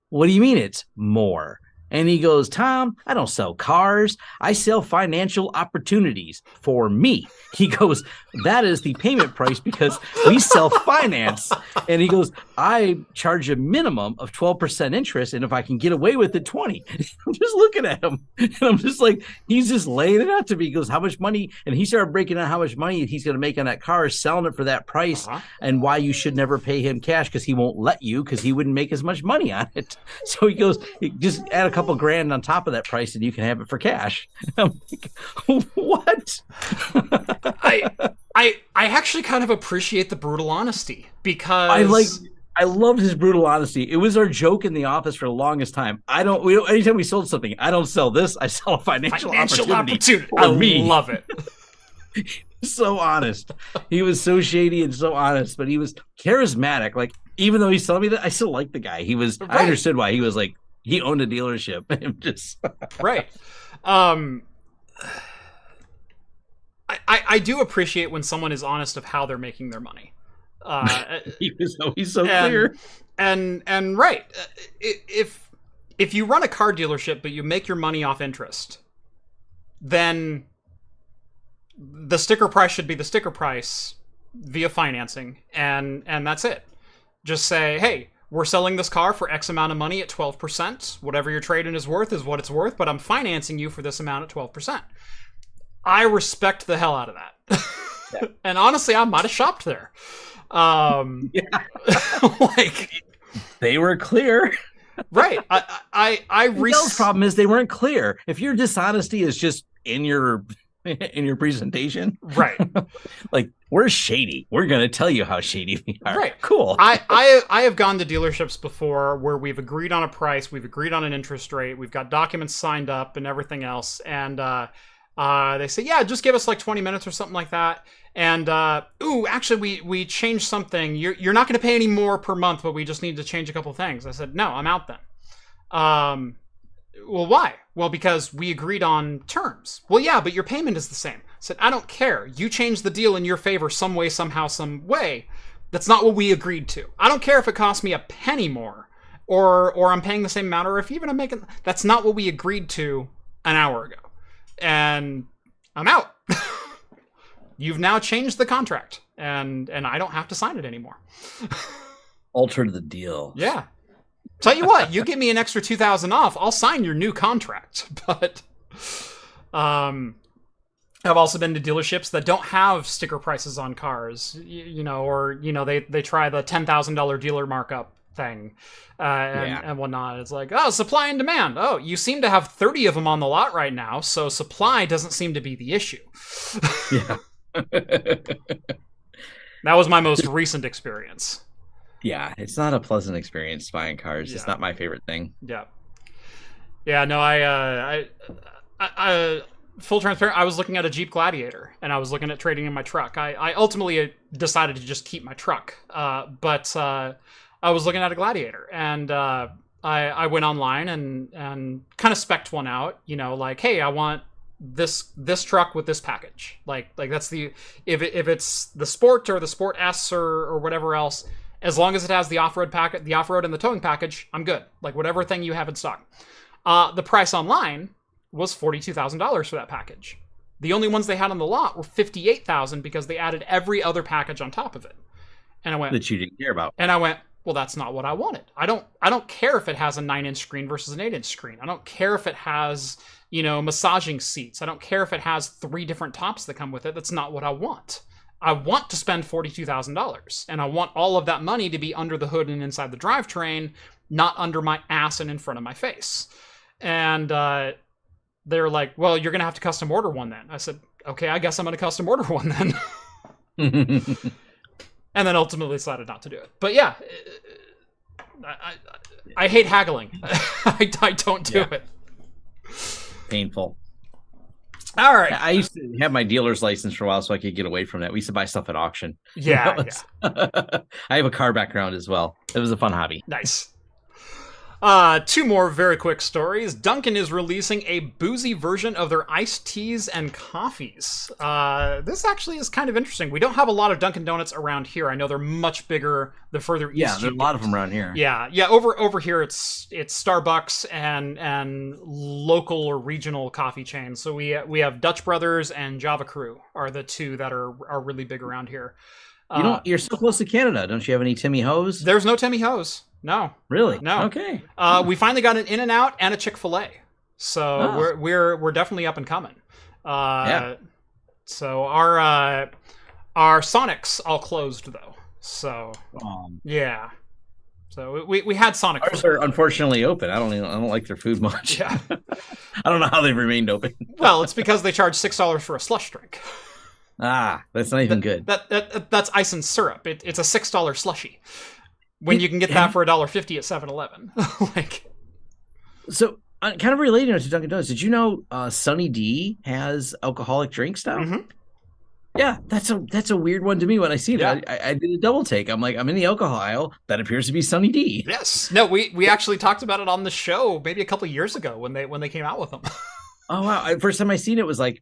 "What do you mean it's more?" And he goes, Tom, I don't sell cars. I sell financial opportunities for me. He goes, that is the payment price because we sell finance. And he goes, I charge a minimum of 12% interest. And if I can get away with it, 20. I'm just looking at him. And I'm just like, he's just laying it out to me. He goes, how much money? And he started breaking down how much money he's going to make on that car, selling it for that price, and why you should never pay him cash because he won't let you because he wouldn't make as much money on it. So he goes, just add a couple grand on top of that price and you can have it for cash. I'm like, what? I actually kind of appreciate the brutal honesty because I loved his brutal honesty. It was our joke in the office for the longest time. Anytime we sold something, I don't sell this. I sell a financial opportunity. I love it. So honest. He was so shady and so honest, but he was charismatic. Like, even though he's telling me that, I still like the guy. I understood why he was like, he owned a dealership. Just right. I do appreciate when someone is honest of how they're making their money. He's so clear. And right. If you run a car dealership but you make your money off interest, then the sticker price should be the sticker price via financing, and that's it. Just say, hey, we're selling this car for X amount of money at 12%. Whatever your trade-in is worth is what it's worth, but I'm financing you for this amount at 12%. I respect the hell out of that. Yeah. And honestly, I might have shopped there. Like, they were clear. Right. The problem is they weren't clear. If your dishonesty is just in your presentation, right? Like, we're shady. We're going to tell you how shady we are. Right. Cool. I have gone to dealerships before where we've agreed on a price, we've agreed on an interest rate, we've got documents signed up and everything else, and they say, yeah, just give us like 20 minutes or something like that. And actually, we changed something. You're not going to pay any more per month, but we just need to change a couple things. I said, no, I'm out then. Well, why? Well, because we agreed on terms. Well, yeah, but your payment is the same. I said, I don't care. You changed the deal in your favor some way, somehow, some way. That's not what we agreed to. I don't care if it costs me a penny more or I'm paying the same amount, or if even I'm making... That's not what we agreed to an hour ago. And I'm out. You've now changed the contract, and I don't have to sign it anymore. Altered the deal. Yeah. Tell you what, you give me an extra $2,000 off, I'll sign your new contract. But I've also been to dealerships that don't have sticker prices on cars, they try the $10,000 dealer markup thing and whatnot. It's like, oh, supply and demand. Oh, you seem to have 30 of them on the lot right now, so supply doesn't seem to be the issue. Yeah. That was my most recent experience. Yeah, it's not a pleasant experience buying cars. Yeah. It's not my favorite thing. Yeah. Yeah, no, I full transparent, I was looking at a Jeep Gladiator, and I was looking at trading in my truck. I ultimately decided to just keep my truck, but I was looking at a Gladiator, and I went online and kind of spec'd one out, like, hey, I want this truck with this package. Like that's the, if it's the Sport or the Sport S or whatever else, as long as it has the off-road packet, the off-road and the towing package, I'm good. Like, whatever thing you have in stock. The price online was $42,000 for that package. The only ones they had on the lot were $58,000 because they added every other package on top of it. And I went, that you didn't care about. And I went, well, that's not what I wanted. I don't care if it has a 9-inch screen versus an 8-inch screen. I don't care if it has, massaging seats. I don't care if it has 3 different tops that come with it. That's not what I want. I want to spend $42,000, and I want all of that money to be under the hood and inside the drivetrain, not under my ass and in front of my face. And they're like, well, you're going to have to custom order one then. I said, okay, I guess I'm going to custom order one then. And then ultimately decided not to do it. But yeah, I hate haggling. I don't do it. Painful. All right. I used to have my dealer's license for a while so I could get away from that. We used to buy stuff at auction. Yeah. I have a car background as well. It was a fun hobby. Nice. Two more very quick stories. Dunkin' is releasing a boozy version of their iced teas and coffees. This actually is kind of interesting. We don't have a lot of Dunkin' Donuts around here. I know they're much bigger the further east. Yeah, there's a lot of them around here. Yeah. Over here it's Starbucks and local or regional coffee chains. So we have Dutch Brothers and Java Crew are the two that are really big around here. You're so close to Canada. Don't you have any Timmy Ho's? There's no Timmy Ho's. No. Really? No. Okay. We finally got an In-N-Out and a Chick-fil-A. So we're definitely up and coming. Yeah. So our Sonics all closed though. So yeah. So we had Sonic. Ours are unfortunately open. I don't like their food much. Yeah. I don't know how they've remained open. Well, it's because they charge $6 for a slush drink. That's not even good. That's ice and syrup. It's a $6 slushie. When you can get that for $1.50 at 7-Eleven. So, kind of relating to Dunkin' Donuts, did you know Sunny D has alcoholic drinks now? Mm-hmm. Yeah, that's a weird one to me when I see that. I did a double take. I'm like, I'm in the alcohol aisle. That appears to be Sunny D. Yes. No, we actually talked about it on the show maybe a couple years ago when they came out with them. Oh, wow. First time I seen it was like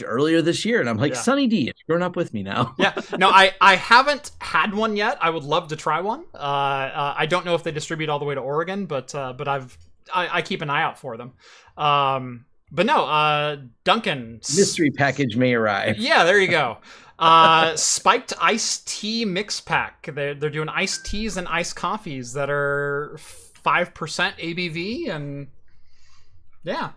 earlier this year. And I'm like, Sunny D, it's grown up with me now. Yeah. No, I haven't had one yet. I would love to try one. I don't know if they distribute all the way to Oregon, but I keep an eye out for them. But no, Dunkin'. Mystery package may arrive. Yeah, there you go. Spiked iced tea mix pack. They're doing iced teas and iced coffees that are 5% ABV. And yeah.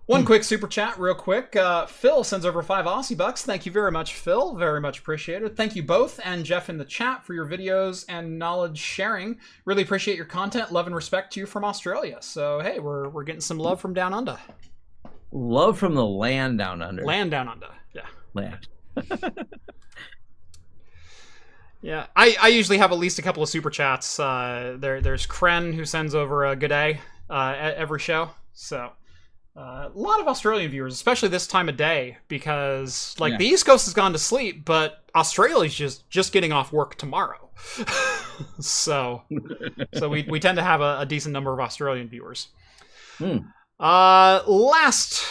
One quick super chat, real quick. Phil sends over 5 Aussie bucks. Thank you very much, Phil. Very much appreciated. Thank you both and Jeff in the chat for your videos and knowledge sharing. Really appreciate your content. Love and respect to you from Australia. So, hey, we're getting some love from down under. Love from the land down under. Land down under, yeah. Land. Yeah, I usually have at least a couple of super chats. There's Kren who sends over a good day at every show. So... a lot of Australian viewers, especially this time of day, because the East Coast has gone to sleep, but Australia's just getting off work tomorrow. so we tend to have a decent number of Australian viewers. Last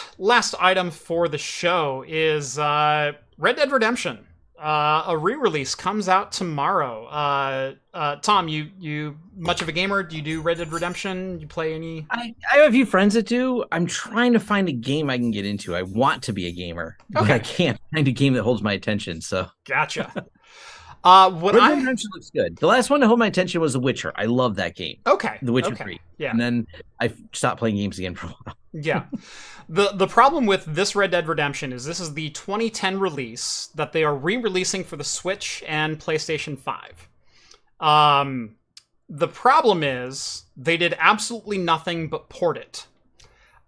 item for the show is Red Dead Redemption. A re-release comes out tomorrow. Tom, you much of a gamer? Do you do Red Dead Redemption? You play any? I have a few friends that do. I'm trying to find a game I can get into. I want to be a gamer, but I can't find a game that holds my attention. So gotcha. Red Dead Redemption looks good. The last one to hold my attention was The Witcher. I love that game. Okay. The Witcher 3. Yeah. And then I stopped playing games again for a while. Yeah. The problem with this Red Dead Redemption is this is the 2010 release that they are re-releasing for the Switch and PlayStation 5. The problem is they did absolutely nothing but port it.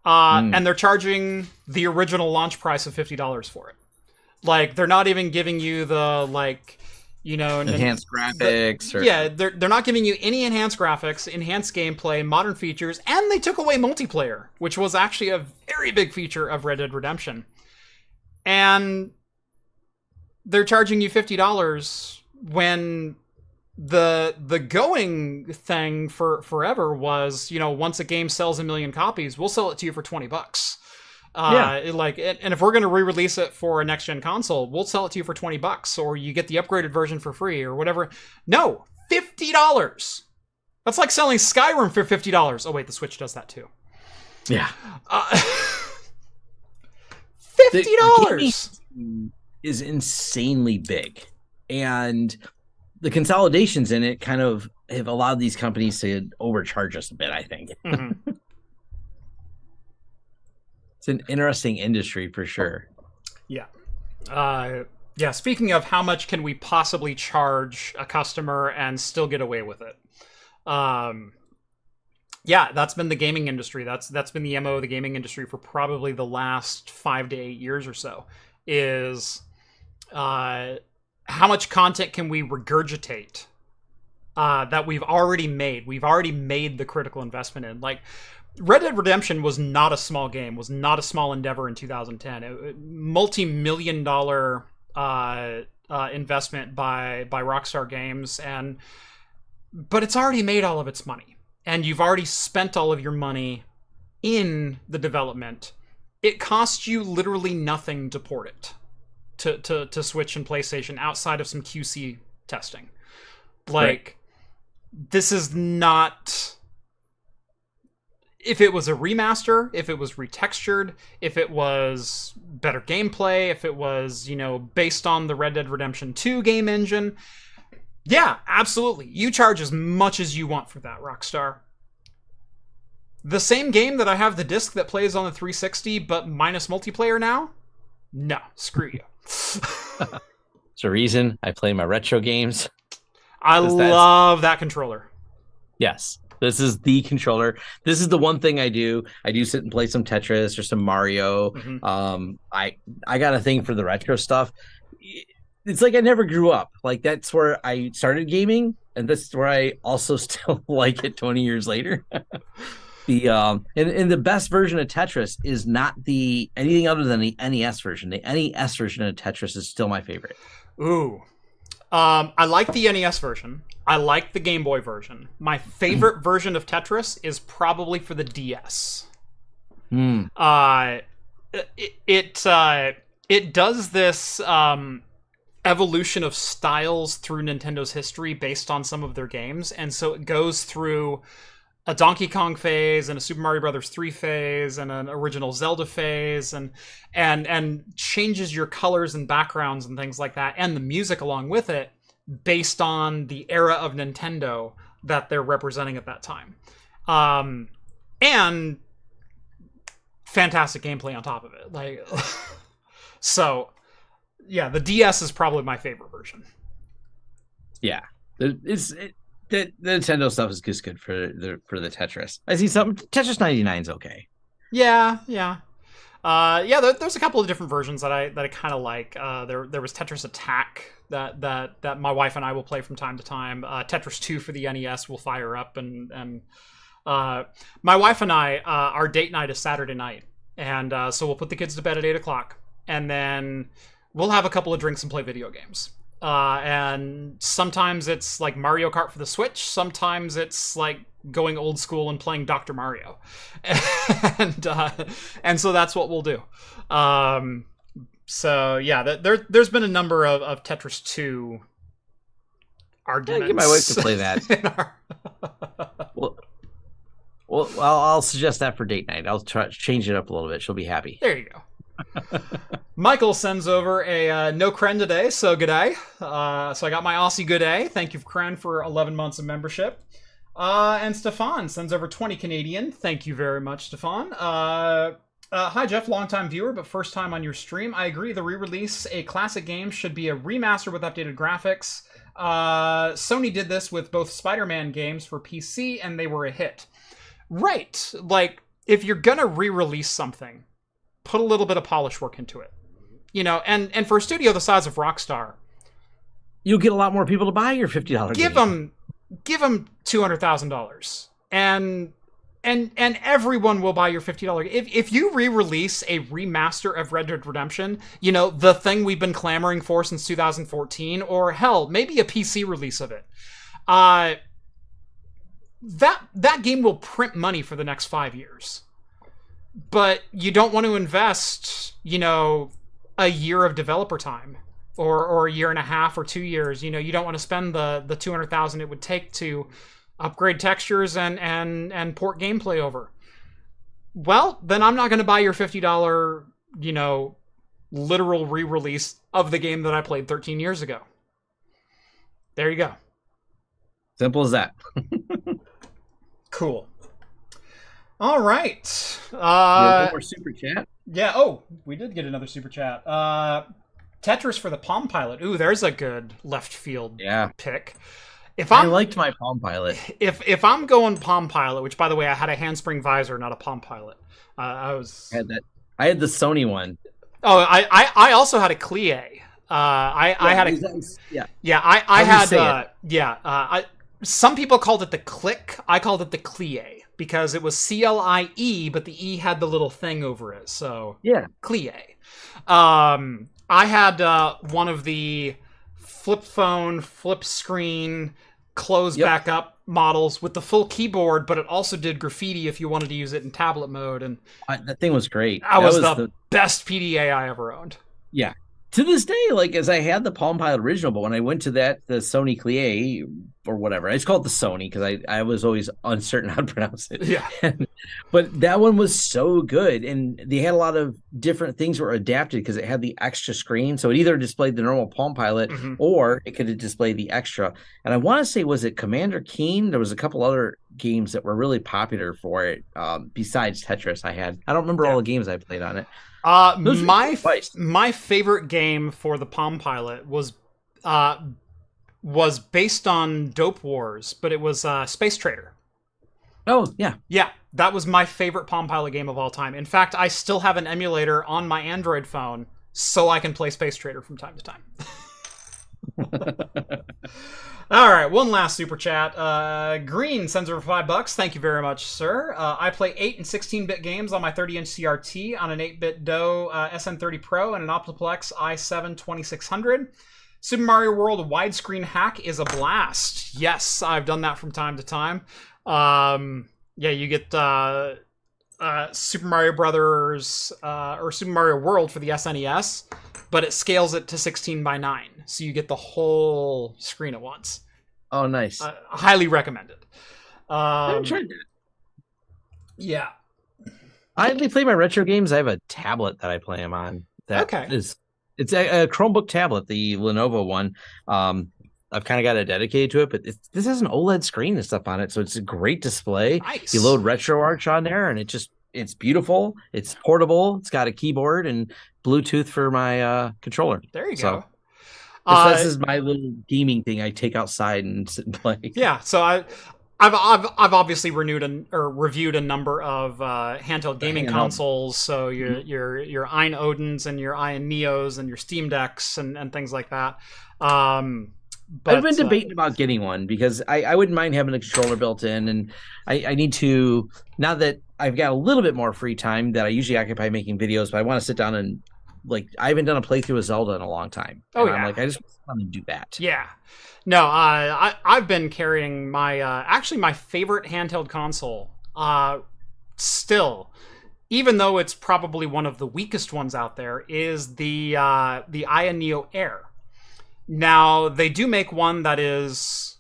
And they're charging the original launch price of $50 for it. They're not even giving you the enhanced graphics. They're not giving you any enhanced graphics, enhanced gameplay, modern features, and they took away multiplayer, which was actually a very big feature of Red Dead Redemption. And they're charging you $50 when the going thing for forever was, once a game sells 1 million copies, we'll sell it to you for $20. And if we're going to re-release it for a next-gen console, we'll sell it to you for $20, or you get the upgraded version for free, or whatever. No, $50. That's like selling Skyrim for $50. Oh wait, the Switch does that too. Yeah. $50 is insanely big, and the consolidations in it kind of have allowed these companies to overcharge us a bit, I think. Mm-hmm. It's an interesting industry for sure. Yeah. Speaking of how much can we possibly charge a customer and still get away with it? That's been the gaming industry. That's been the MO of the gaming industry for probably the last 5 to 8 years or so. Is how much content can we regurgitate that we've already made? We've already made the critical investment in. Red Dead Redemption was not a small game, was not a small endeavor in 2010. Multi-million-dollar investment by Rockstar Games, but it's already made all of its money. and you've already spent all of your money in the development, it costs you literally nothing to port it to Switch and PlayStation outside of some QC testing. Like, this is not... If it was a remaster, if it was retextured, if it was better gameplay, if it was, based on the Red Dead Redemption 2 game engine, yeah, absolutely. You charge as much as you want for that, Rockstar. The same game that I have the disc that plays on the 360, but minus multiplayer now? No, screw you. It's a reason I play my retro games. I love that controller. Yes. This is the controller. This is the one thing I do. I do sit and play some Tetris or some Mario. Mm-hmm. I got a thing for the retro stuff. It's like I never grew up. Like, that's where I started gaming, and this is where I also still like it 20 years later. And the best version of Tetris is not anything other than the NES version. The NES version of Tetris is still my favorite. Ooh. I like the NES version. I like the Game Boy version. My favorite version of Tetris is probably for the DS. It does this evolution of styles through Nintendo's history based on some of their games, and so it goes through a Donkey Kong phase and a Super Mario Brothers 3 phase and an original Zelda phase and changes your colors and backgrounds and things like that, and the music along with it, based on the era of Nintendo that they're representing at that time. And fantastic gameplay on top of it. Like, so yeah, the DS is probably my favorite version. Yeah. The Nintendo stuff is just good for the Tetris. I see something. Tetris 99 is okay. Yeah. There's a couple of different versions that I kind of like. There was Tetris Attack that my wife and I will play from time to time. Tetris 2 for the NES will fire up, and my wife and I, our date night is Saturday night, and so we'll put the kids to bed at 8:00, and then we'll have a couple of drinks and play video games. And sometimes it's like Mario Kart for the Switch. Sometimes it's like going old school and playing Dr. Mario. And so that's what we'll do. So yeah, there's been a number of Tetris 2 arguments. Get my wife to play that. Well, I'll suggest that for date night. I'll try to change it up a little bit. She'll be happy. There you go. Michael sends over a no Kren today, so g'day. So I got my Aussie g'day. Thank you, Kren, for 11 months of membership. And Stefan sends over 20 Canadian. Thank you very much, Stefan. Hi, Jeff, longtime viewer, but first time on your stream. I agree, the re-release a classic game should be a remaster with updated graphics. Sony did this with both Spider-Man games for PC, and they were a hit. Right. Like, if you're gonna re-release something, put a little bit of polish work into it. And for a studio the size of Rockstar, you'll get a lot more people to buy your $50 game. Give them $200,000, and everyone will buy your $50. If you re-release a remaster of Red Dead Redemption, the thing we've been clamoring for since 2014, or hell, maybe a PC release of it, that game will print money for the next 5 years. But you don't want to invest, a year of developer time, or a year and a half or 2 years. You don't want to spend the $200,000 it would take to upgrade textures and port gameplay over. Well, then I'm not going to buy your $50, literal re-release of the game that I played 13 years ago. There you go. Simple as that. Cool. All right. One more super chat. Yeah. Oh, we did get another super chat. Tetris for the Palm Pilot. Ooh, there's a good left field pick. I liked my Palm Pilot. If I'm going Palm Pilot, which by the way I had a handspring visor, not a Palm Pilot. I had that. I had the Sony one. Oh, I also had a Clie. I had a some people called it the Click. I called it the Clie because it was CLIE, but the E had the little thing over it. So yeah, Clie. I had one of the flip phone, flip screen, close back up models with the full keyboard, but it also did graffiti if you wanted to use it in tablet mode. And that thing was great. That was the best PDA I ever owned. Yeah. To this day, like, as I had the Palm Pilot original, but when I went to the Sony Clie or whatever, I just called it the Sony because I was always uncertain how to pronounce it. Yeah. But that one was so good. And they had a lot of different things that were adapted because it had the extra screen. So it either displayed the normal Palm Pilot or it could display the extra. And I want to say, was it Commander Keen? There was a couple other games that were really popular for it besides Tetris. I don't remember all the games I played on it. My favorite game for the Palm Pilot was based on Dope Wars, but it was Space Trader. Oh, yeah. Yeah, that was my favorite Palm Pilot game of all time. In fact, I still have an emulator on my Android phone so I can play Space Trader from time to time. All right, one last super chat. Green sends over $5. Thank you very much, sir. I play 8 and 16-bit games on my 30-inch CRT on an 8-bit Dell SN30 Pro and an Optiplex i7 2600. Super Mario World widescreen hack is a blast. Yes, I've done that from time to time. Yeah, you get Super Mario Brothers or Super Mario World for the SNES, but it scales it to 16:9, so you get the whole screen at once. Oh, nice. Highly recommended. I haven't tried that. Yeah. I only play my retro games. I have a tablet that I play them on. It's a Chromebook tablet, the Lenovo one. I've kind of got it dedicated to it, but this has an OLED screen and stuff on it, so it's a great display. Nice. You load RetroArch on there, and it's beautiful. It's portable. It's got a keyboard and Bluetooth for my controller. There you go. This is my little gaming thing I take outside and sit and play. Yeah, so I've obviously reviewed a number of handheld gaming consoles. So your Ein Odins and your Ein Neos and your Steam Decks and things like that. But I've been debating about getting one because I wouldn't mind having a controller built in, and I need to, now that I've got a little bit more free time that I usually occupy making videos, but I want to sit down and, like, I haven't done a playthrough of Zelda in a long time. Oh, yeah. I'm like, I just want to do that. Yeah. No, I've been carrying my actually my favorite handheld console still, even though it's probably one of the weakest ones out there, is the Aya Neo Air. Now, they do make one that is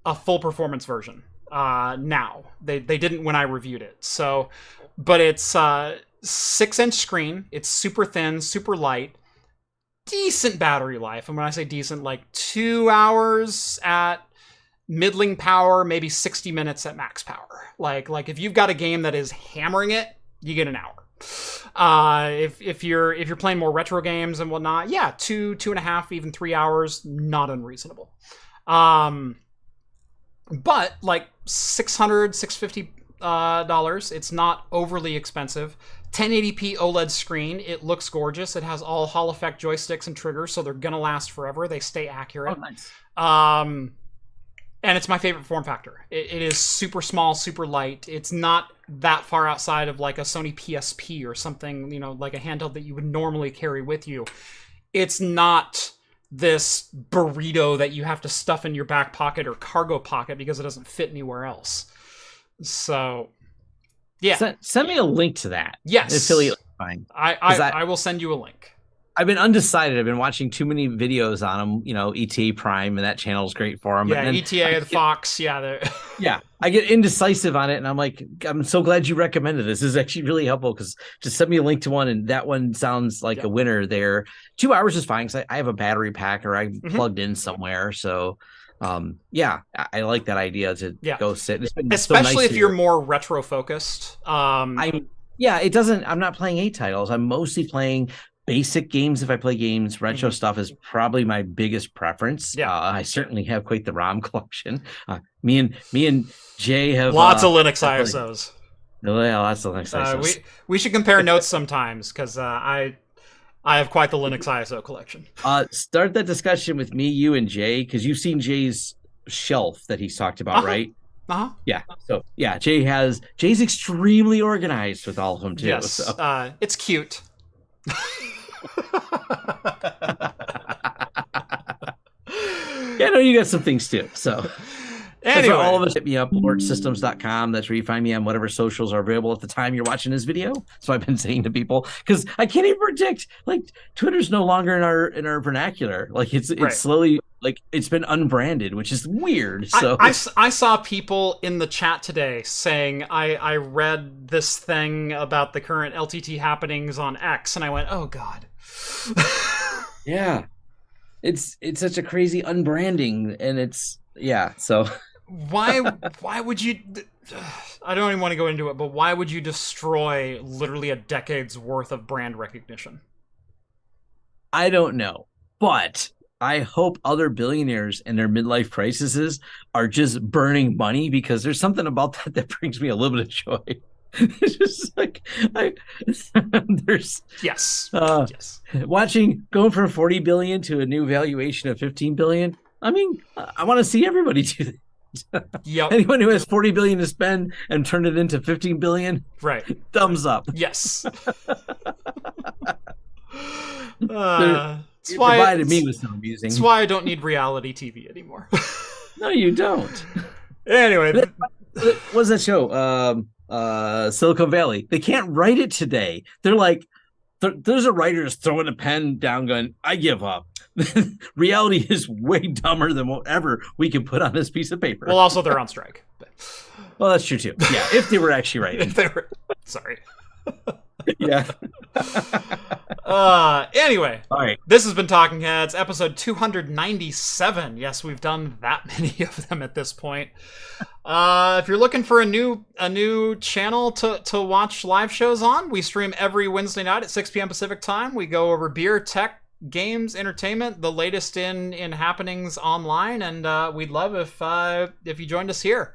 a full performance version now. They didn't when I reviewed it. So, but it's 6-inch screen. It's super thin, super light. Decent battery life. And when I say decent, like 2 hours at middling power, maybe 60 minutes at max power. Like if you've got a game that is hammering it, you get an hour. If you're playing more retro games and whatnot, yeah, 2.5, even 3 hours, not unreasonable. But like $650 it's not overly expensive. 1080p OLED screen. It looks gorgeous. It has all Hall effect joysticks and triggers, so they're gonna last forever. They stay accurate. Oh, nice. And it's my favorite form factor. It is super small, super light. It's not that far outside of like a Sony PSP or something, like a handheld that you would normally carry with you. It's not this burrito that you have to stuff in your back pocket or cargo pocket because it doesn't fit anywhere else. So, yeah. Send me a link to that. Yes. Affiliate. Fine. I will send you a link. I've been undecided. I've been watching too many videos on them, ETA Prime, and that channel's great for them. Yeah, ETA, the Fox, yeah. Yeah, I get indecisive on it, and I'm like, I'm so glad you recommended this. This is actually really helpful because just send me a link to one, and that one sounds like a winner there. 2 hours is fine because I have a battery pack or I'm plugged in somewhere. So, yeah, I like that idea to go sit. It's been especially so nice if you're more retro focused. I'm not playing 8 titles. I'm mostly playing basic games. If I play games, retro stuff is probably my biggest preference. Yeah, I certainly have quite the ROM collection. Me and Jay have lots of Linux ISOs. Yeah, lots of Linux ISOs. We should compare notes sometimes because I have quite the Linux ISO collection. Start that discussion with me, you, and Jay because you've seen Jay's shelf that he's talked about, right? Yeah. So yeah, Jay's extremely organized with all of them too. Yes. So. It's cute. Yeah, no, you got some things too. So Anyway, all of us, hit me up, alertsystems.com. That's where you find me on whatever socials are available at the time you're watching this video. So I've been saying to people, because I can't even predict, like, Twitter's no longer in our vernacular. Like, it's slowly, like, it's been unbranded, which is weird. So I saw people in the chat today saying, I read this thing about the current LTT happenings on X, and I went, oh God. Yeah. It's such a crazy unbranding, and it's, yeah, so... Why would you... I don't even want to go into it, but why would you destroy literally a decade's worth of brand recognition? I don't know, but I hope other billionaires in their midlife crises are just burning money, because there's something about that brings me a little bit of joy. It's just like, there's... Yes. Yes. Going from 40 billion to a new valuation of 15 billion. I mean, I want to see everybody do that. Yep. Anyone who has 40 billion to spend and turn it into 15 billion, right? Thumbs up. Yes. It provided me with some amusing. That's why I don't need reality TV anymore. No, you don't. Anyway, what's that show? Silicon Valley. They can't write it today. They're like, there's a writer just throwing a pen down, going, I give up. Reality is way dumber than whatever we can put on this piece of paper. Well, also they're on strike. Well, that's true too. Yeah, if they were actually writing. Sorry. Yeah. Anyway, all right. This has been Talking Heads, episode 297. Yes, we've done that many of them at this point. If you're looking for a new channel to watch live shows on, we stream every Wednesday night at 6 p.m. Pacific time. We go over beer, tech, games, entertainment, the latest in happenings online, and we'd love if you joined us here.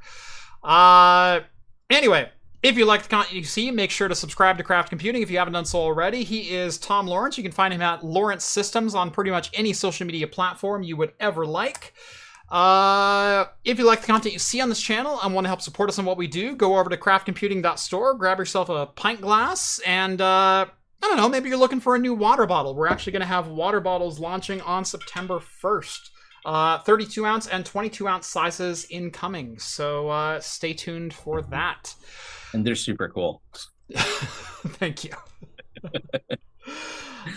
Anyway, if you like the content you see, make sure to subscribe to Craft Computing if you haven't done so already. He is Tom Lawrence. You can find him at Lawrence Systems on pretty much any social media platform you would ever like. If you like the content you see on this channel and want to help support us in what we do, go over to craftcomputing.store, grab yourself a pint glass, and I don't know, maybe you're looking for a new water bottle. We're actually going to have water bottles launching on September 1st. 32 ounce and 22 ounce sizes incoming. So stay tuned for that. And they're super cool. Thank you.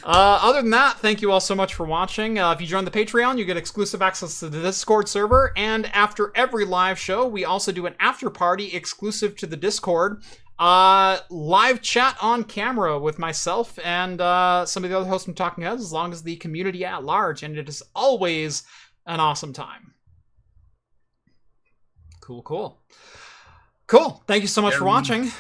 Other than that, thank you all so much for watching. If you join the Patreon, you get exclusive access to the Discord server. And after every live show, we also do an after party exclusive to the Discord. Live chat on camera with myself and some of the other hosts from Talking Heads, as long as the community at large. And it is always an awesome time. Cool. Thank you so much for watching.